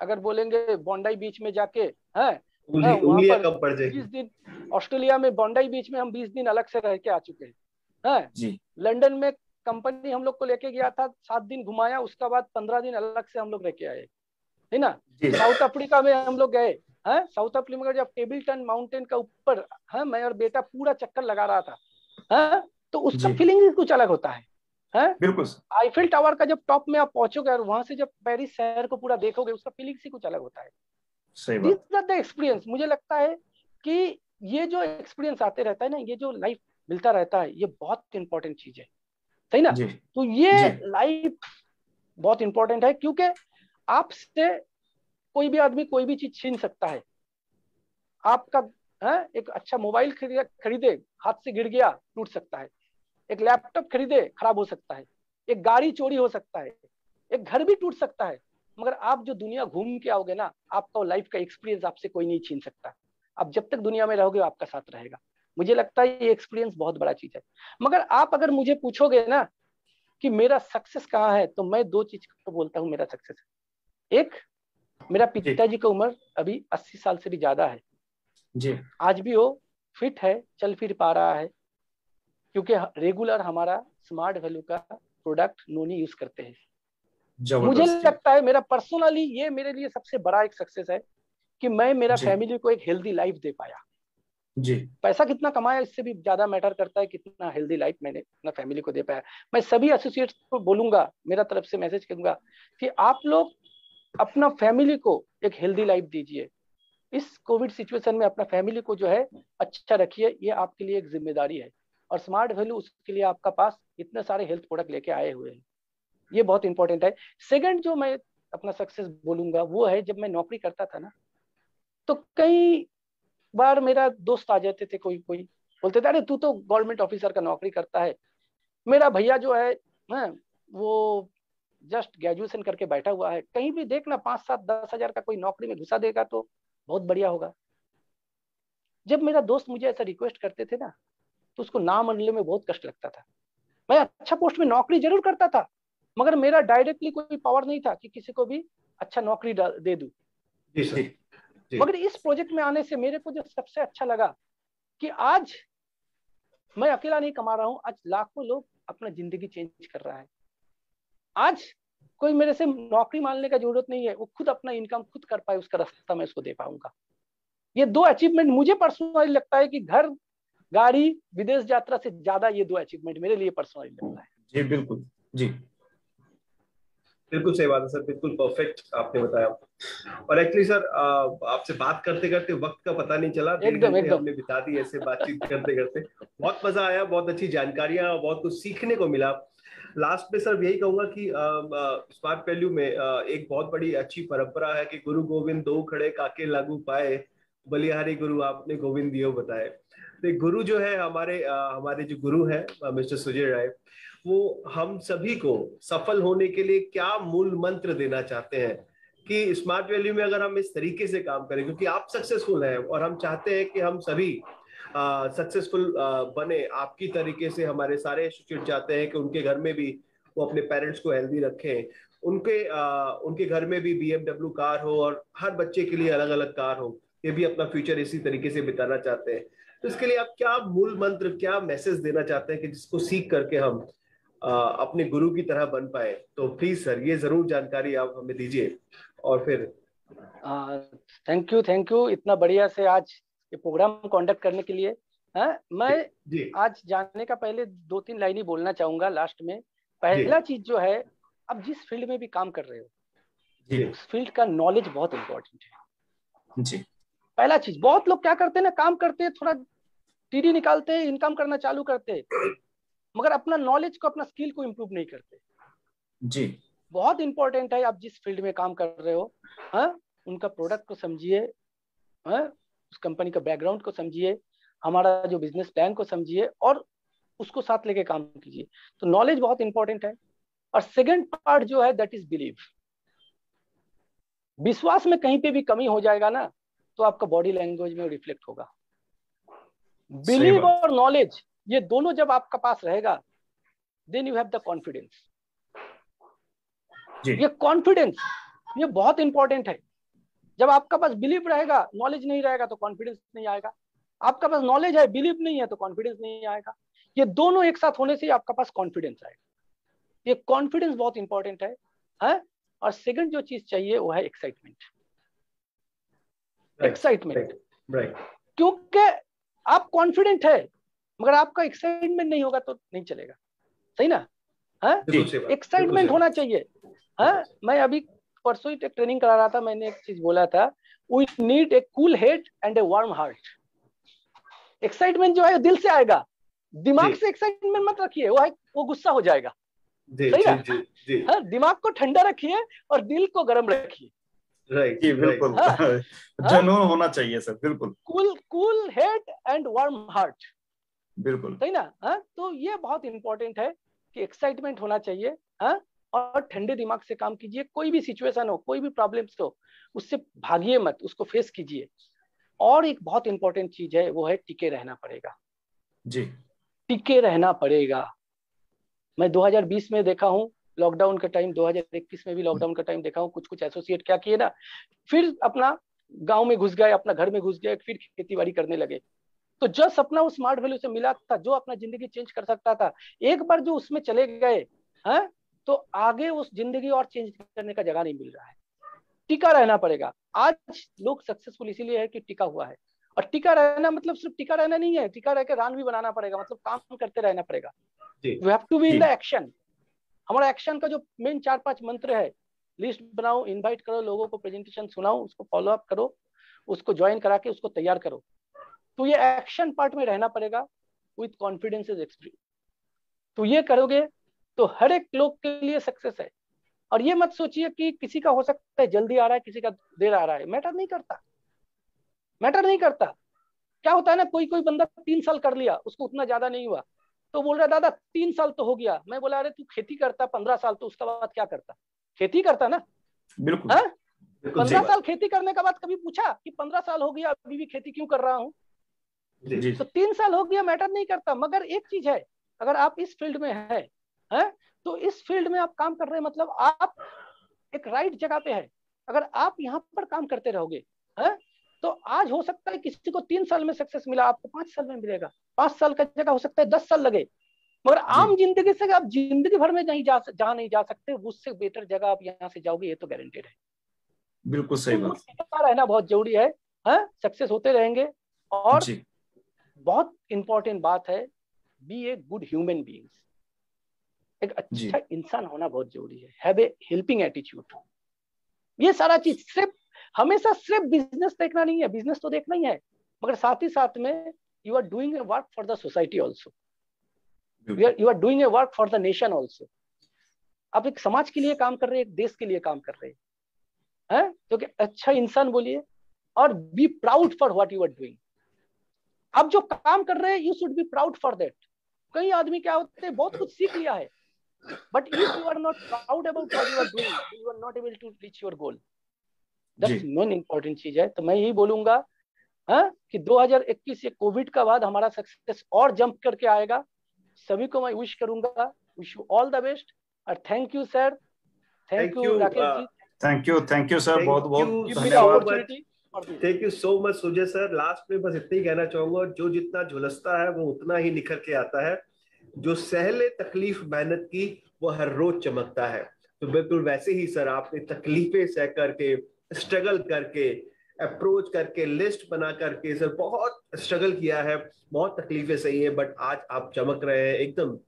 अगर बोलेंगे बोंडाई बीच में जाके है वहां पर 20 दिन, ऑस्ट्रेलिया में बोंडाई बीच में हम 20 दिन अलग से रह के आ चुके हैं। लंदन में कंपनी हम लोग को लेके गया था, 7 दिन घुमाया, उसके बाद 15 दिन अलग से हम लोग रह के आए, है ना। साउथ अफ्रीका में हम लोग गए हैं, साउथ अफ्रीका में जब टेबलटन माउंटेन का ऊपर है मैं और बेटा पूरा चक्कर लगा रहा था, है तो उसका फीलिंग कुछ अलग होता है। बिल्कुल। आईफिल टावर का जब टॉप में आप पहुंचोगे और वहां से जब पेरिस शहर को पूरा देखोगे, उसका फीलिंग ही कुछ अलग होता है। This is the experience. मुझे लगता है कि ये जो एक्सपीरियंस आते रहता है ना, ये जो लाइफ मिलता रहता है, ये बहुत इंपॉर्टेंट चीज है, सही ना। तो ये लाइफ बहुत इंपॉर्टेंट है, क्योंकि आपसे कोई भी आदमी कोई भी चीज छीन सकता है। आपका एक अच्छा मोबाइल खरीदे, हाथ से गिर गया, टूट सकता है। एक लैपटॉप खरीदे, खराब हो सकता है। एक गाड़ी चोरी हो सकता है, एक घर भी टूट सकता है। मगर आप जो दुनिया घूम के आओगे ना, आपका लाइफ का एक्सपीरियंस आपसे कोई नहीं छीन सकता। आप जब तक दुनिया में रहोगे आपका साथ रहेगा। मुझे लगता है ये एक्सपीरियंस बहुत बड़ा चीज है। मगर आप अगर मुझे पूछोगे ना कि मेरा सक्सेस कहाँ है, तो मैं 2 चीज को बोलता हूँ मेरा सक्सेस है। एक, मेरा पिताजी की उम्र अभी 80 साल से भी ज्यादा है जी। आज भी वो फिट है, चल फिर पा रहा है, क्योंकि रेगुलर हमारा स्मार्ट वैल्यू का प्रोडक्ट नोनी यूज करते हैं। मुझे लगता है मेरा पर्सनली ये मेरे लिए सबसे बड़ा एक सक्सेस है कि मैं मेरा फैमिली को एक हेल्दी लाइफ दे पाया। जी। पैसा कितना कमाया इससे भी ज्यादा मैटर करता है कितना हेल्दी लाइफ मैंने अपना फैमिली को दे पाया। मैं सभी एसोसिएट्स को बोलूंगा, मेरा तरफ से मैसेज करूंगा कि आप लोग अपना फैमिली को एक हेल्दी लाइफ दीजिए। इस कोविड सिचुएशन में अपना फैमिली को जो है अच्छा रखिए, ये आपके लिए एक जिम्मेदारी है। और स्मार्ट वैल्यू उसके लिए आपका पास इतने सारे हेल्थ प्रोडक्ट लेके आए हुए हैं, ये बहुत इंपॉर्टेंट है। सेकंड जो मैं अपना सक्सेस बोलूंगा वो है, जब मैं नौकरी करता था ना, तो कई बार मेरा दोस्त आ जाते थे, कोई कोई बोलते थे अरे तू तो गवर्नमेंट ऑफिसर का नौकरी करता है, मेरा भैया जो है वो जस्ट ग्रेजुएशन करके बैठा हुआ है, कहीं भी देखना 5, 7, 10 हजार का कोई नौकरी में घुसा देगा तो बहुत बढ़िया होगा। जब मेरा दोस्त मुझे ऐसा रिक्वेस्ट करते थे ना, तो उसको ना मानने में बहुत कष्ट लगता था। मैं अच्छा पोस्ट में नौकरी जरूर करता था, मगर मेरा डायरेक्टली कोई पावर नहीं था कि किसी को भी अच्छा नौकरी दे दूं। मगर इस प्रोजेक्ट में आने से मेरे को जो सबसे अच्छा लगा कि आज मैं अकेला नहीं कमा रहा हूं, आज लाखों लोग अपना जिंदगी चेंज कर रहा है। आज कोई मेरे से नौकरी मांगने का जरूरत नहीं है, वो खुद अपना इनकम खुद कर पाए, उसका रास्ता मैं उसको दे पाऊंगा। ये 2 अचीवमेंट मुझे पर्सनली लगता है कि घर, गाड़ी, विदेश यात्रा से ज्यादा ये 2 अचीवमेंट मेरे लिए पर्सनली लगता है। जी बिल्कुल। जी बिल्कुल सही बात है सर, बिल्कुल परफेक्ट आपने बताया। और एक्चुअली सर आपसे बात करते करते वक्त का पता नहीं चला, 1.5 घंटे हमने बिता दी ऐसे बातचीत करते करते। बहुत मजा आया, बहुत अच्छी जानकारियां, बहुत कुछ सीखने को मिला। लास्ट में सर यही कहूंगा कि स्मार्ट वैल्यू में एक बहुत बड़ी अच्छी परंपरा है कि गुरु गोविंद दो खड़े काके लागू पाए, बलिहारी गुरु आपने गोविंद दियो बताए। तो गुरु जो है हमारे जो गुरु है मिस्टर सुजय राय, वो हम सभी को सफल होने के लिए क्या मूल मंत्र देना चाहते हैं कि स्मार्ट वैल्यू में अगर हम इस तरीके से काम करें, क्योंकि आप सक्सेसफुल हैं और हम चाहते हैं कि हम सभी सक्सेसफुल बने आपकी तरीके से। हमारे सारे एसोसिएट चाहते हैं कि उनके घर में भी वो अपने पेरेंट्स को हेल्दी रखें, उनके घर में भी BMW कार हो और हर बच्चे के लिए अलग अलग कार हो, ये भी अपना फ्यूचर इसी तरीके से बिताना चाहते हैं। तो इसके लिए आप क्या मूल मंत्र, क्या मैसेज देना चाहते हैं कि जिसको सीख करके हम अपने गुरु की तरह बन पाए? तो प्लीज सर ये जरूर जानकारी आप हमें दीजिए। और फिर थैंक यू इतना बढ़िया से आज ये प्रोग्राम कंडक्ट करने के लिए। मैं आज जाने का पहले 2-3 लाइन ही बोलना चाहूंगा लास्ट में। पहला चीज जो है, अब जिस फील्ड में भी काम कर रहे हो, उस फील्ड का नॉलेज बहुत इंपॉर्टेंट है जी। पहला चीज, बहुत लोग क्या करते हैं ना, काम करते हैं, थोड़ा टीडी निकालते हैं, इनकम करना चालू करते हैं, मगर अपना नॉलेज को, अपना स्किल को इम्प्रूव नहीं करते जी। बहुत इंपॉर्टेंट है, आप जिस फील्ड में काम कर रहे हो, उनका प्रोडक्ट को समझिए, उस कंपनी का बैकग्राउंड को समझिए, हमारा जो बिजनेस प्लान को समझिए और उसको साथ लेके काम कीजिए। तो नॉलेज बहुत इंपॉर्टेंट है। और सेकंड पार्ट जो है, दैट इज बिलीव। विश्वास में कहीं पे भी कमी हो जाएगा ना, तो आपका बॉडी लैंग्वेज में रिफ्लेक्ट होगा। बिलीव और नॉलेज, ये दोनों जब आपका पास रहेगा, then you have the confidence. ये कॉन्फिडेंस ये बहुत इंपॉर्टेंट है। जब आपका पास बिलीफ रहेगा, नॉलेज नहीं रहेगा तो कॉन्फिडेंस नहीं आएगा। आपका पास नॉलेज है, बिलीफ नहीं है तो कॉन्फिडेंस नहीं आएगा। ये दोनों एक साथ होने से आपका पास कॉन्फिडेंस आएगा। ये कॉन्फिडेंस बहुत इंपॉर्टेंट है? और सेकंड जो चीज चाहिए वो है एक्साइटमेंट। एक्साइटमेंट, क्योंकि आप कॉन्फिडेंट है मगर आपका एक्साइटमेंट नहीं होगा तो नहीं चलेगा, सही ना? एक्साइटमेंट होना चाहिए। मैं अभी परसों ही ट्रेनिंग करा रहा था, मैंने एक चीज बोला था, we need a cool head and a warm heart. Excitement जो है दिल से आएगा, दिमाग से एक्साइटमेंट मत रखिए, वो गुस्सा हो जाएगा, सही ना? दिमाग को ठंडा रखिए और दिल को गर्म रखिए। राइट, बिल्कुल। जुनून होना चाहिए सर, बिल्कुल। Cool head and warm heart, बिल्कुल, सही ना? तो ये बहुत इंपॉर्टेंट है कि एक्साइटमेंट होना चाहिए, और ठंडे दिमाग से काम कीजिए। कोई भी सिचुएशन हो, कोई भी प्रॉब्लम्स हो, उससे भागिए मत, उसको फेस कीजिए। और एक बहुत इंपॉर्टेंट चीज है, वो है टिके रहना पड़ेगा। जी, टिके रहना पड़ेगा। मैं 2020 में देखा हूँ लॉकडाउन का टाइम, 2021 में भी लॉकडाउन का टाइम देखा हूँ। कुछ एसोसिएट क्या किए ना, फिर अपना गांव में घुस गए, अपना घर में घुस गए, फिर खेती बाड़ी करने लगे। तो जो सपना उस स्मार्ट वैल्यू से मिला था, जो अपना जिंदगी चेंज कर सकता था, एक बार जो उसमें चले गए हैं, तो आगे उस जिंदगी और चेंज करने का जगह नहीं मिल रहा है। टिका रहना पड़ेगा। आज लोग सक्सेसफुल इसीलिए है कि टिका हुआ है। और टिका रहना मतलब सिर्फ टिका रहना नहीं है, टिका रह के रान भी बनाना पड़ेगा, मतलब काम करते रहना पड़ेगा। You have to be in the action. हमारा एक्शन का जो मेन 4-5 मंत्र है, लिस्ट बनाओ, इनवाइट करो लोगों को, प्रेजेंटेशन सुनाओ, उसको फॉलो अप करो, उसको ज्वाइन करा के उसको तैयार करो। तो ये एक्शन पार्ट में रहना पड़ेगा विथ कॉन्फिडेंस इज एक्सट्रीम। तो ये करोगे तो हर एक लोग के लिए सक्सेस है। और ये मत सोचिए कि किसी का हो सकता है जल्दी आ रहा है, किसी का देर आ रहा है, मैटर नहीं करता, मैटर नहीं करता। क्या होता है ना, कोई बंदा 3 साल कर लिया, उसको उतना ज्यादा नहीं हुआ, तो बोल रहा दादा 3 साल तो हो गया। मैं बोला अरे तू खेती करता 15 साल, तो उसके बाद क्या करता? खेती करता ना। बिल्कुल, 15 साल खेती करने के बाद कभी पूछा कि 15 साल हो गया अभी भी खेती क्यों कर रहा हूँ? तो 3 साल हो गया, मैटर नहीं करता। मगर एक चीज है, अगर आप इस फील्ड में है तो इस फील्ड में आप काम कर रहे हैं, मतलब आप एक राइट जगह पे है। अगर आप यहाँ पर काम करते रहोगे तो आज हो सकता है किसी को 3 साल में सक्सेस मिला, आपको 5 साल में मिलेगा। 5 साल का जगह हो सकता है 10 साल लगे। मगर आम जिंदगी से आप जिंदगी भर में नहीं जहाँ नहीं जा सकते, उससे बेटर जगह आप यहाँ से जाओगे, ये तो गारंटेड है। बिल्कुल सही बात। रहना बहुत जरूरी है, सक्सेस होते रहेंगे। और बहुत इंपॉर्टेंट बात है, be a good human beings. एक अच्छा इंसान होना बहुत जरूरी है। Have a helping attitude. ये सारा चीज हमेशा सिर्फ बिजनेस देखना नहीं है, बिजनेस तो देखना ही है, मगर साथ ही साथ में you are doing a work for the society also, you are doing a work for the nation also. आप एक समाज के लिए काम कर रहे हैं, एक देश के लिए काम कर रहे हैं, तो कि अच्छा इंसान बोलिए और be proud for what you are doing. आप जो काम कर रहे हैं, you should be proud for that. कई आदमी क्या होते हैं, बहुत कुछ सीख लिया है, but if you are not proud about what you are doing, you are not able to reach your goal. That's main important चीज है। तो मैं यही बोलूंगा कि 2021 ये कोविड का बाद हमारा सक्सेस और जंप करके आएगा। सभी को मैं विश करूंगा, wish you all the best. और thank you sir, thank you Rakesh ji, thank you sir, बहुत बहुत धन्यवाद। Thank you so much Sujay sir. Last में बस इतना ही कहना चाहूंगा, जो जितना झुलसता है वो उतना ही निखर के आता है। जो सहले तकलीफ मेहनत की, वो हर रोज चमकता है। तो बिल्कुल वैसे ही सर, आपने तकलीफें सह करके, स्ट्रगल करके, अप्रोच करके, लिस्ट बना करके सर बहुत स्ट्रगल किया है, बहुत तकलीफें सही है, बट आज आप चमक रहे हैं एकदम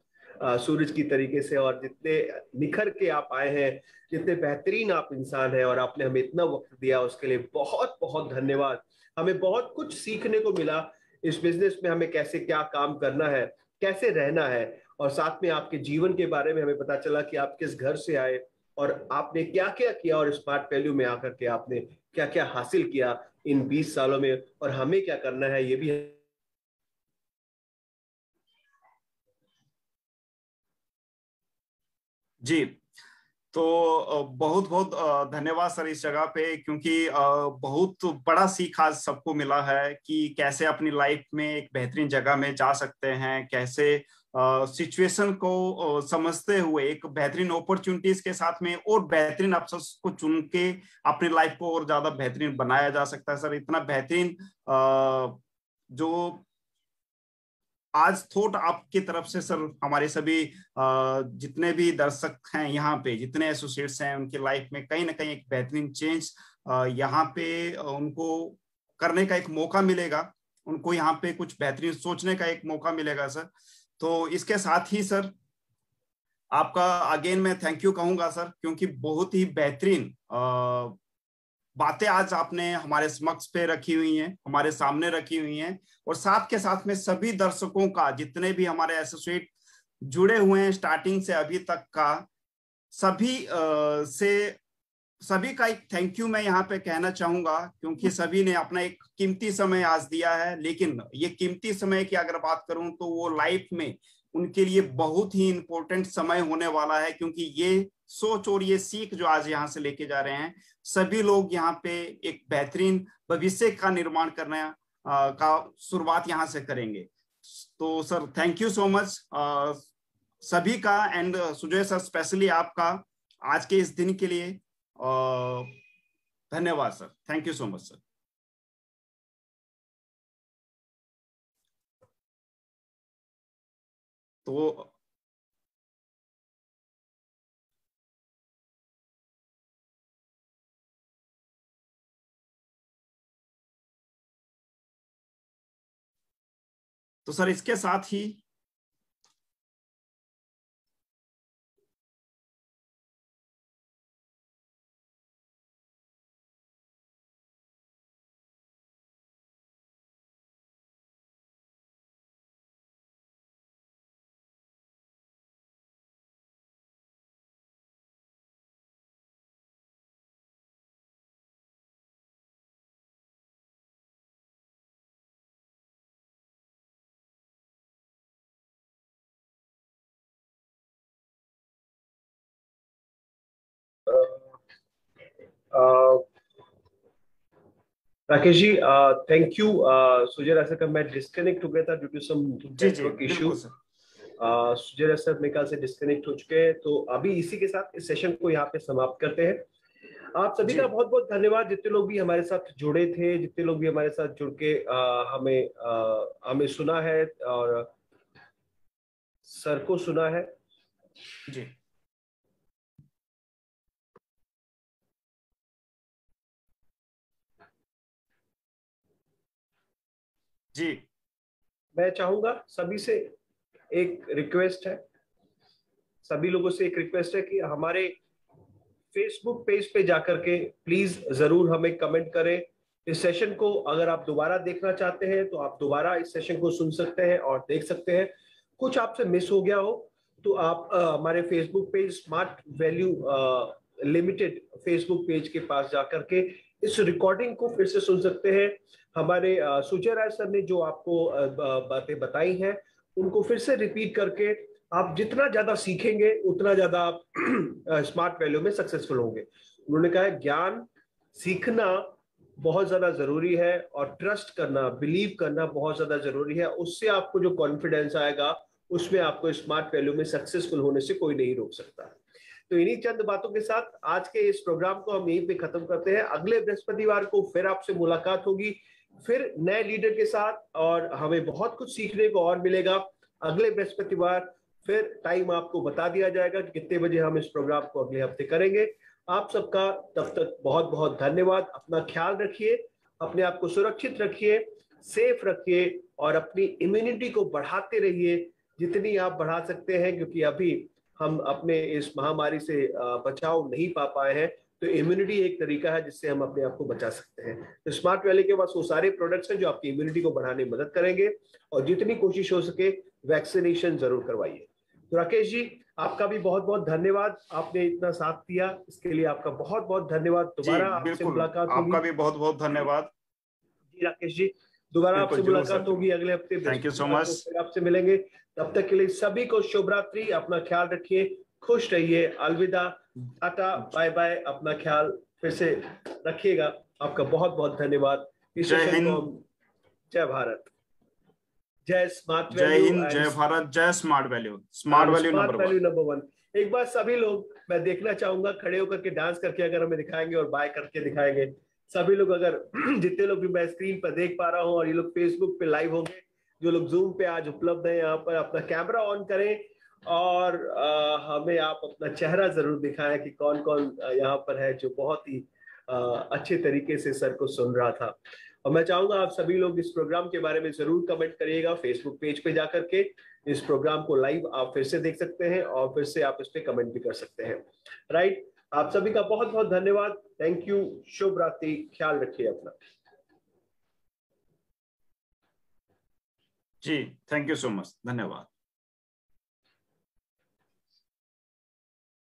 सूरज की तरीके से। और जितने निखर के आप आए हैं, जितने बेहतरीन आप इंसान हैं, और आपने हमें इतना वक्त दिया, उसके लिए बहुत बहुत धन्यवाद। हमें बहुत कुछ सीखने को मिला इस बिजनेस में, हमें कैसे क्या काम करना है, कैसे रहना है, और साथ में आपके जीवन के बारे में हमें पता चला कि आप किस घर से आए और आपने क्या क्या किया, और स्मार्ट वैल्यू में आकर के आपने क्या क्या हासिल किया इन 20 सालों में, और हमें क्या करना है ये भी है। जी, तो बहुत बहुत धन्यवाद सर इस जगह पे, क्योंकि बहुत बड़ा सीख आज सबको मिला है कि कैसे अपनी लाइफ में एक बेहतरीन जगह में जा सकते हैं, कैसे सिचुएशन को समझते हुए एक बेहतरीन अपॉर्चुनिटीज के साथ में और बेहतरीन अवसर को चुन के अपनी लाइफ को और ज्यादा बेहतरीन बनाया जा सकता है। सर इतना बेहतरीन जो आज थॉट आपकी तरफ से सर हमारे सभी जितने भी दर्शक हैं यहाँ पे, जितने एसोसिएट्स हैं, उनकी लाइफ में कहीं ना कहीं एक बेहतरीन चेंज यहाँ पे उनको करने का एक मौका मिलेगा, उनको यहाँ पे कुछ बेहतरीन सोचने का एक मौका मिलेगा सर। तो इसके साथ ही सर आपका अगेन मैं थैंक यू कहूंगा सर, क्योंकि बहुत ही बेहतरीन बातें आज आपने हमारे समक्ष पे रखी हुई हैं, हमारे सामने रखी हुई हैं, और साथ के साथ में सभी दर्शकों का, जितने भी हमारे एसोसिएट जुड़े हुए हैं स्टार्टिंग से अभी तक का, सभी का एक थैंक यू मैं यहाँ पे कहना चाहूंगा, क्योंकि सभी ने अपना एक कीमती समय आज दिया है। लेकिन ये कीमती समय की अगर बात करूं तो वो लाइफ में उनके लिए बहुत ही इंपॉर्टेंट समय होने वाला है, क्योंकि ये सोच और ये सीख जो आज यहाँ से लेके जा रहे हैं, सभी लोग यहाँ पे एक बेहतरीन भविष्य का निर्माण करने का शुरुआत यहाँ से करेंगे। तो sir thank you so much सभी का, एंड सुजय सर स्पेशली आपका आज के इस दिन के लिए धन्यवाद sir. Thank you so much sir. तो सर इसके साथ ही Rakesh ji thank you. Sujay Rai sir मैं डिस्कनेक्ट हो गया था due to some network issue. Sujay Rai sir मेरे ख्याल से डिस्कनेक्ट हो चुके हैं, तो अभी इसी के साथ इस सेशन को यहाँ पे समाप्त करते हैं। आप सभी का बहुत बहुत धन्यवाद, जितने लोग भी हमारे साथ जुड़े थे, जितने लोग भी हमारे साथ जुड़ के हमें सुना है और सर को सुना है जी। जी मैं चाहूंगा सभी से एक रिक्वेस्ट है, सभी लोगों से एक रिक्वेस्ट है कि हमारे फेसबुक पेज पे जाकर के प्लीज जरूर हमें कमेंट करें। इस सेशन को अगर आप दोबारा देखना चाहते हैं तो आप दोबारा इस सेशन को सुन सकते हैं और देख सकते हैं। कुछ आपसे मिस हो गया हो तो आप हमारे Facebook page smart value limited Facebook page के पास जाकर के इस रिकॉर्डिंग को फिर से सुन सकते हैं। हमारे सुजय राय सर ने जो आपको बातें बताई हैं उनको फिर से रिपीट करके आप जितना ज्यादा सीखेंगे उतना ज्यादा आप स्मार्ट वैल्यू में सक्सेसफुल होंगे। उन्होंने कहा है ज्ञान सीखना बहुत ज्यादा जरूरी है और ट्रस्ट करना, बिलीव करना बहुत ज्यादा जरूरी है। उससे आपको जो कॉन्फिडेंस आएगा उसमें आपको स्मार्ट वैल्यू में सक्सेसफुल होने से कोई नहीं रोक सकता। तो इन्हीं चंद बातों के साथ आज के इस प्रोग्राम को हम यहीं पे खत्म करते हैं। अगले बृहस्पतिवार को फिर आपसे मुलाकात होगी, फिर नए लीडर के साथ, और हमें बहुत कुछ सीखने को और मिलेगा। अगले बृहस्पतिवार फिर टाइम आपको बता दिया जाएगा कि कितने बजे हम इस प्रोग्राम को अगले हफ्ते करेंगे। आप सबका तब तक बहुत बहुत धन्यवाद। अपना ख्याल रखिए, अपने आप को सुरक्षित रखिए, सेफ रखिए और अपनी इम्यूनिटी को बढ़ाते रहिए जितनी आप बढ़ा सकते हैं, क्योंकि अभी हम अपने इस महामारी से बचाव नहीं पा पाए हैं। तो इम्यूनिटी एक तरीका है जिससे हम अपने आप को बचा सकते हैं। तो स्मार्ट वैली के पास वो सारे प्रोडक्ट्स हैं जो आपकी इम्यूनिटी को बढ़ाने में मदद करेंगे, और जितनी कोशिश हो सके वैक्सीनेशन जरूर करवाइए। तो राकेश जी आपका भी बहुत बहुत धन्यवाद, आपने इतना साथ दिया, इसके लिए आपका बहुत बहुत धन्यवाद। दोबारा आपसे मुलाकात होगी। आपका भी बहुत बहुत धन्यवाद जी राकेश जी, दोबारा आपसे मुलाकात होगी अगले हफ्ते। Thank you so much. आपसे मिलेंगे, तब तक के लिए सभी को शुभ रात्रि। अपना ख्याल रखिए, खुश रहिए, अलविदा, टाटा, बाय बाय। अपना ख्याल फिर से रखिएगा। आपका बहुत बहुत धन्यवाद। जय हिंद, जय भारत। जय स्मार्ट जय वैल्यू, हिंद, जय भारत, जय smart value, smart value number 1। एक बार सभी लोग, मैं देखना चाहूंगा खड़े होकर के डांस करके अगर हमें दिखाएंगे और बाय करके दिखाएंगे सभी लोग, अगर जितने लोग भी मैं स्क्रीन पर देख पा रहा हूँ और ये लोग फेसबुक पे लाइव होंगे, जो लोग जूम पे आज उपलब्ध है यहाँ पर, अपना कैमरा ऑन करें और हमें आप अपना चेहरा जरूर दिखाएं कि कौन कौन यहाँ पर है जो बहुत ही अच्छे तरीके से सर को सुन रहा था। और मैं चाहूंगा आप सभी लोग इस प्रोग्राम के बारे में जरूर कमेंट करिएगा फेसबुक पेज पे जाकर के। इस प्रोग्राम को लाइव आप फिर से देख सकते हैं और फिर से आप इस पे कमेंट भी कर सकते हैं। राइट, आप सभी का बहुत बहुत धन्यवाद। थैंक यू, शुभ रात्रि, ख्याल रखिए अपना। जी, थैंक यू सो मच, धन्यवाद।